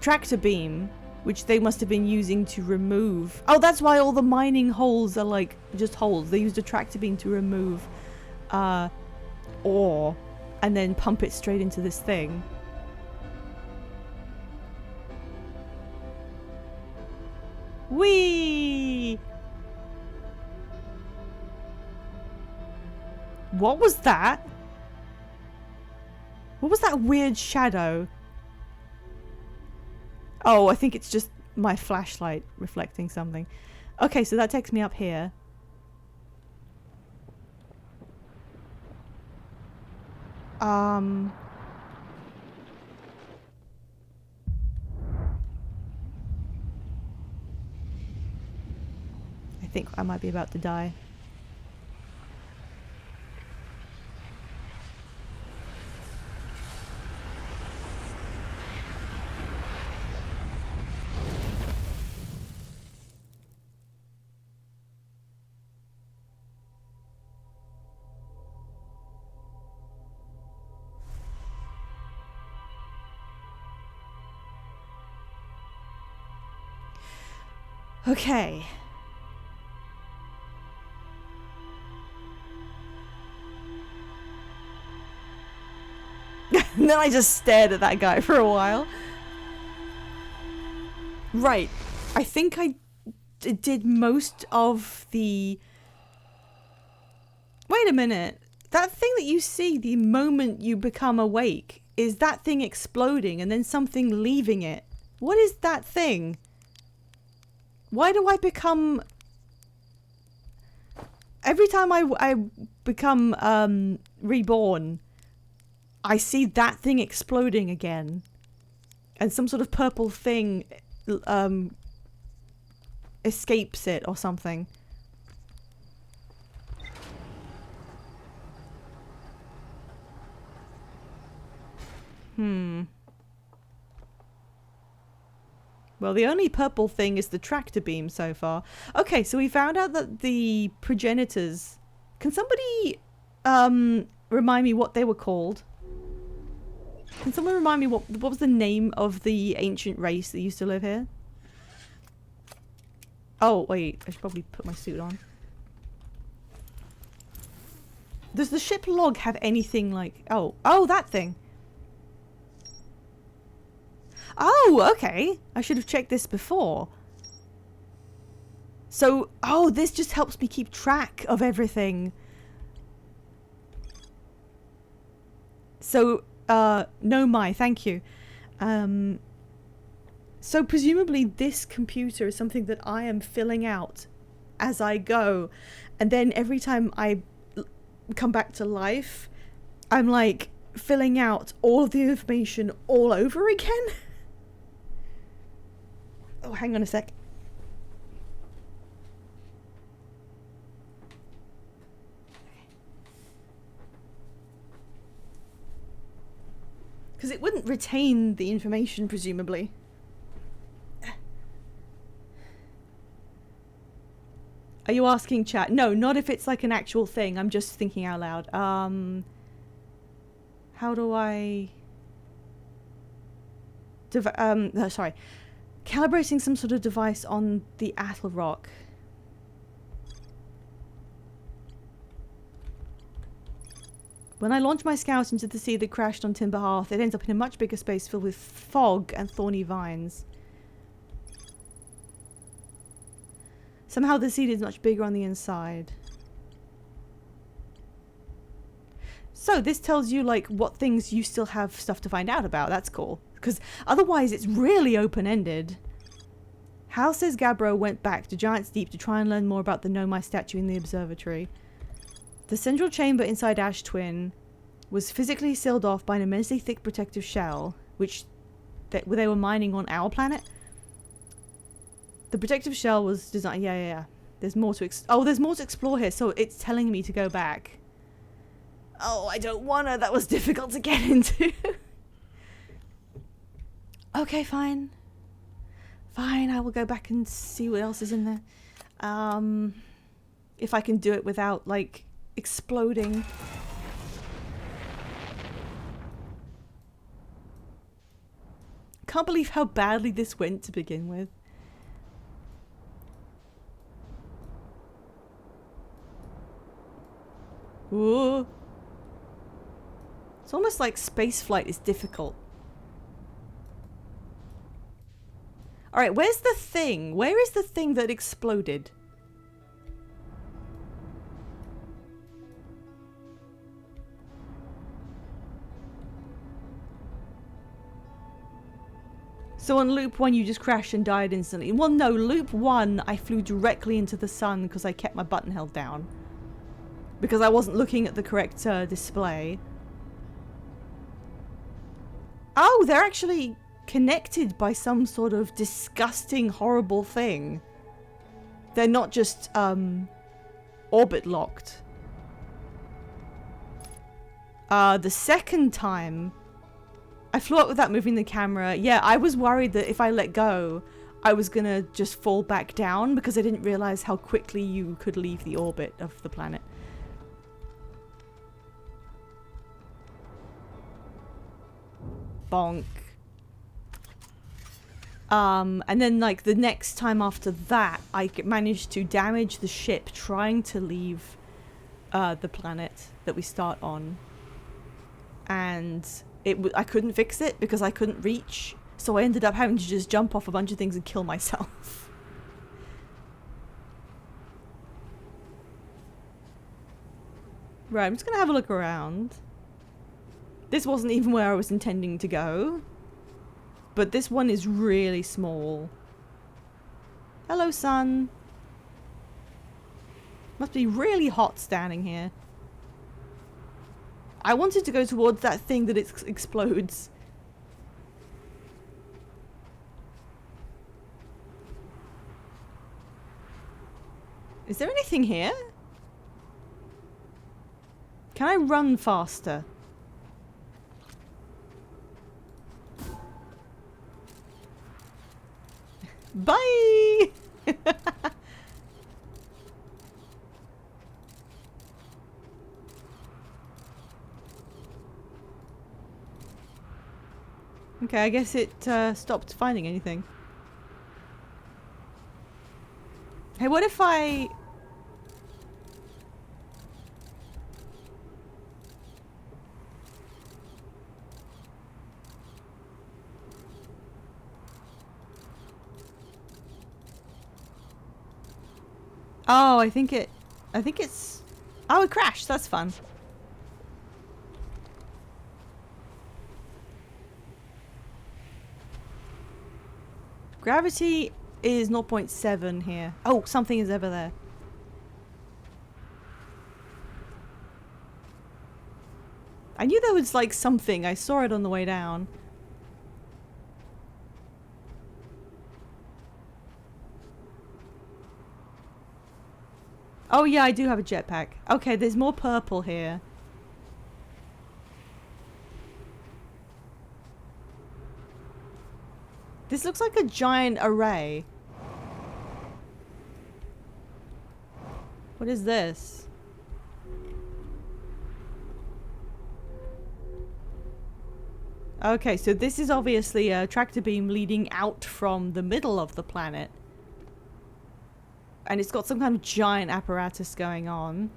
tractor beam, which they must have been using to remove... Oh, that's why all the mining holes are like just holes. They used a tractor beam to remove ore and then pump it straight into this thing. Whee! What was that? What was that weird shadow? Oh, I think it's just my flashlight reflecting something. Okay, so that takes me up here. think I might be about to die. Okay. And then I just stared at that guy for a while. Right. I think I did most of the... Wait a minute. That thing that you see the moment you become awake, is that thing exploding and then something leaving it? What is that thing? Why do I become... Every time I become reborn, I see that thing exploding again. And some sort of purple thing escapes it or something. Well, the only purple thing is the tractor beam so far. Okay, so we found out that the progenitors... Can somebody remind me what they were called? Can someone remind me what was the name of the ancient race that used to live here? Oh, wait. I should probably put my suit on. Does the ship log have anything like... Oh, that thing. Oh, okay. I should have checked this before. So, oh, this just helps me keep track of everything. So, no, thank you. So presumably this computer is something that I am filling out as I go. And then every time I come back to life, I'm like filling out all of the information all over again. Oh, hang on a sec. Because it wouldn't retain the information, presumably. Are you asking chat? No, not if it's like an actual thing. I'm just thinking out loud. How do I... no, sorry. Calibrating some sort of device on the Atle Rock. When I launch my scout into the sea that crashed on Timber Hearth, it ends up in a much bigger space filled with fog and thorny vines. Somehow the seed is much bigger on the inside. So this tells you like what things you still have stuff to find out about. That's cool. Because otherwise it's really open-ended. Hal says Gabbro went back to Giant's Deep to try and learn more about the Nomai statue in the observatory. The central chamber inside Ash Twin was physically sealed off by an immensely thick protective shell, which they were mining on our planet. The protective shell was designed... Yeah. There's more to there's more to explore here, so it's telling me to go back. Oh, I don't wanna. That was difficult to get into. Okay, fine. Fine, I will go back and see what else is in there. If I can do it without, like, exploding. Can't believe how badly this went to begin with. Ooh. It's almost like spaceflight is difficult. Alright, where's the thing? Where is the thing that exploded? So on loop 1 you just crashed and died instantly. Well no, loop 1 I flew directly into the sun because I kept my button held down. Because I wasn't looking at the correct display. Oh, they're actually connected by some sort of disgusting, horrible thing. They're not just orbit locked. The second time I flew up without moving the camera. Yeah, I was worried that if I let go, I was gonna just fall back down because I didn't realize how quickly you could leave the orbit of the planet. Bonk. And then like the next time after that, I managed to damage the ship trying to leave the planet that we start on. And I couldn't fix it because I couldn't reach. So I ended up having to just jump off a bunch of things and kill myself. Right, I'm just gonna have a look around. This wasn't even where I was intending to go. But this one is really small. Hello, sun. Must be really hot standing here. I wanted to go towards that thing that explodes. Is there anything here? Can I run faster? Bye! Okay, I guess it stopped finding anything. Hey, what if I... Oh, I think it's... Oh, it crashed. That's fun. Gravity is 0.7 here. Oh, something is over there. I knew there was like something. I saw it on the way down. Oh yeah, I do have a jetpack. Okay, there's more purple here. This looks like a giant array. What is this? Okay, so this is obviously a tractor beam leading out from the middle of the planet. And it's got some kind of giant apparatus going on.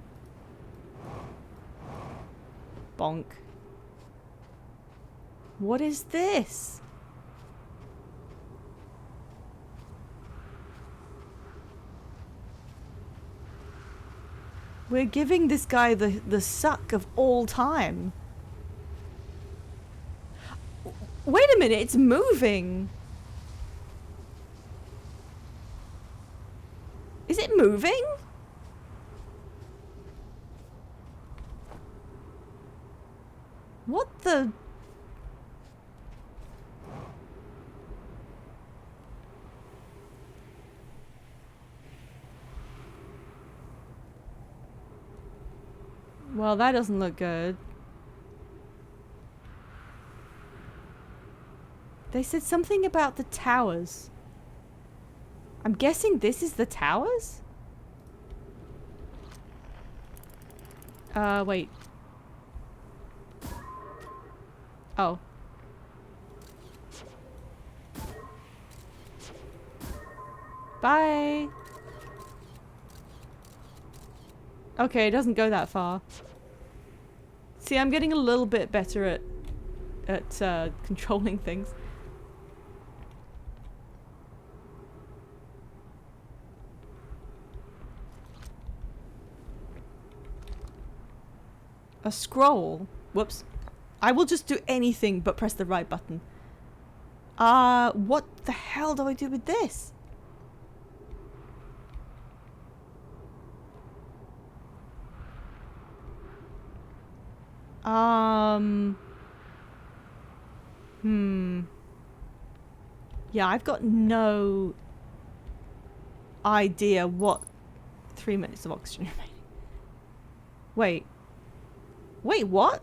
Bonk. What is this? We're giving this guy the suck of all time. Wait a minute, it's moving. Is it moving? What the... Well, that doesn't look good. They said something about the towers. I'm guessing this is the towers? Wait. Oh. Bye. Okay, it doesn't go that far. See, I'm getting a little bit better at controlling things. A scroll? Whoops. I will just do anything but press the right button. What the hell do I do with this? Yeah, I've got no idea what 3 minutes of oxygen remaining. Wait, what?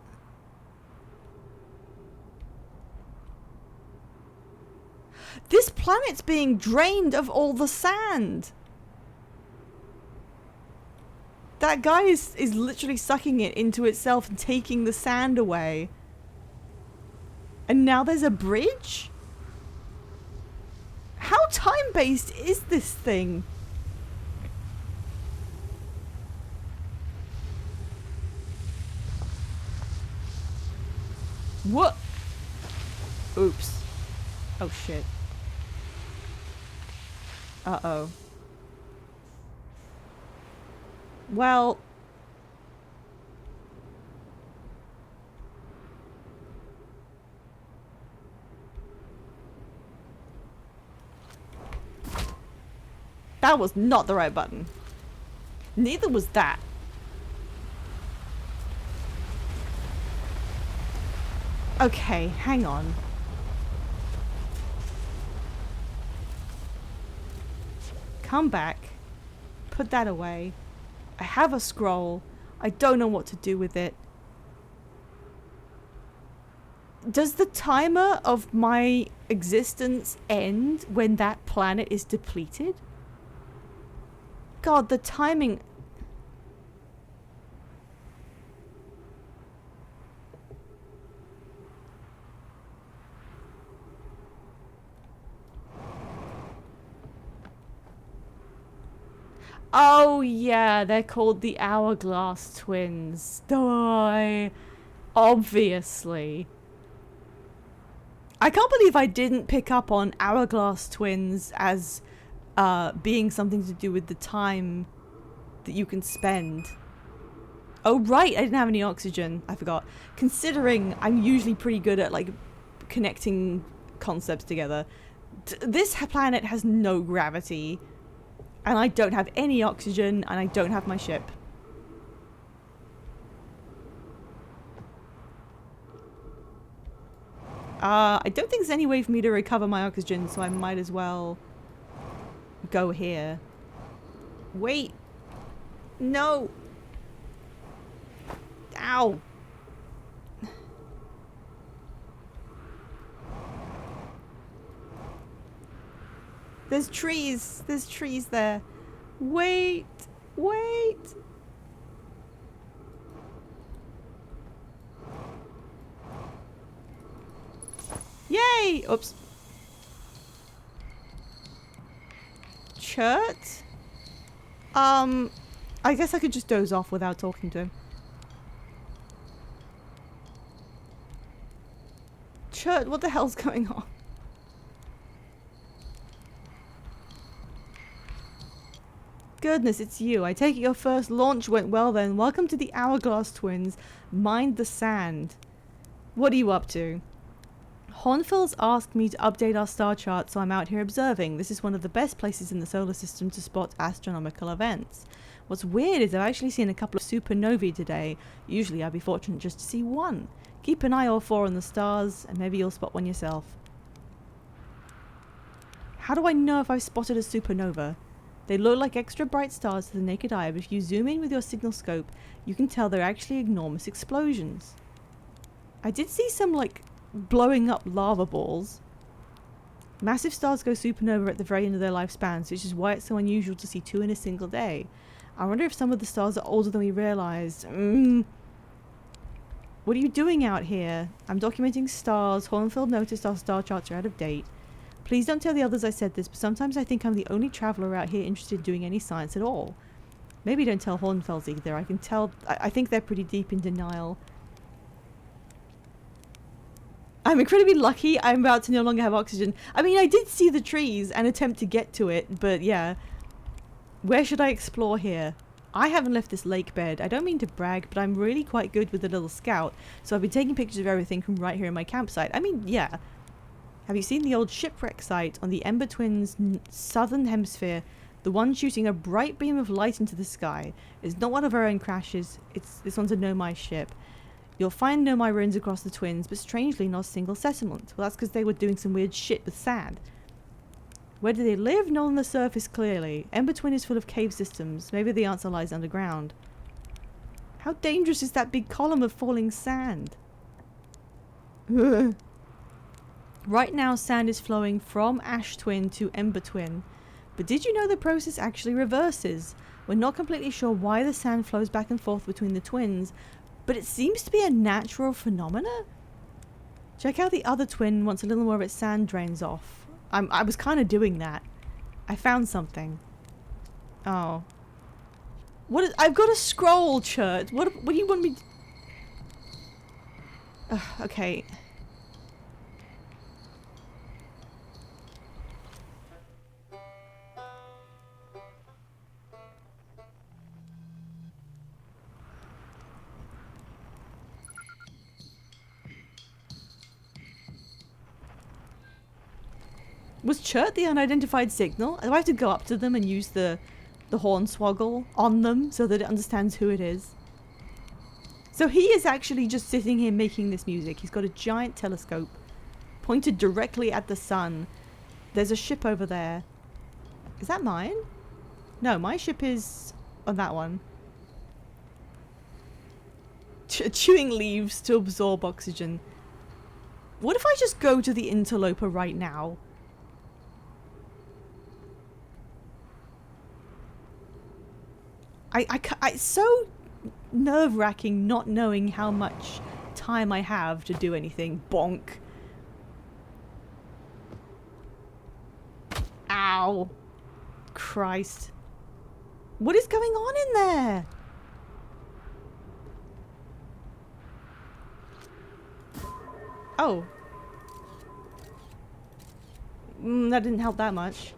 This planet's being drained of all the sand. That guy is literally sucking it into itself and taking the sand away. And now there's a bridge? How time-based is this thing? What? Oops. Oh shit. Uh-oh. Well... That was not the right button. Neither was that. Okay, hang on. Come back. Put that away. I have a scroll. I don't know what to do with it. Does the timer of my existence end when that planet is depleted? God, the timing... Oh yeah, they're called the Hourglass Twins. Obviously. I can't believe I didn't pick up on Hourglass Twins as being something to do with the time that you can spend. Oh right, I didn't have any oxygen. I forgot. Considering I'm usually pretty good at like connecting concepts together. This planet has no gravity. And I don't have any oxygen, and I don't have my ship. I don't think there's any way for me to recover my oxygen, so I might as well go here. Wait. No. Ow. There's trees. There's trees there. Wait. Wait. Yay! Oops. Chert? I guess I could just doze off without talking to him. Chert, what the hell's going on? Goodness, it's you. I take it your first launch went well then. Welcome to the Hourglass Twins. Mind the sand. What are you up to? Hornfels asked me to update our star chart, so I'm out here observing. This is one of the best places in the solar system to spot astronomical events. What's weird is I've actually seen a couple of supernovae today. Usually I'd be fortunate just to see one. Keep an eye or four on the stars, and maybe you'll spot one yourself. How do I know if I've spotted a supernova? They look like extra bright stars to the naked eye, but if you zoom in with your signal scope, you can tell they're actually enormous explosions. I did see some, like, blowing up lava balls. Massive stars go supernova at the very end of their lifespans, which is why it's so unusual to see two in a single day. I wonder if some of the stars are older than we realized. What are you doing out here? I'm documenting stars. Hornfeld noticed our star charts are out of date. Please don't tell the others I said this, but sometimes I think I'm the only traveller out here interested in doing any science at all. Maybe don't tell Hornfels either. I can tell... I think they're pretty deep in denial. I'm incredibly lucky I'm about to no longer have oxygen. I mean, I did see the trees and attempt to get to it, but yeah. Where should I explore here? I haven't left this lake bed. I don't mean to brag, but I'm really quite good with the little scout, so I've been taking pictures of everything from right here in my campsite. I mean, yeah. Have you seen the old shipwreck site on the Ember Twins' southern hemisphere? The one shooting a bright beam of light into the sky. It's not one of our own crashes. This one's a Nomai ship. You'll find Nomai ruins across the Twins, but strangely not a single settlement. Well, that's because they were doing some weird shit with sand. Where do they live? Not on the surface, clearly. Ember Twin is full of cave systems. Maybe the answer lies underground. How dangerous is that big column of falling sand? Right now, sand is flowing from Ash Twin to Ember Twin. But did you know the process actually reverses? We're not completely sure why the sand flows back and forth between the twins, but it seems to be a natural phenomena. Check out the other twin once a little more of its sand drains off. I was kind of doing that. I found something. Oh. What is... I've got a scroll, Chert. What do you want me to... okay. Was Chert the unidentified signal? Do I have to go up to them and use the hornswoggle on them so that it understands who it is? So he is actually just sitting here making this music. He's got a giant telescope pointed directly at the sun. There's a ship over there. Is that mine? No, my ship is on that one. Chewing leaves to absorb oxygen. What if I just go to the interloper right now? It's so nerve-wracking not knowing how much time I have to do anything. Bonk. Ow. Christ. What is going on in there? Oh. That didn't help that much.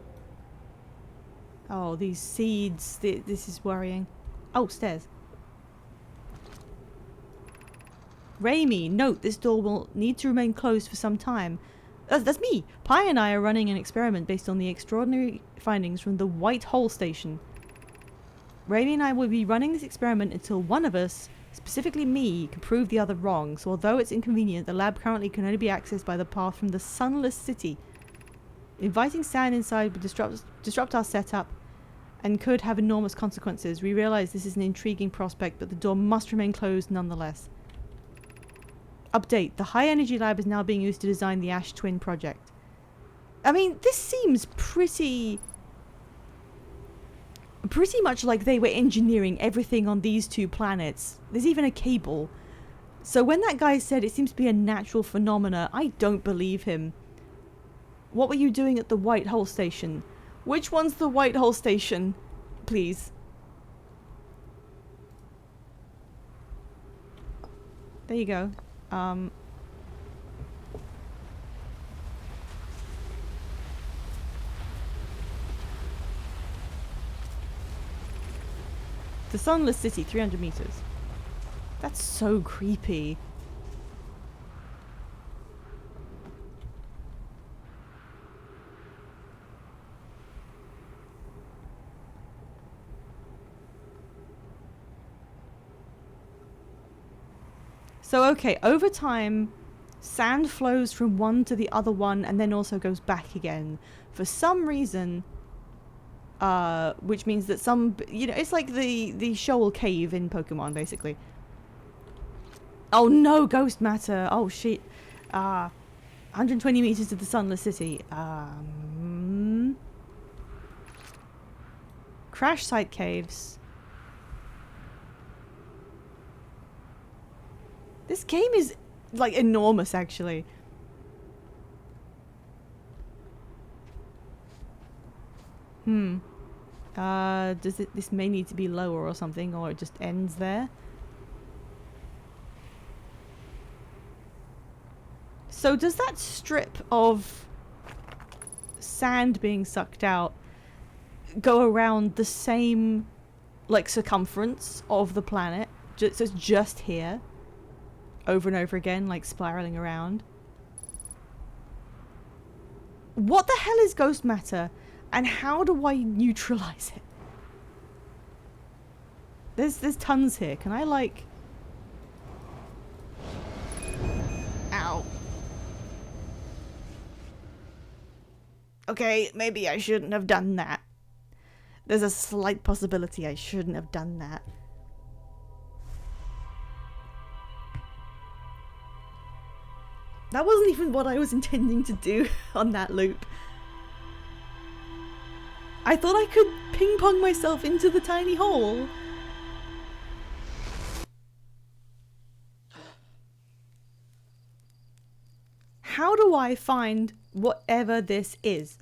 Oh, these seeds. This is worrying. Oh, stairs. Raimi, note this door will need to remain closed for some time. That's me! Pi and I are running an experiment based on the extraordinary findings from the White Hole Station. Raimi and I will be running this experiment until one of us, specifically me, can prove the other wrong. So although it's inconvenient, the lab currently can only be accessed by the path from the Sunless City. Inviting sand inside would disrupt our setup and could have enormous consequences. We realize this is an intriguing prospect, but the door must remain closed nonetheless. Update. The High Energy Lab is now being used to design the Ash Twin project. I mean, this seems pretty much like they were engineering everything on these two planets. There's even a cable. So when that guy said it seems to be a natural phenomena, I don't believe him. What were you doing at the White Hole Station? Which one's the White Hole Station? Please. There you go. The Sunless City, 300 meters. That's so creepy. So okay, over time, sand flows from one to the other one and then also goes back again. For some reason, which means that some, you know, it's like the Shoal Cave in Pokemon, basically. Oh no, ghost matter. Oh shit. 120 meters to the Sunless City. Crash site caves. This game is, like, enormous, actually. This may need to be lower or something, or it just ends there. So does that strip of sand being sucked out go around the same, like, circumference of the planet? So it's just here? Over and over again, like spiraling around. What the hell is ghost matter? And how do I neutralize it? There's tons here. Can I, like... Ow. Okay, maybe I shouldn't have done that. There's a slight possibility I shouldn't have done that. That wasn't even what I was intending to do on that loop. I thought I could ping pong myself into the tiny hole. How do I find whatever this is?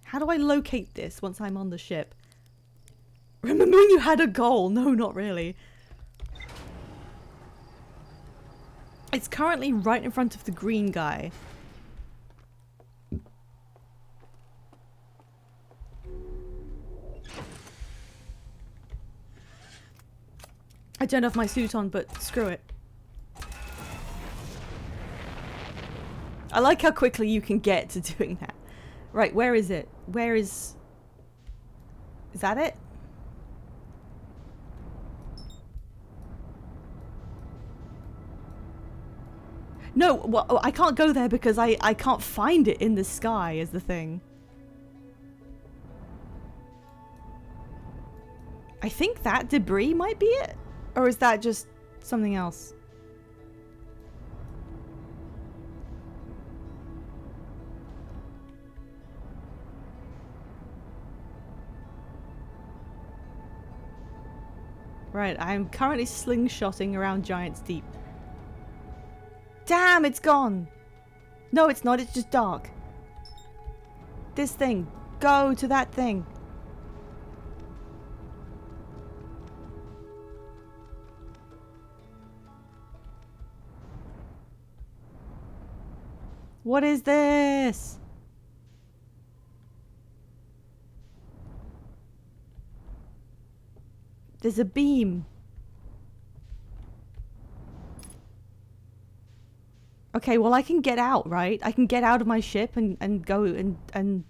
How do I locate this once I'm on the ship? Remember when you had a goal? No, not really. It's currently right in front of the green guy. I turned off my suit on, but screw it. I like how quickly you can get to doing that. Right, where is it? Where is... Is that it? No, well, I can't go there because I can't find it in the sky is the thing. I think that debris might be it. Or is that just something else? Right, I'm currently slingshotting around Giant's Deep. Damn, it's gone! No, it's not, it's just dark. This thing. Go to that thing. What is this? There's a beam. Okay, well I can get out, right? I can get out of my ship and go and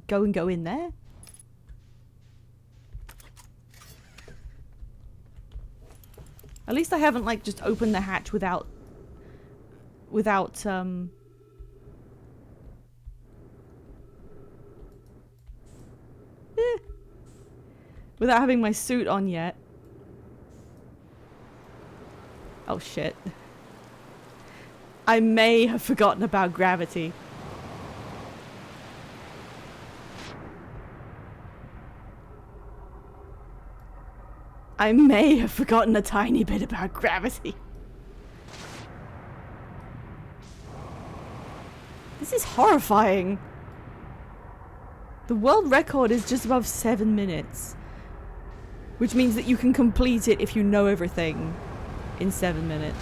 go in there. At least I haven't like just opened the hatch without without having my suit on yet. Oh shit. I may have forgotten about gravity. I may have forgotten a tiny bit about gravity. This is horrifying. The world record is just above 7 minutes. Which means that you can complete it if you know everything in 7 minutes.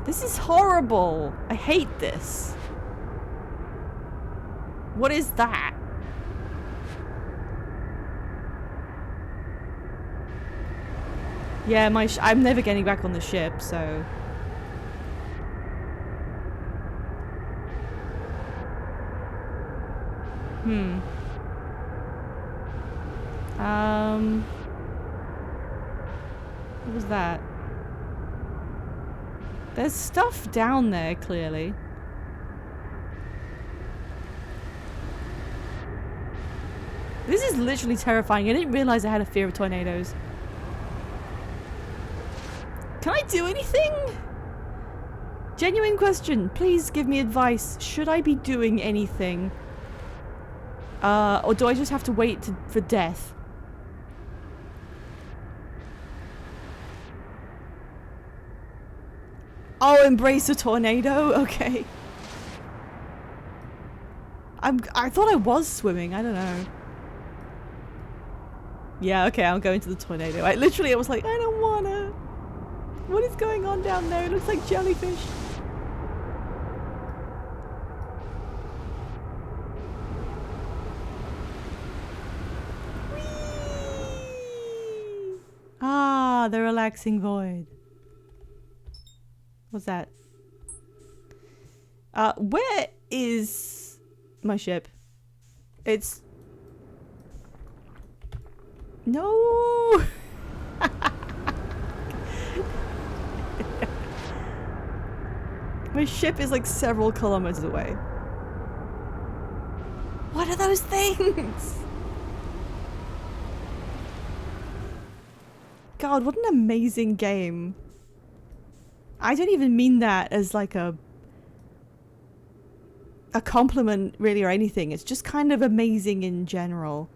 This is horrible. I hate this. What is that? Yeah, I'm never getting back on the ship, so... What was that? There's stuff down there, clearly. This is literally terrifying. I didn't realize I had a fear of tornadoes. Can I do anything? Genuine question. Please give me advice. Should I be doing anything? Or do I just have to wait for death? Oh, embrace a tornado? Okay. I thought I was swimming. I don't know. Yeah, okay, I'll go into the tornado. I was like, I don't wanna. What is going on down there? It looks like jellyfish. Whee! Ah, the relaxing void. What's that? Where is my ship? It's... No! My My ship is like several kilometers away. What are those things? God, what an amazing game. I don't even mean that as like a compliment really or anything. It's just kind of amazing in general.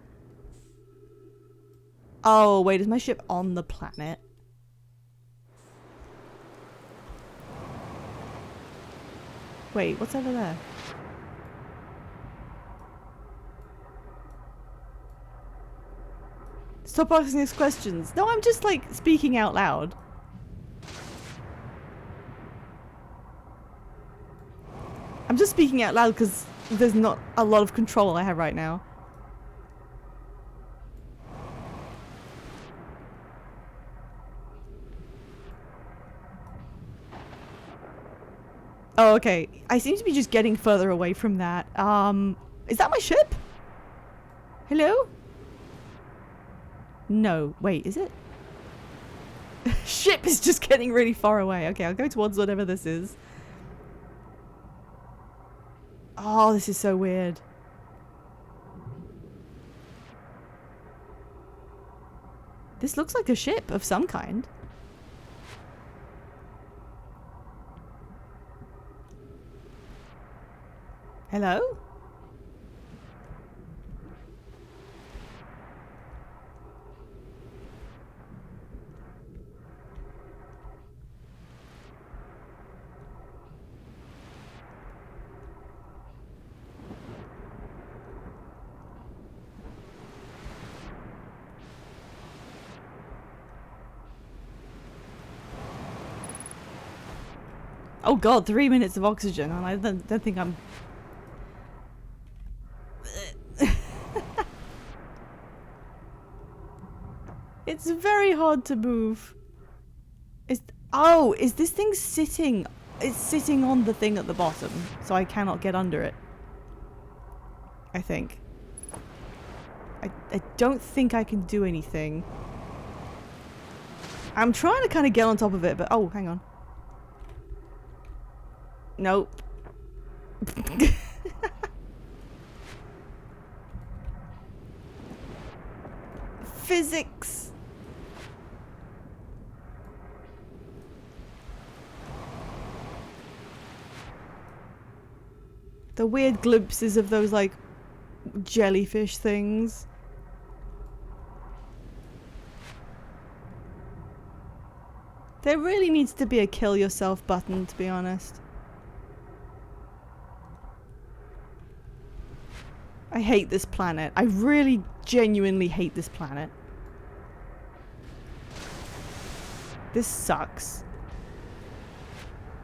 Oh, wait, is my ship on the planet? Wait, what's over there? Stop asking us questions. No, I'm just like speaking out loud. I'm just speaking out loud because there's not a lot of control I have right now. Oh, okay. I seem to be just getting further away from that. Is that my ship? Hello? No. Wait, is it? Ship is just getting really far away. Okay, I'll go towards whatever this is. Oh, this is so weird. This looks like a ship of some kind. Hello? Oh god, 3 minutes of oxygen, and I don't think I'm... It's very hard to move. Oh, is this thing sitting? It's sitting on the thing at the bottom, so I cannot get under it. I think. I don't think I can do anything. I'm trying to kind of get on top of it, but... Oh, hang on. Nope. Physics. The weird glimpses of those, like, jellyfish things. There really needs to be a kill yourself button, to be honest. I hate this planet. I really genuinely hate this planet. This sucks.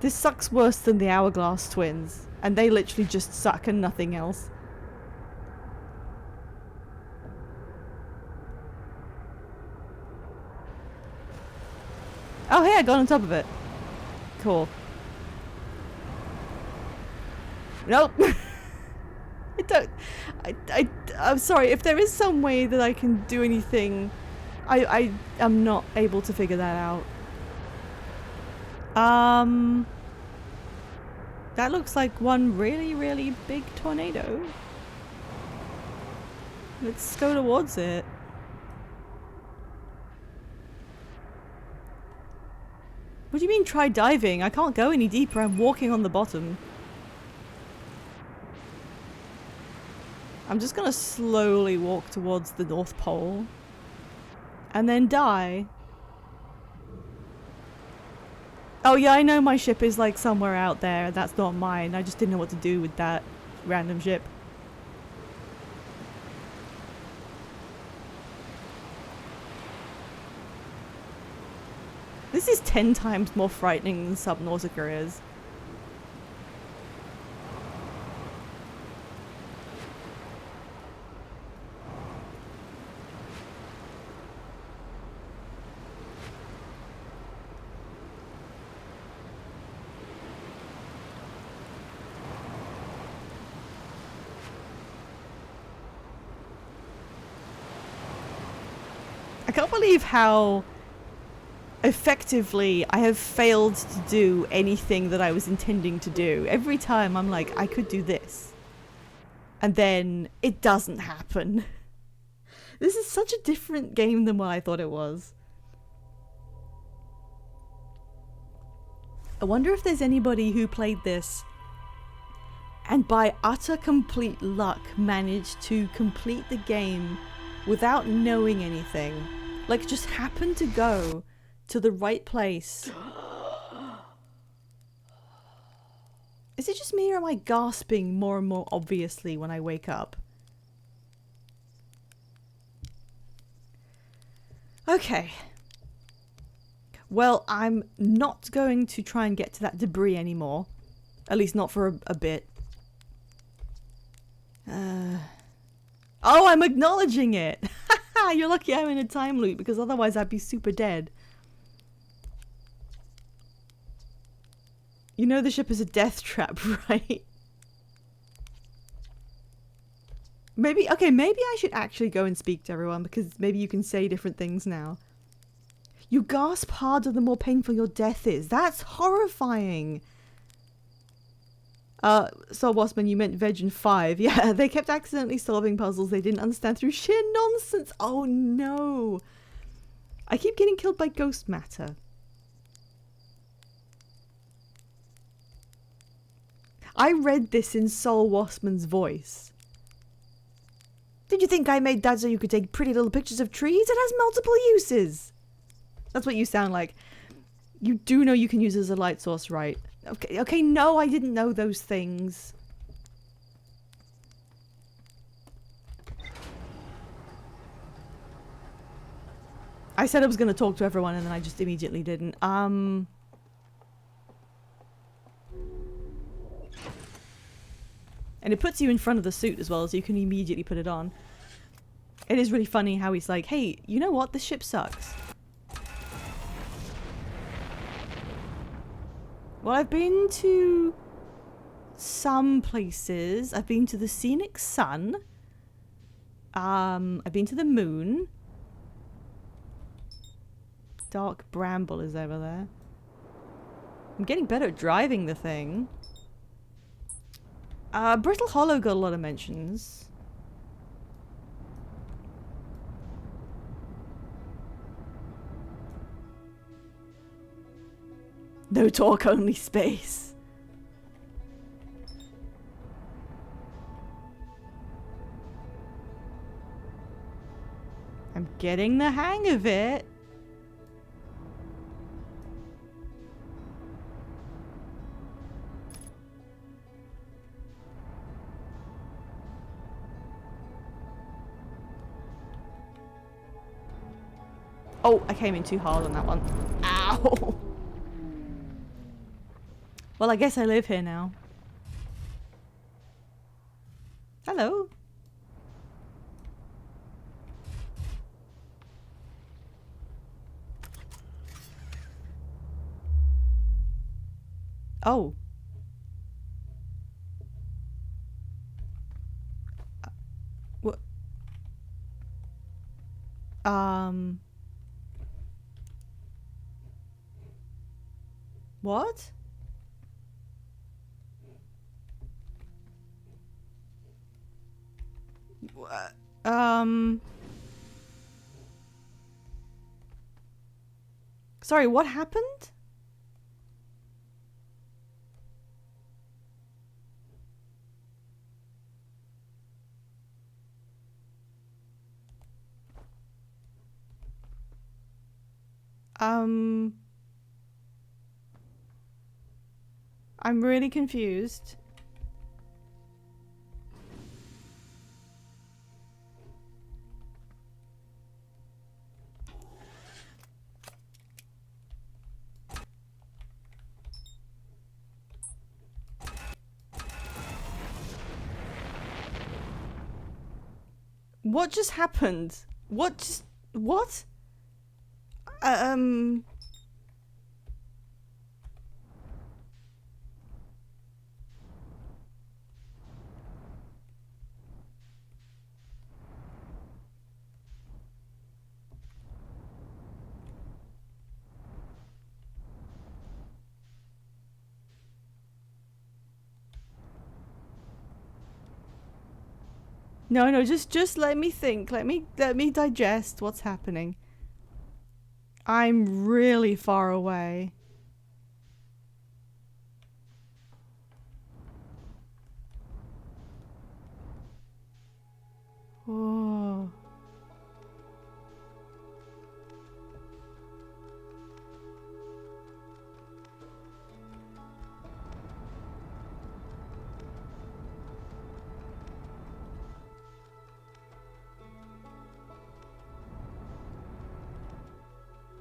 This sucks worse than the Hourglass Twins. And they literally just suck and nothing else. Oh hey, I got on top of it. Cool. Nope. I'm sorry, if there is some way that I can do anything, I am not able to figure that out. That looks like one really, really big tornado. Let's go towards it. What do you mean try diving? I can't go any deeper, I'm walking on the bottom. I'm just gonna slowly walk towards the North Pole. And then die. Oh yeah, I know my ship is like somewhere out there. That's not mine. I just didn't know what to do with that random ship. This is 10 times more frightening than Subnautica is. I can't believe how effectively, I have failed to do anything that I was intending to do. Every time I'm like, I could do this. And then it doesn't happen. This is such a different game than what I thought it was. I wonder if there's anybody who played this and by utter complete luck managed to complete the game without knowing anything. Like, just happened to go to the right place. Is it just me or am I gasping more and more obviously when I wake up? Okay. Well, I'm not going to try and get to that debris anymore. At least not for a bit. Oh, I'm acknowledging it! You're lucky I'm in a time loop, because otherwise I'd be super dead. You know the ship is a death trap, right? Maybe I should actually go and speak to everyone, because maybe you can say different things now. You gasp harder the more painful your death is. That's horrifying! So Wasman, you meant Veg and 5. Yeah, they kept accidentally solving puzzles they didn't understand through sheer nonsense. Oh no! I keep getting killed by ghost matter. I read this in Sol Wasman's voice. Did you think I made that so you could take pretty little pictures of trees? It has multiple uses! That's what you sound like. You do know you can use it as a light source, right? Okay, no, I didn't know those things. I said I was going to talk to everyone and then I just immediately didn't. And it puts you in front of the suit as well, so you can immediately put it on. It is really funny how he's like, hey, you know what? This ship sucks. Well, I've been to some places. I've been to the Scenic Sun. I've been to the moon. Dark Bramble is over there. I'm getting better at driving the thing. Brittle Hollow got a lot of mentions. No talk, only space. I'm getting the hang of it. Oh, I came in too hard on that one. Ow! Well, I guess I live here now. Hello. Oh. What? What? Sorry, what happened? I'm really confused. What just happened? What just... What? No, just let me think. Let me digest what's happening. I'm really far away. Oh.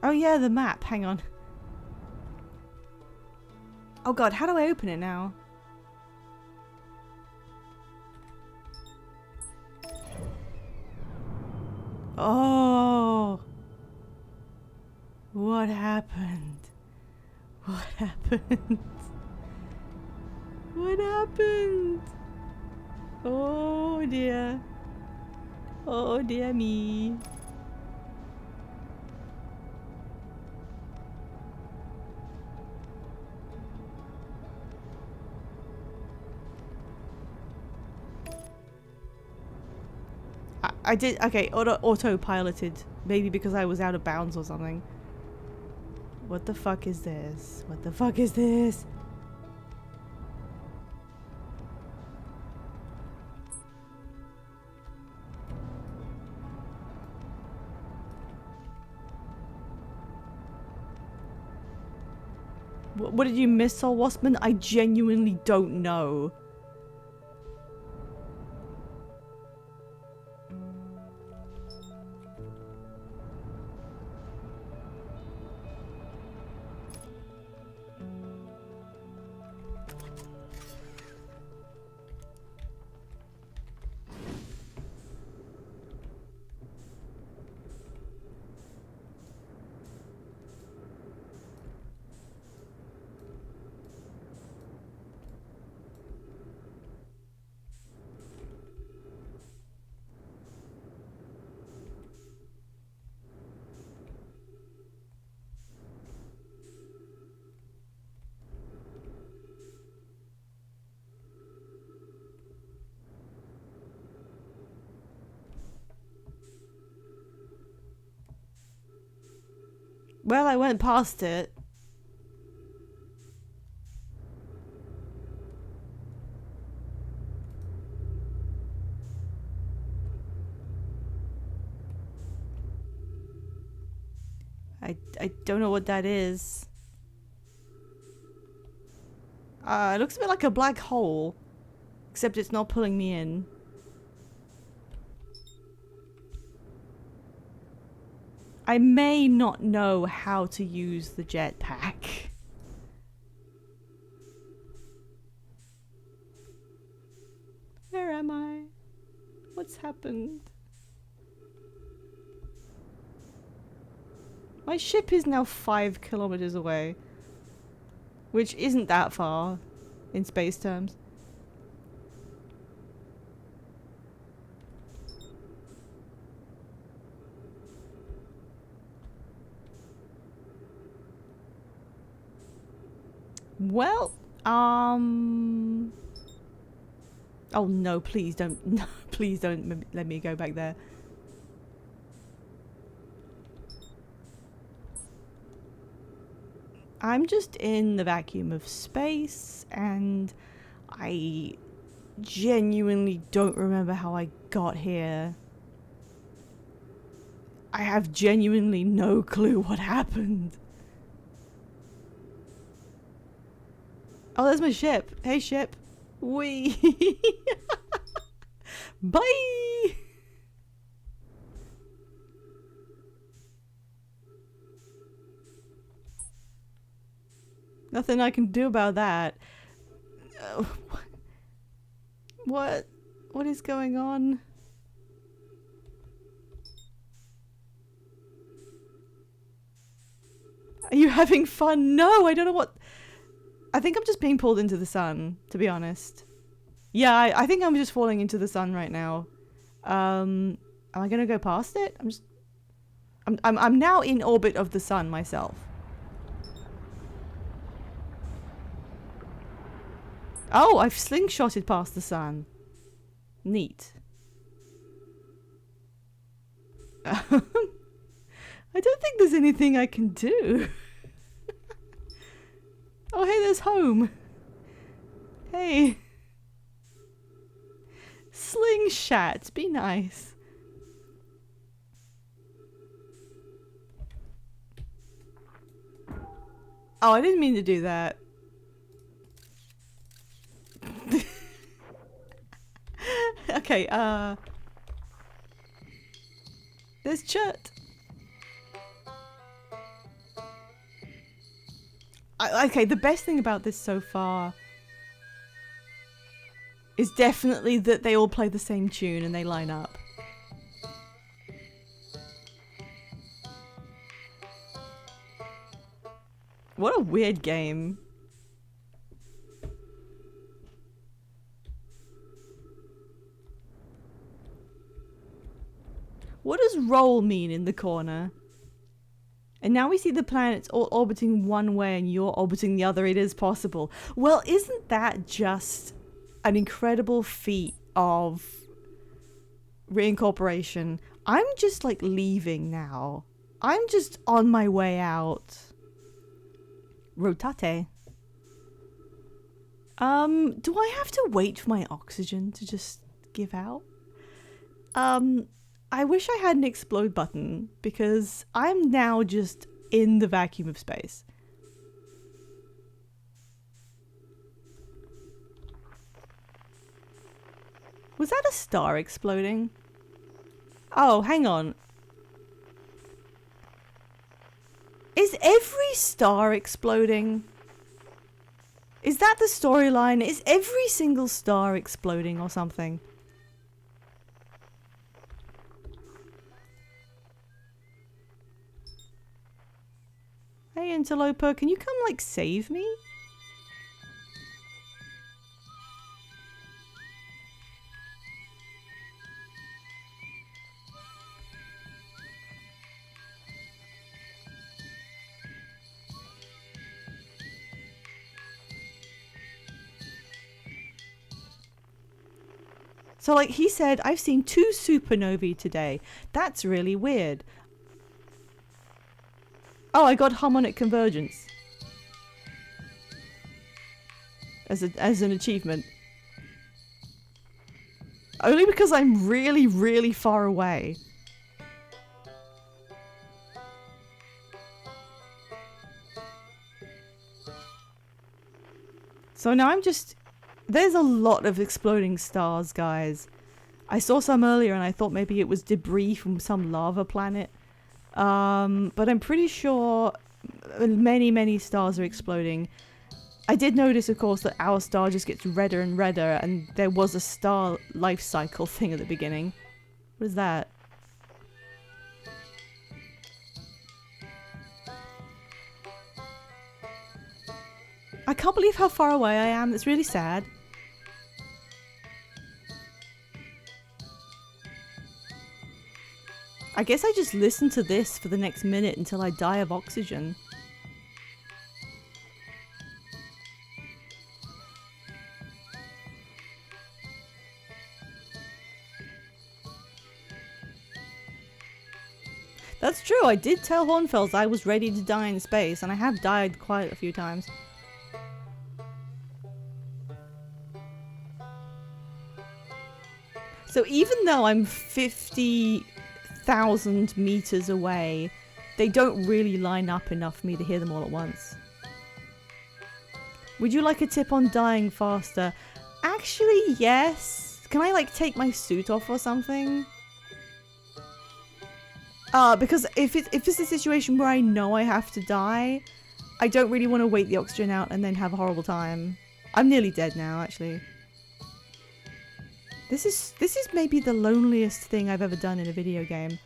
Oh yeah, the map. Hang on. Oh god, how do I open it now? Oh. What happened? What happened? What happened? Oh dear. Oh dear me. I did, okay, autopiloted. Maybe because I was out of bounds or something. What the fuck is this? What the fuck is this? What did you miss, Soul Waspman? I genuinely don't know. Well, I went past it. I don't know what that is. It looks a bit like a black hole, except it's not pulling me in. I may not know how to use the jetpack. Where am I? What's happened? My ship is now 5 kilometers away, which isn't that far in space terms. Well, oh no, please don't, no, please don't let me go back there. I'm just in the vacuum of space, and I genuinely don't remember how I got here. I have genuinely no clue what happened. Oh, there's my ship. Hey, ship. Wee. Bye. Nothing I can do about that. What is going on? Are you having fun? No, I don't know what... I think I'm just being pulled into the sun, to be honest. Yeah, I think I'm just falling into the sun right now. Am I gonna go past it? I'm now in orbit of the sun myself. Oh, I've slingshotted past the sun. Neat. I don't think there's anything I can do. Oh, hey, there's home. Hey. Slingshot, be nice. Oh, I didn't mean to do that. Okay, there's Chut. Okay, the best thing about this so far is definitely that they all play the same tune and they line up. What a weird game. What does roll mean in the corner? And now we see the planets all orbiting one way and you're orbiting the other. It is possible. Well, isn't that just an incredible feat of reincorporation? I'm just like leaving now. I'm just on my way out. Rotate. Do I have to wait for my oxygen to just give out? I wish I had an explode button because I'm now just in the vacuum of space. Was that a star exploding? Oh, hang on. Is every star exploding? Is that the storyline? Is every single star exploding or something? Hey, Interloper, can you come, like, save me? So, like, he said, I've seen 2 supernovae today. That's really weird. Oh, I got harmonic convergence. As an achievement. Only because I'm really, really far away. So now I'm just... There's a lot of exploding stars, guys. I saw some earlier and I thought maybe it was debris from some lava planet. But I'm pretty sure many, many stars are exploding. I did notice, of course, that our star just gets redder and redder, and there was a star life cycle thing at the beginning. What is that? I can't believe how far away I am. It's really sad. I guess I just listen to this for the next minute until I die of oxygen. That's true, I did tell Hornfels I was ready to die in space, and I have died quite a few times. So even though I'm 50,000 meters away, they don't really line up enough for me to hear them all at once. Would you like a tip on dying faster? Actually, yes. Can I, like, take my suit off or something? Because if it's a situation where I know I have to die, I don't really want to wait the oxygen out and then have a horrible time. I'm nearly dead now, actually. This is maybe the loneliest thing I've ever done in a video game.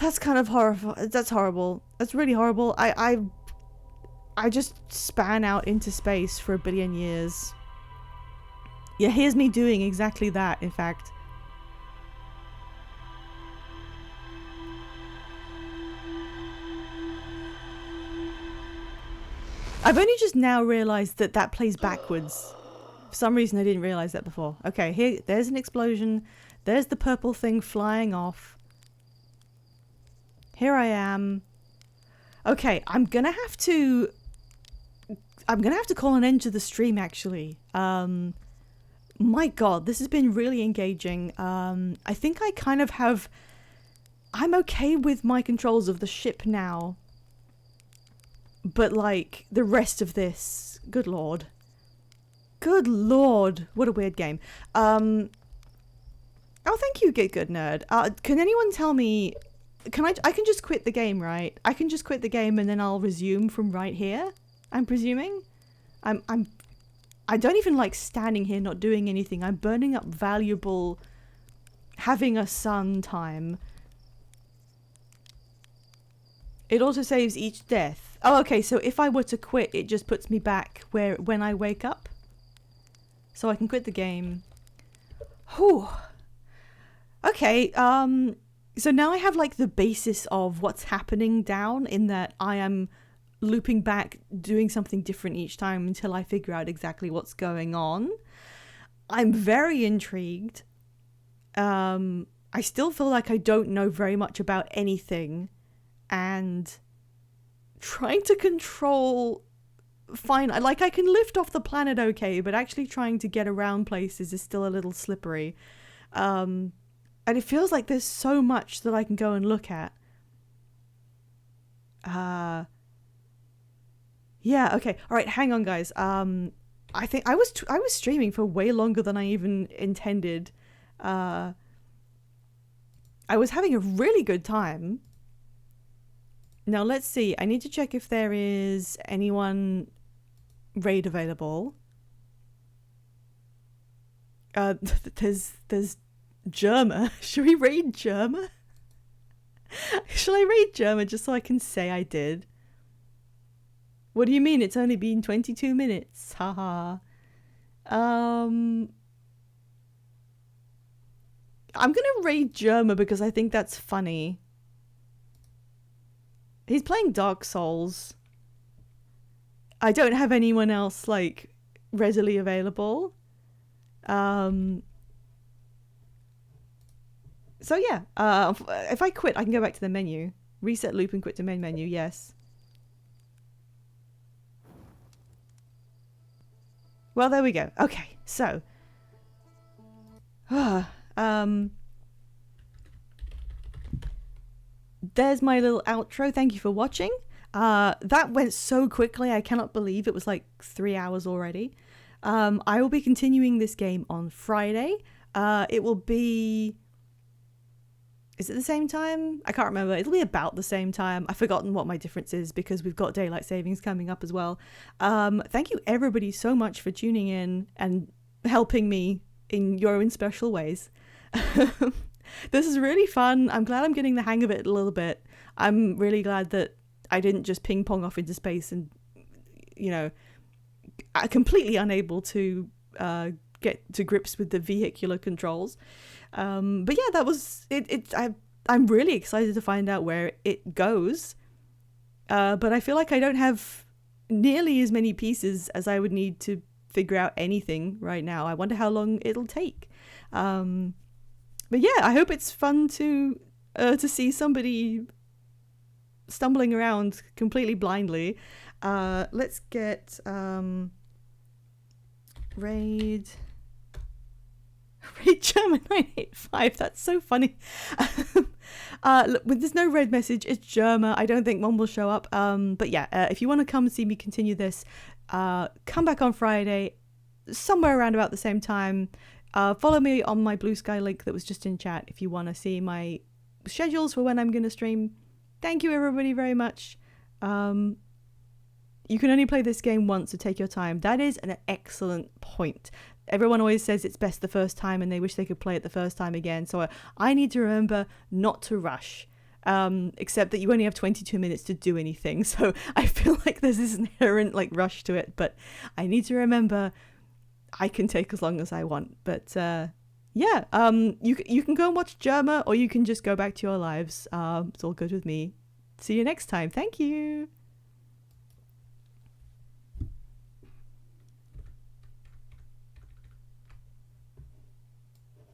That's kind of horrible. That's horrible. That's really horrible. I just span out into space for 1 billion years. Yeah, here's me doing exactly that, in fact. I've only just now realized that that plays backwards. For some reason, I didn't realize that before. Okay, here, there's an explosion. There's the purple thing flying off. Here I am. Okay, I'm gonna have to call an end to the stream, actually. My god, this has been really engaging. I think I kind of have... I'm okay with my controls of the ship now. But, like, the rest of this... Good lord. Good lord. What a weird game. Oh, thank you, Get Good Nerd. Can anyone tell me... I can just quit the game, right? I can just quit the game and then I'll resume from right here? I'm presuming? I don't even like standing here not doing anything. I'm burning up valuable having a sun time. It also saves each death. Oh, okay, so if I were to quit, it just puts me back when I wake up. So I can quit the game. Whew. Okay, so now I have like the basis of what's happening down, in that I am looping back, doing something different each time until I figure out exactly what's going on. I'm very intrigued. I still feel like I don't know very much about anything, and trying to control... Fine, I can lift off the planet okay, but actually trying to get around places is still a little slippery. And it feels like there's so much that I can go and look at. Yeah, okay. All right, hang on, guys. I think I was streaming for way longer than I even intended. I was having a really good time. Now, let's see. I need to check if there is anyone raid available. There's Germa. Should we raid Germa? Shall I raid Germa just so I can say I did? What do you mean? It's only been 22 minutes. Haha. I'm gonna raid Germa because I think that's funny. He's playing Dark Souls. I don't have anyone else, like, readily available. So yeah, if I quit, I can go back to the menu. Reset loop and quit to main menu, yes. Well, there we go. Okay, so... there's my little outro. Thank you for watching. That went so quickly, I cannot believe it was like 3 hours already. I will be continuing this game on Friday. It will be... Is it the same time? I can't remember. It'll be about the same time. I've forgotten what my difference is because we've got daylight savings coming up as well. Thank you everybody so much for tuning in and helping me in your own special ways. This is really fun. I'm glad I'm getting the hang of it a little bit. I'm really glad that I didn't just ping pong off into space and, you know, completely unable to get to grips with the vehicular controls. But yeah, that was it. I'm really excited to find out where it goes. But I feel like I don't have nearly as many pieces as I would need to figure out anything right now. I wonder how long it'll take. But yeah, I hope it's fun to see somebody stumbling around completely blindly. Let's get raid German 985. That's so funny. Look, there's no red message. It's Germa. I don't think one will show up. But yeah, if you want to come and see me continue this, come back on Friday, somewhere around about the same time. Follow me on my Blue Sky link that was just in chat if you want to see my schedules for when I'm going to stream. Thank you everybody very much. You can only play this game once, so take your time. That is an excellent point. Everyone always says it's best the first time and they wish they could play it the first time again. So I need to remember not to rush. Except that you only have 22 minutes to do anything. So I feel like there's this inherent like rush to it. But I need to remember I can take as long as I want. But yeah, you can go and watch Germa, or you can just go back to your lives. It's all good with me. See you next time. Thank you.